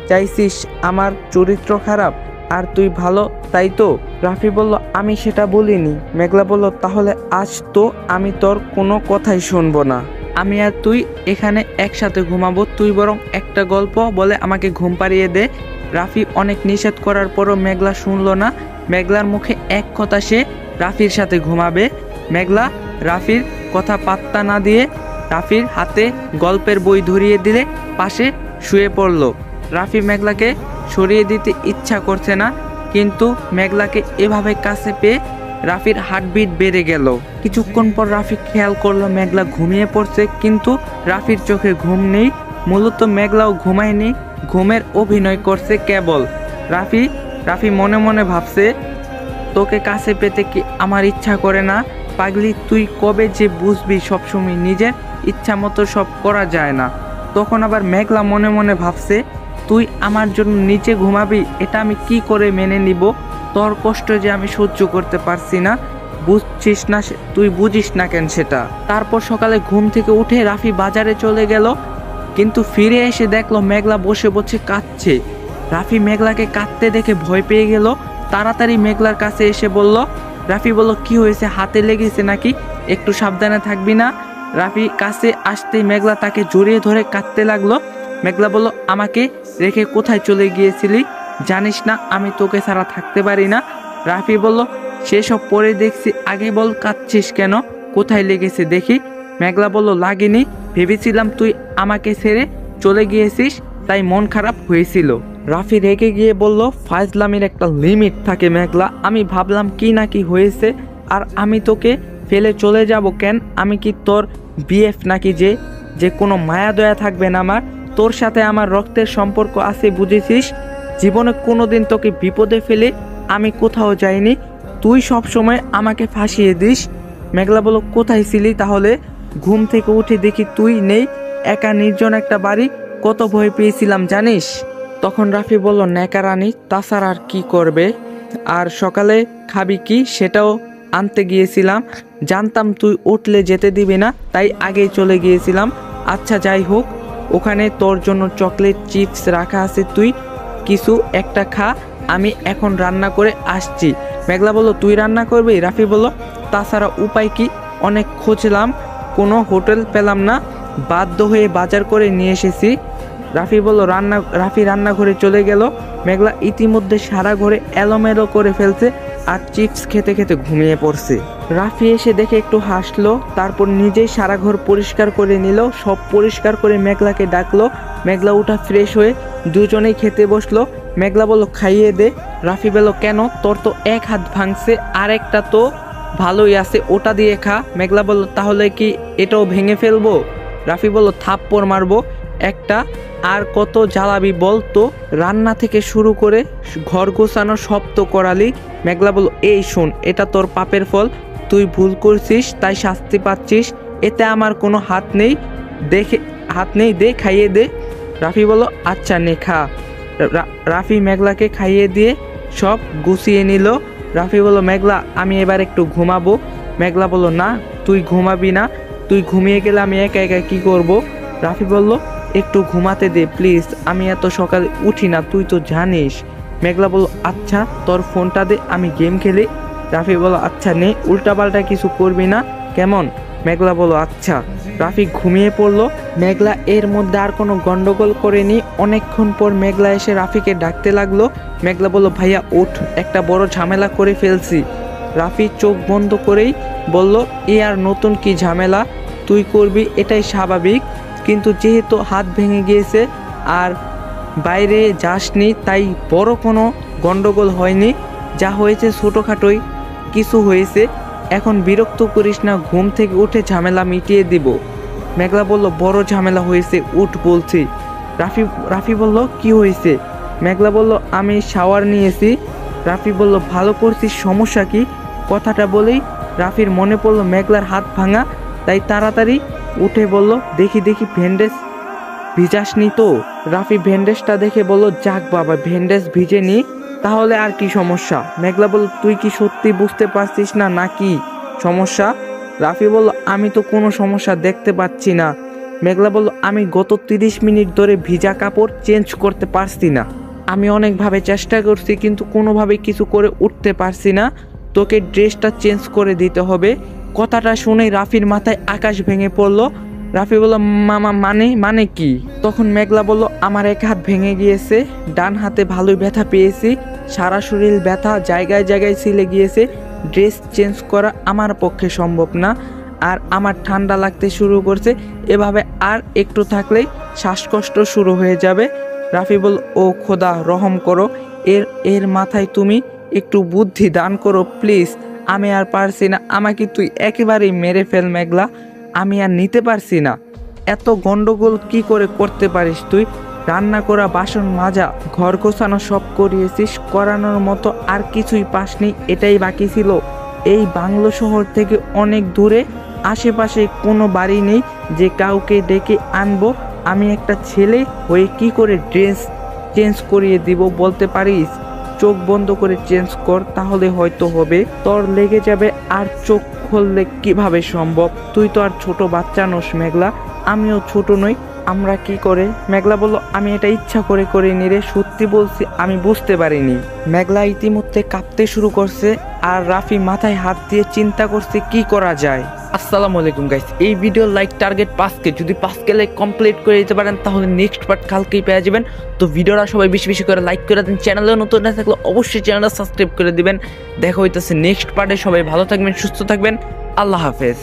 চাইছিস আমার চরিত্র খারাপ আর তুই ভালো, তাই তো? রাফি বলল, আমি সেটা বলিনি। মেঘলা বলল, তাহলে আজ তো আমি তোর কোনো কথাই শুনবো না। আমি আর তুই এখানে একসাথে ঘুমাবো, তুই বরং একটা গল্প বলে আমাকে ঘুম পাড়িয়ে দে। রাফি অনেক নিষেধ করার পরও মেঘলা শুনলো না। মেঘলার মুখে এক কথা, সে রাফির সাথে ঘুমাবে। মেঘলা রাফির কথা পাত্তা না দিয়ে রাফির হাতে গল্পের বই ধরিয়ে দিলে পাশে শুয়ে পড়ল। রাফি মেঘলাকে সরিয়ে দিতে ইচ্ছা করছে না, কিন্তু মেঘলাকে এভাবে কাছে পেয়ে রাফির হার্টবিট বেড়ে গেল। কিছুক্ষণ পর রাফি খেয়াল করলো মেঘলা ঘুমিয়ে পড়ছে, কিন্তু রাফির চোখে ঘুম নেই। মূলত মেঘলাও ঘুমায়নি, ঘুমের অভিনয় করছে কেবল। রাফি মনে মনে ভাবছে, তোকে কাছে পেতে কি আমার ইচ্ছা করে না? পাগলি, তুই কবে যে বুঝবি সবসময় নিজের ইচ্ছা মতো সব করা যায় না। তখন আবার মেঘলা মনে মনে ভাবছে, তুই আমার জন্য নিচে ঘুমাবি, এটা আমি কি করে মেনে নিব? তোর কষ্ট যে আমি সহ্য করতে পারছি না, বুঝছিস না? তুই বুঝিস না কেন সেটা? তারপর সকালে ঘুম থেকে উঠে রাফি বাজারে চলে গেল, কিন্তু ফিরে এসে দেখলো মেঘলা বসে বসে কাঁদছে। রাফি মেঘলাকে কাঁদতে দেখে ভয় পেয়ে গেল, তাড়াতাড়ি মেঘলার কাছে এসে বলল। রাফি বলল, কি হয়েছে, হাতে লেগেছে নাকি? একটু সাবধানে থাকবি না? রাফি কাছে আসতেই মেঘলা তাকে জড়িয়ে ধরে কাঁদতে লাগলো। মেঘলা বলল, আমাকে রেখে কোথায় চলে গিয়েছিলি? জানিস না আমি তোকে ছাড়া থাকতে পারি না? রাফি বলল, সেসব পরে দেখছি, আগে বল কাঁদছিস কেন? কোথায় লেগেছে দেখি। মেঘলা বলল, লাগেনি, ভেবেছিলাম তুই আমাকে ছেড়ে চলে গিয়েছিস, তাই মন খারাপ হয়েছিল। রাফি রেগে গিয়ে বলল, ফাজলামির একটা লিমিট থাকে মেঘলা, আমি ভাবলাম কি না কি হয়েছে, আর আমি তোকে ফেলে চলে যাব কেন? আমি কি তোর বিএফ নাকি যে কোনো মায়া দয়া থাকবে না আমার? তোর সাথে আমার রক্তের সম্পর্ক আছে, বুঝেছিস? জীবনে কোনোদিন তোকে বিপদে ফেলে আমি কোথাও যাইনি, তুই সব সময় আমাকে ফাঁসিয়ে দিস। মেঘলা বলল, কোথায় ছিলি তাহলে? ঘুম থেকে উঠে দেখি তুই নেই, একা নির্জন একটা বাড়ি, কত ভয় পেয়েছিলাম জানিস? তখন রাফি বলল, নেকা রানী, তাছাড়া আর কি করবে? আর সকালে খাবি কি সেটাও আনতে গিয়েছিলাম, জানতাম তুই উঠলে যেতে দিবি না, তাই আগেই চলে গিয়েছিলাম। আচ্ছা যাই হোক, ওখানে তোর জন্য চকলেট চিপস রাখা আছে, তুই কিছু একটা খা, আমি এখন রান্না করে আসছি। মেঘলা বলল, তুই রান্না করবি? রাফি বলল, তাছাড়া উপায় কি? অনেক খুঁজলাম, কোনো হোটেল পেলাম না, বাধ্য হয়ে বাজার করে নিয়ে এসেছি। রাফি বলল, রাফি রান্নাঘরে চলে গেল। মেঘলা ইতিমধ্যে সারা ঘরে এলোমেলো করে ফেলছে আর চিপস খেতে খেতে ঘুমিয়ে পড়ছে। রাফি এসে দেখে একটু হাসলো, তারপর নিজেই সারা ঘর পরিষ্কার করে নিল। সব পরিষ্কার করে মেঘলাকে ডাকলো। মেঘলা উঠা ফ্রেশ হয়ে দুজনেই খেতে বসলো। মেঘলা বলল খাইয়ে দে। রাফি বলল কেন, তোর তো এক হাত ভাঙছে, আর একটা তো ভালোই আছে, ওটা দিয়ে খা। মেঘলা বলল তাহলে কি এটাও ভেঙে ফেলবো? রাফি বলল থাপ্পড় মারবো একটা। আর কত জ্বালাবি বল তো, রান্না থেকে শুরু করে ঘর গোছানো সব তো করালি। মেঘলা বলল এই শোন, এটা তোর পাপের ফল, তুই ভুল করছিস তাই শাস্তি পাচ্ছিস, এতে আমার কোনো হাত নেই, দে খাইয়ে দে। রাফি বলল আচ্ছা নে খা। রাফি মেঘলাকে খাইয়ে দিয়ে সব গুছিয়ে নিল। রাফি বলল মেঘলা আমি এবার একটু ঘুমাবো। মেঘলা বলল না তুই ঘুমাবি না, তুই ঘুমিয়ে গেলে আমি একা একা কি করব। রাফি বলল একটু ঘুমাতে দে প্লিজ, আমি এত সকালে উঠি না, তুই তো জানিস। মেঘলা বলল আচ্ছা তোর ফোনটা দে, আমি গেম খেলি। রাফি বলল আচ্ছা নে, উল্টাপাল্টা কিছু করবি না কেমন? মেঘলা বলল আচ্ছা। রাফি ঘুমিয়ে পড়লো। মেঘলা এর মধ্যে আর কোনো গন্ডগোল করেনি। অনেকক্ষণ পর মেঘলা এসে রাফিকে ডাকতে লাগলো। মেঘলা বলল ভাইয়া উঠ, একটা বড় ঝামেলা করে ফেলছি। রাফি চোখ বন্ধ করেই বলল এ আর নতুন কি ঝামেলা, তুই করবি এটাই স্বাভাবিক, কিন্তু যেহেতু হাত ভেঙে গিয়েছে আর বাইরে যাসনি তাই বড় কোনো গন্ডগোল হয়নি, যা হয়েছে ছোটোখাটোই কিছু হয়েছে, এখন বিরক্ত করিস না, ঘুম থেকে উঠে ঝামেলা মিটিয়ে দিব। মেঘলা বলল বড় ঝামেলা হয়েছে, উঠ বলছি। রাফি বলল কি হয়েছে? মেঘলা বলল আমি শাওয়ার নিয়েছি। রাফি বলল ভালো করছিস, সমস্যা কি? কথাটা বলেই রাফির মনে পড়লো মেঘলার হাত ভাঙা, তাই তাড়াতাড়ি উঠে বলল দেখি ব্যান্ডেজ ভিজাসনি তো? রাফি ব্যান্ডেজটা দেখে বলল যাক বাবা, ব্যান্ডেজ ভিজেনি, তাহলে আর কি সমস্যা? মেঘলা বলল তুই কি সত্যি বুঝতে পারছিস না নাকি সমস্যা? রাফি বলল আমি তো কোনো সমস্যা দেখতে পাচ্ছি না। মেঘলা বলল আমি গত 30 মিনিট ধরে ভিজা কাপড় চেঞ্জ করতে পারছি না, আমি অনেকভাবে চেষ্টা করছি কিন্তু কোনোভাবে কিছু করে উঠতে পারছি না, তোকে ড্রেসটা চেঞ্জ করে দিতে হবে। কথাটা শুনে রাফির মাথায় আকাশ ভেঙে পড়লো। রাফি বলল মামা মানে কি? তখন মেঘলা বলল আমার এক হাত ভেঙে গিয়েছে, ডান হাতে ভালোই ব্যথা পেয়েছি, সারা শরীর ব্যথা, জায়গায় জায়গায় ছিলে গিয়েছে, ড্রেস চেঞ্জ করা আমার পক্ষে সম্ভব না, আর আমার ঠান্ডা লাগতে শুরু করছে, এভাবে আর একটু থাকলেই শ্বাসকষ্ট শুরু হয়ে যাবে। রাফি বলল ও খোদা রহম করো, এর মাথায় তুমি একটু বুদ্ধি দান করো প্লিজ, আমি আর পারছি না, আমাকে তুই একেবারেই মেরে ফেল মেঘলা, আমি আর নিতে পারছি না। এত গন্ডগোল কি করে করতে পারিস তুই? রান্না করা, বাসন মাজা, ঘর গোছানো সব করিয়েছিস, করানোর মতো আর কিছুই পাসনি, এটাই বাকি ছিল। এই বাংলো শহর থেকে অনেক দূরে, আশেপাশে কোনো বাড়ি নেই যে কাউকে ডেকে আনবো, আমি একটা ছেলে হয়ে কি করে ড্রেস চেঞ্জ করিয়ে দিব বলতে পারিস? চোখ বন্ধ করে চেঞ্জ কর, তাহলে হয়তো হবে, তোর লেগে যাবে, আর চোখ খুললে কিভাবে সম্ভব? তুই তো আর ছোট বাচ্চা নোস মেঘলা, আমিও ছোট নই, আমরা কি করে? মেঘলা বলল আমি এটা ইচ্ছা করে করিনি রে, সত্যি বলছি আমি বুঝতে পারিনি। মেঘলা ইতিমধ্যে কাঁপতে শুরু করছে আর রাফি মাথায় হাত দিয়ে চিন্তা করছে কি করা যায়। আসসালামু আলাইকুম গাইস, এই ভিডিওর লাইক টার্গেট 5K, যদি 5K লাইক কমপ্লিট করে দিতে পারেন তাহলে নেক্সট পার্ট কালকেই পেয়ে যাবেন। তো ভিডিওটা সবাই বেশি বেশি করে লাইক করে দেন, চ্যানেলে নতুন না থাকলে অবশ্যই চ্যানেলটা সাবস্ক্রাইব করে দিবেন। দেখা হইতেছে নেক্সট পার্টে, সবাই ভালো থাকবেন, সুস্থ থাকবেন, আল্লাহ হাফেজ।